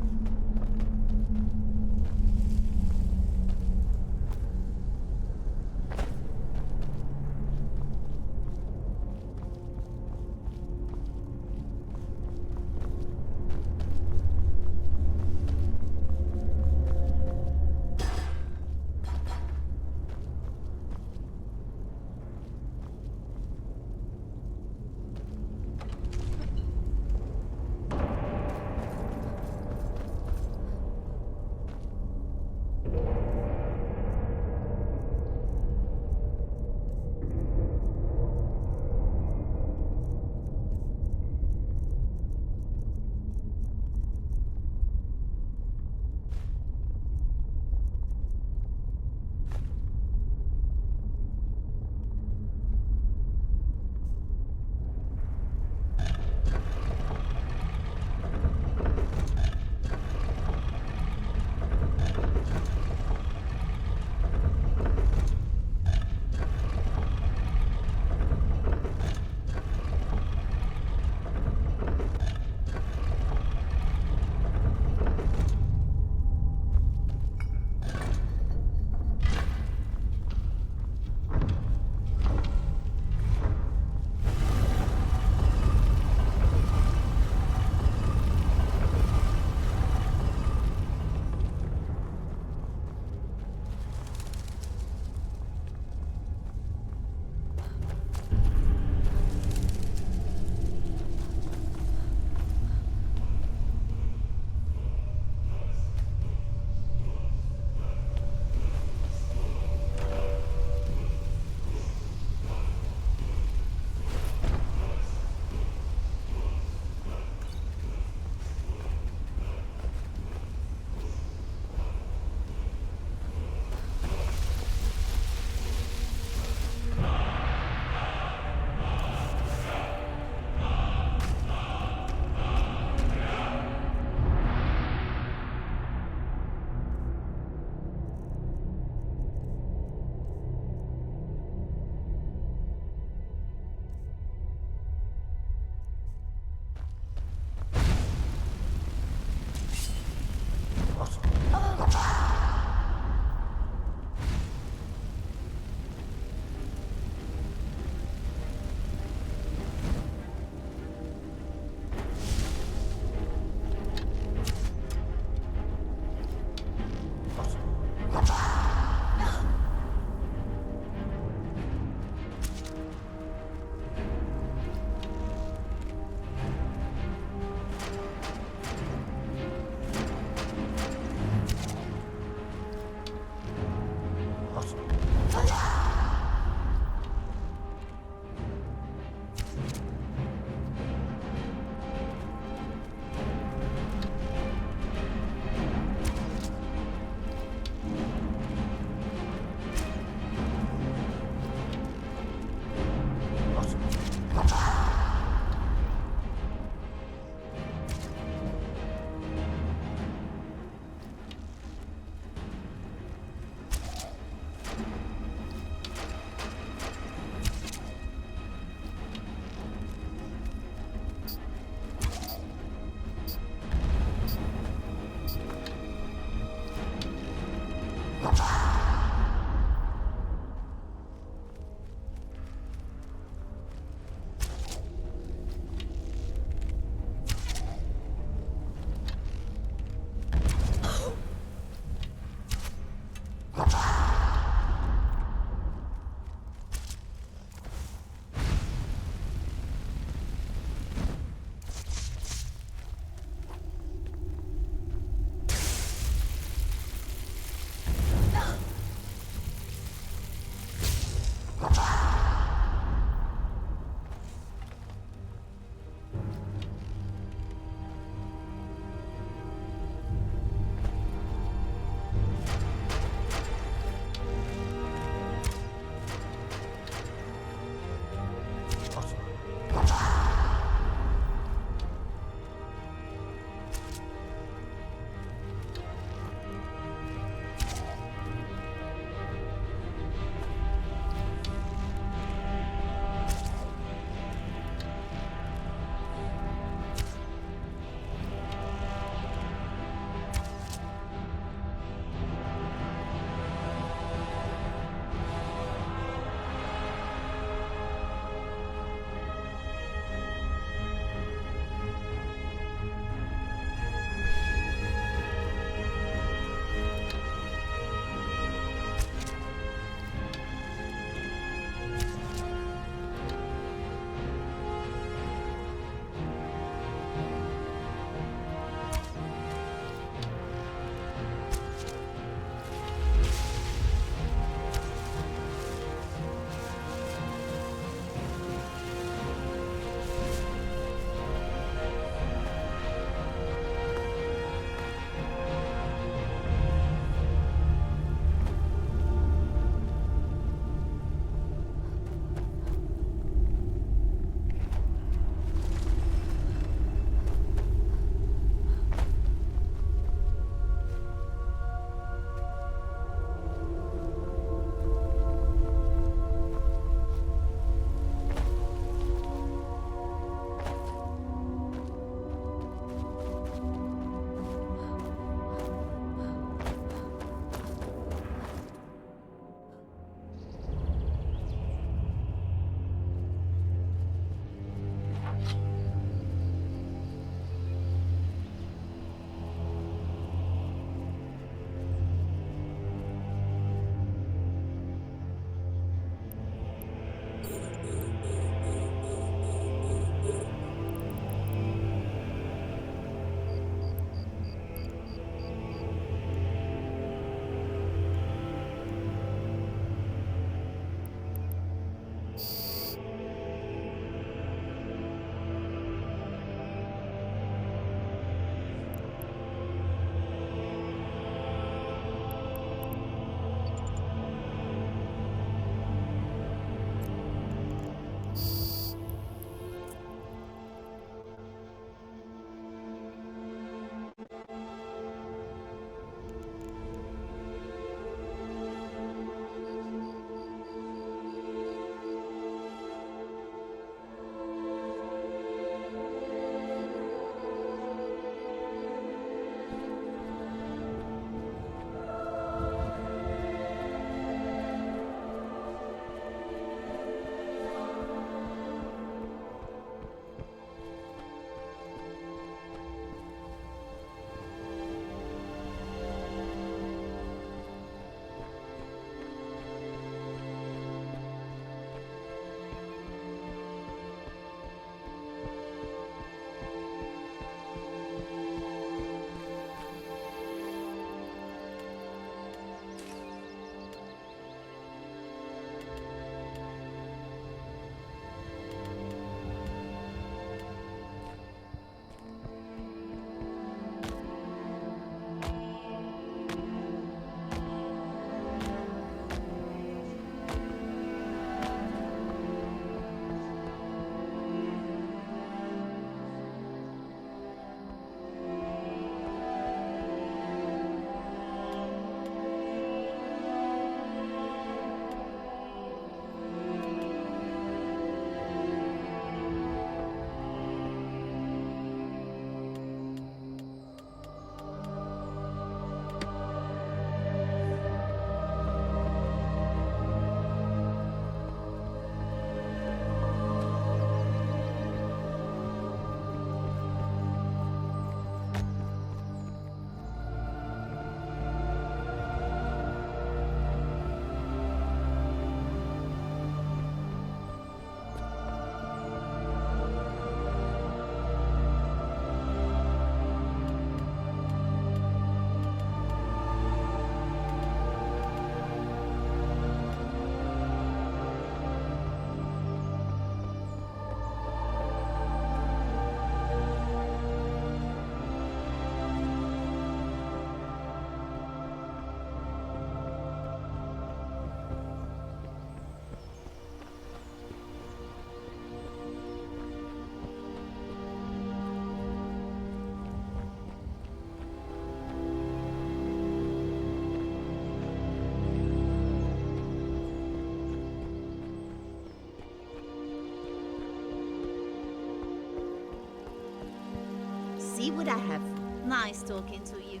could I have? Nice talking to you.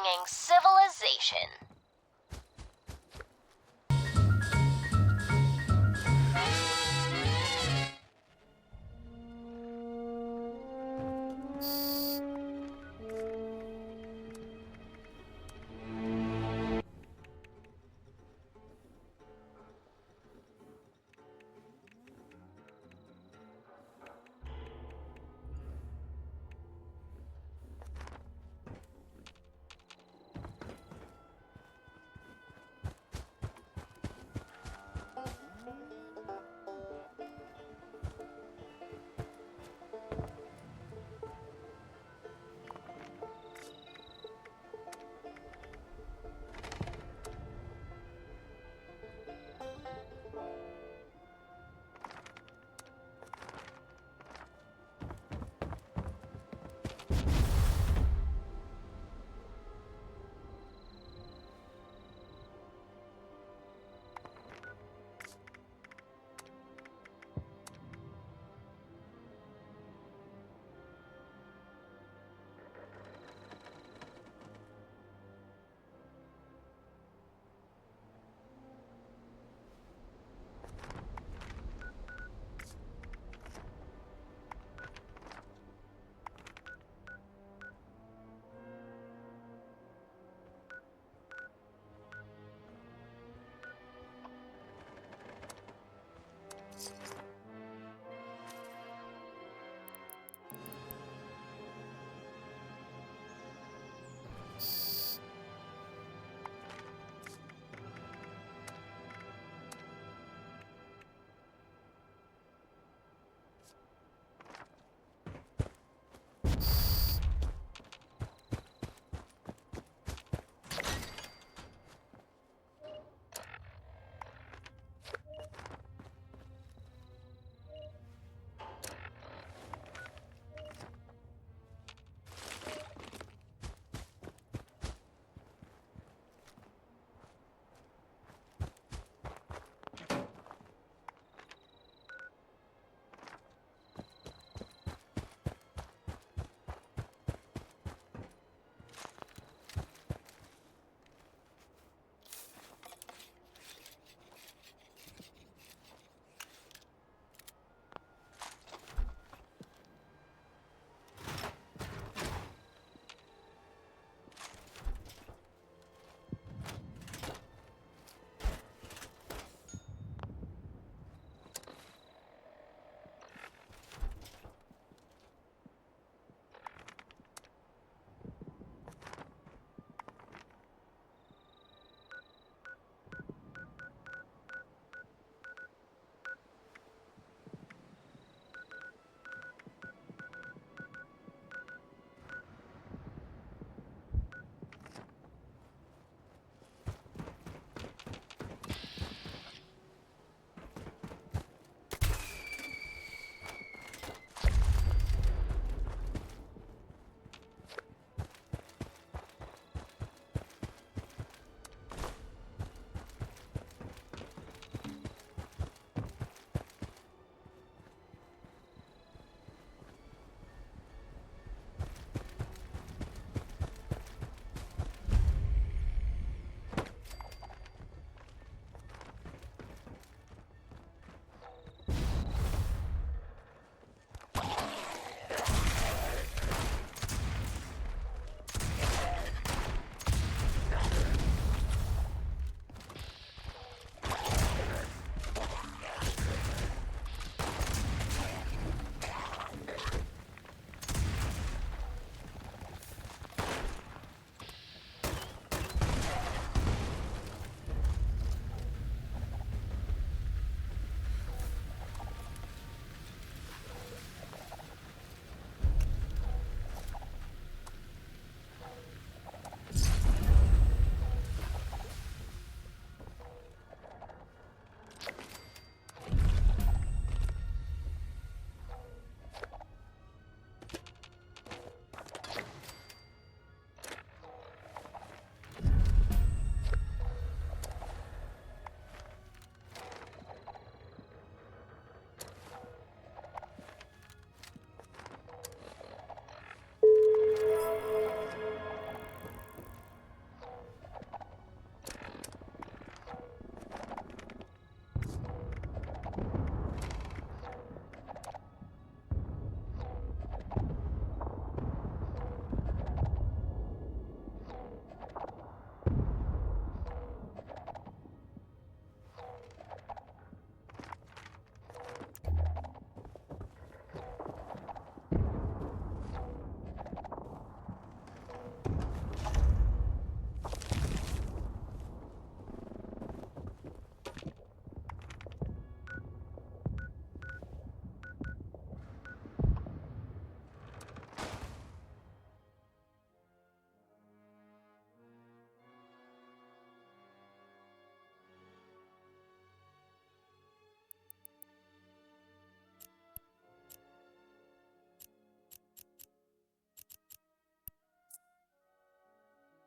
bringing civilization.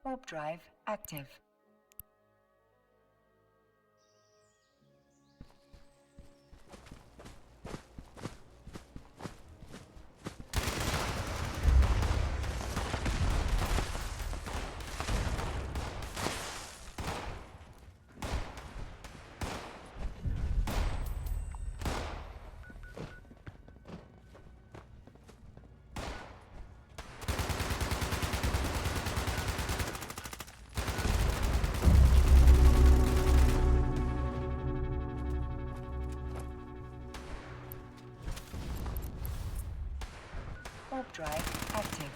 Warp drive active. Warp drive active.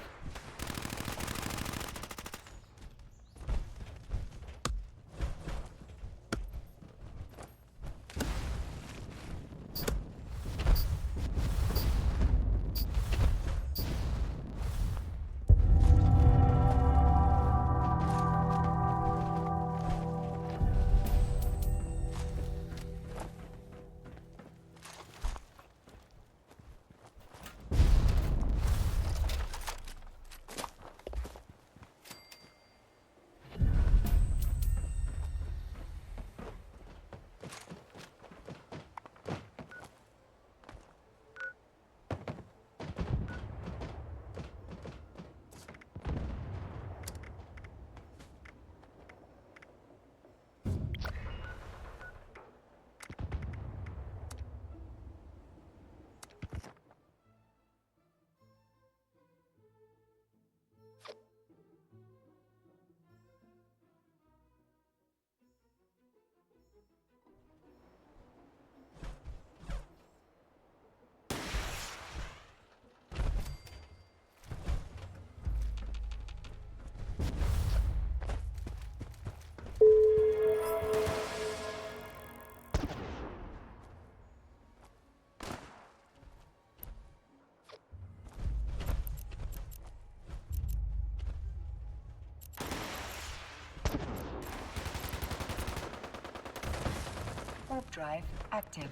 Warp drive active.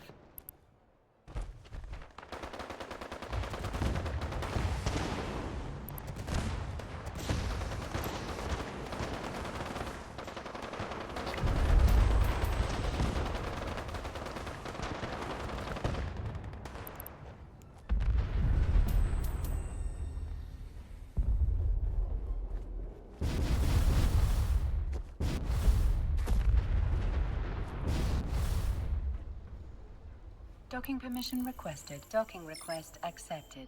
Docking permission requested. Docking request accepted.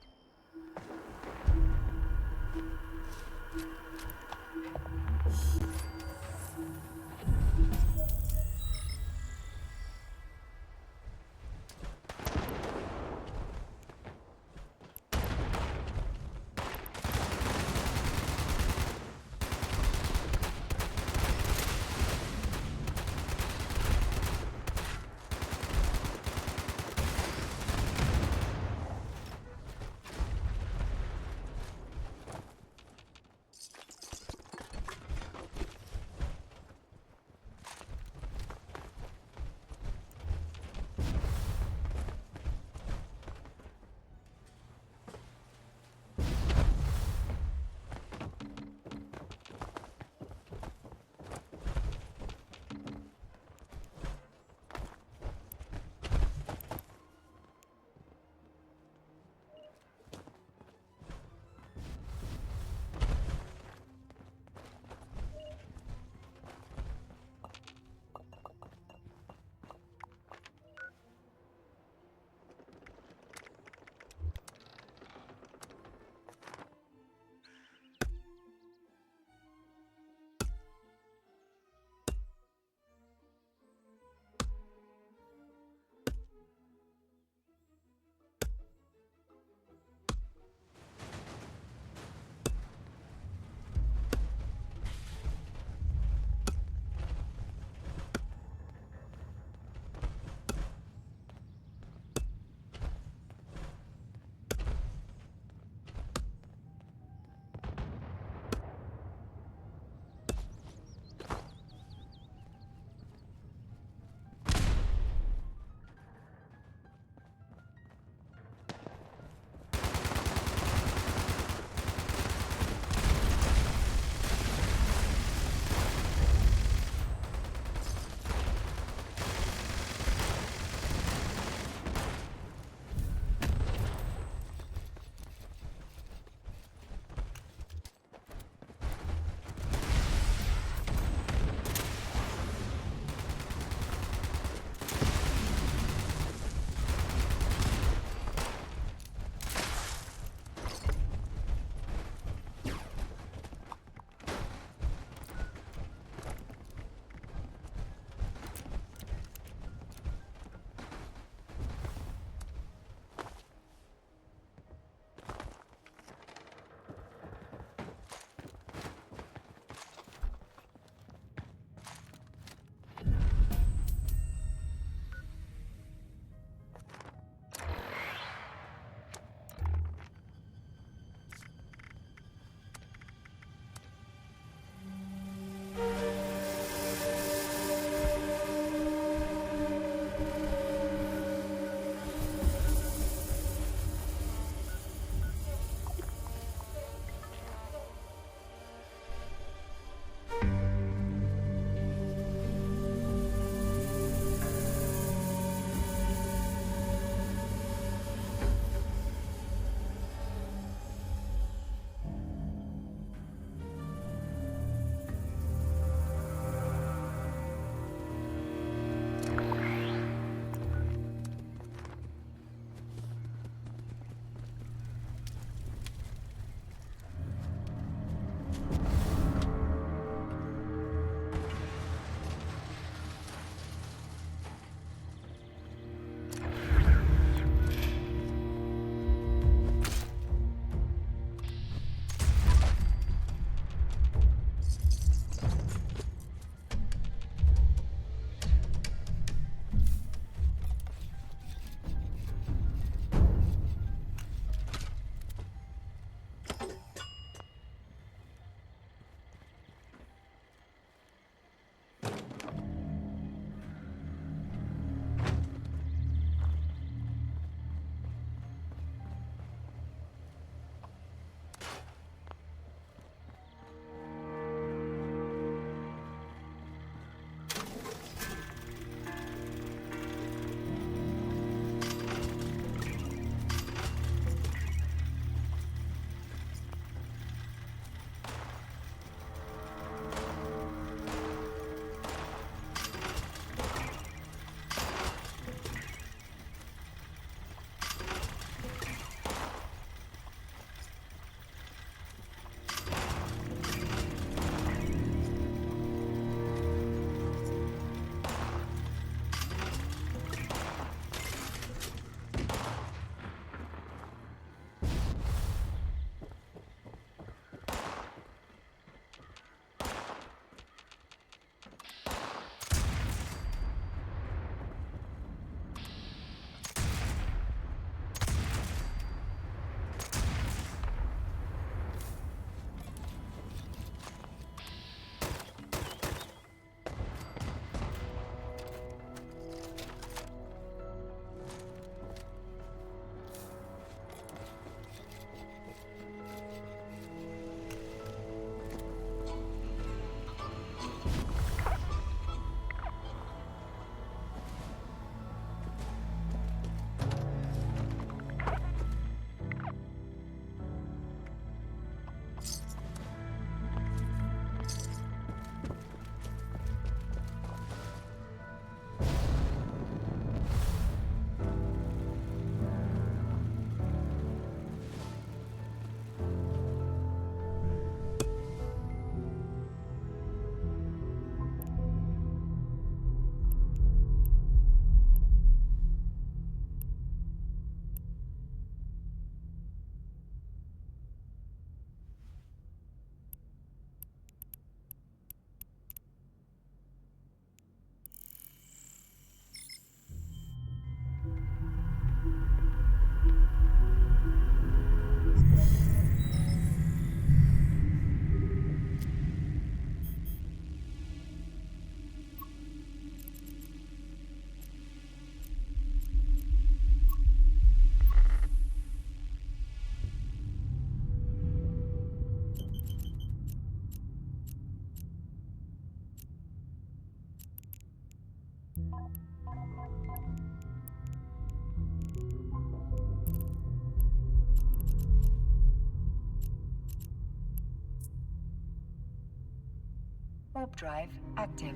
Warp drive active.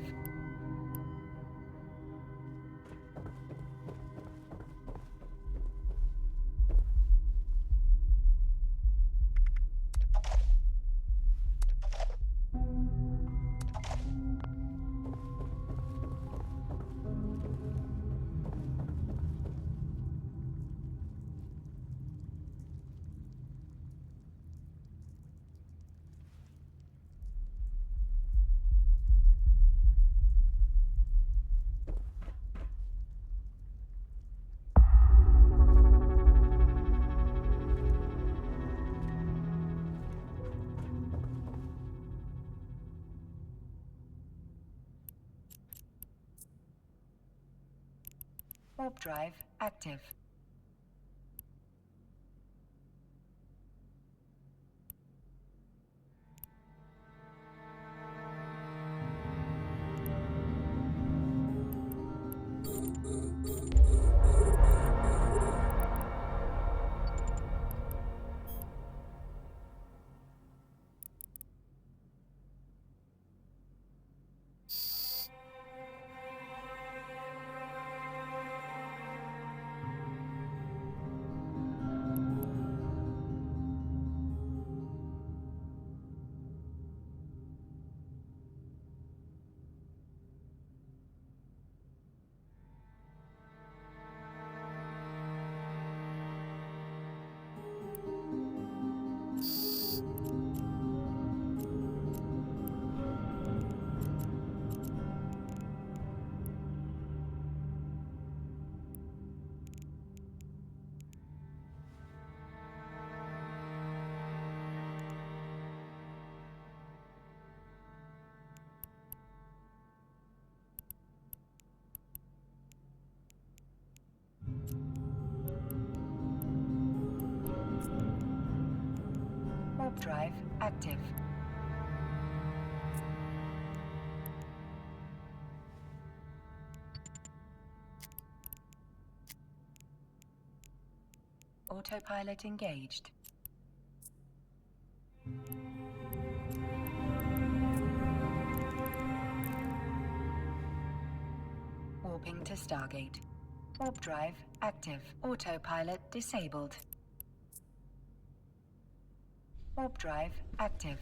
Warp drive active. Warp drive active. Autopilot engaged. Warping to Stargate. Warp drive active. Autopilot disabled. Warp drive active.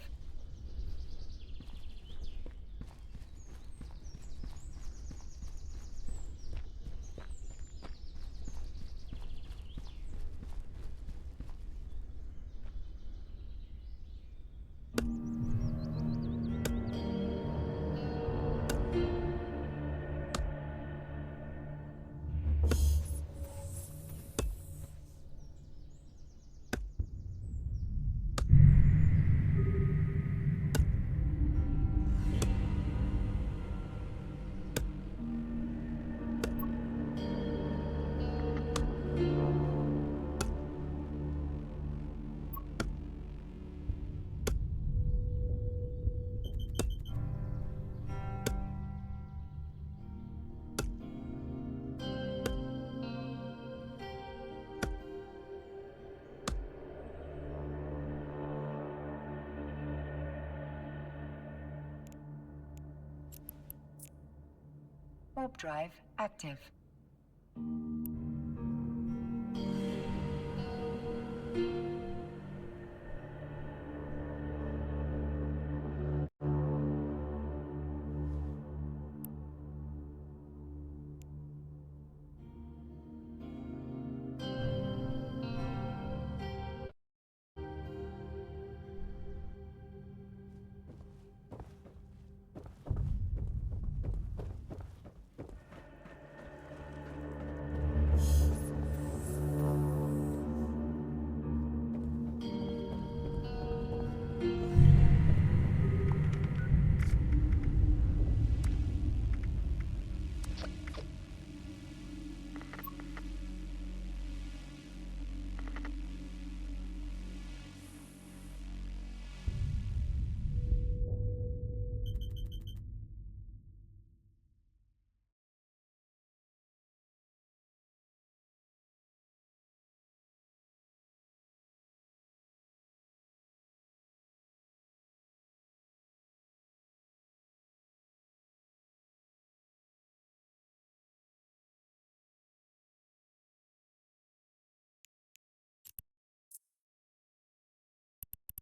Warp drive active.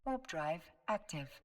Warp drive active.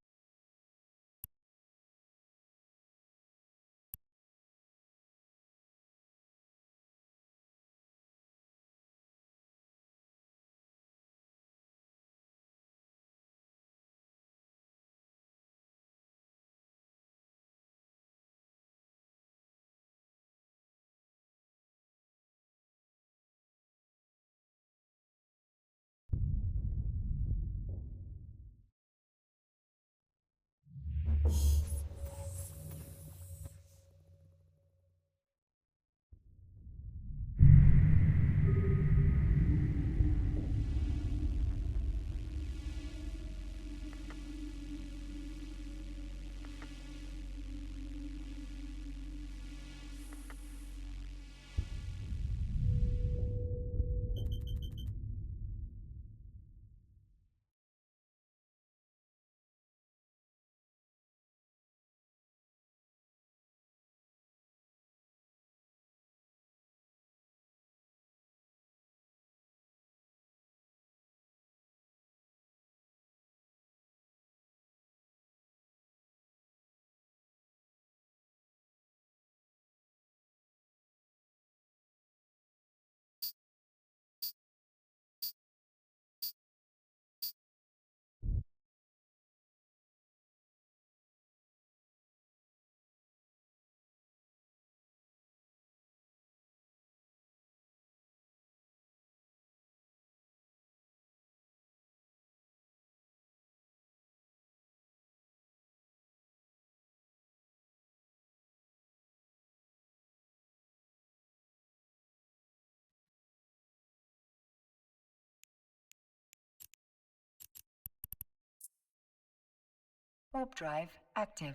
Warp drive active.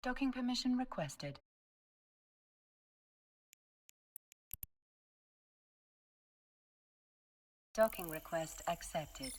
Docking permission requested. Docking request accepted.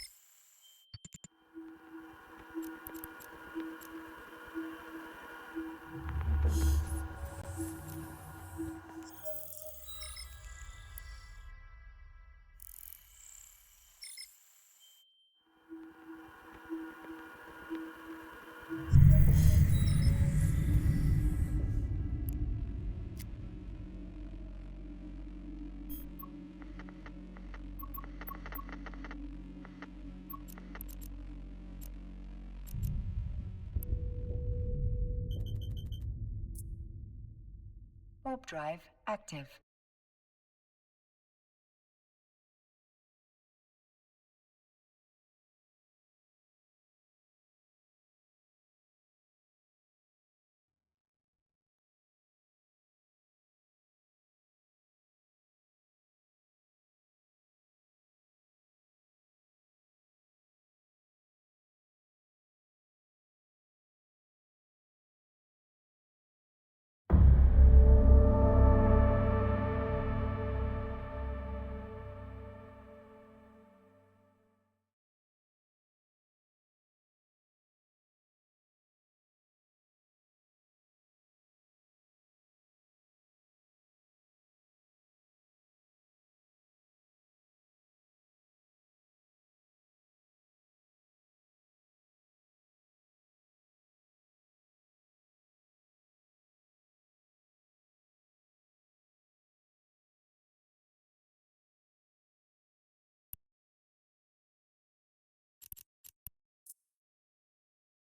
Warp drive active.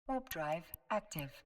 Warp drive active.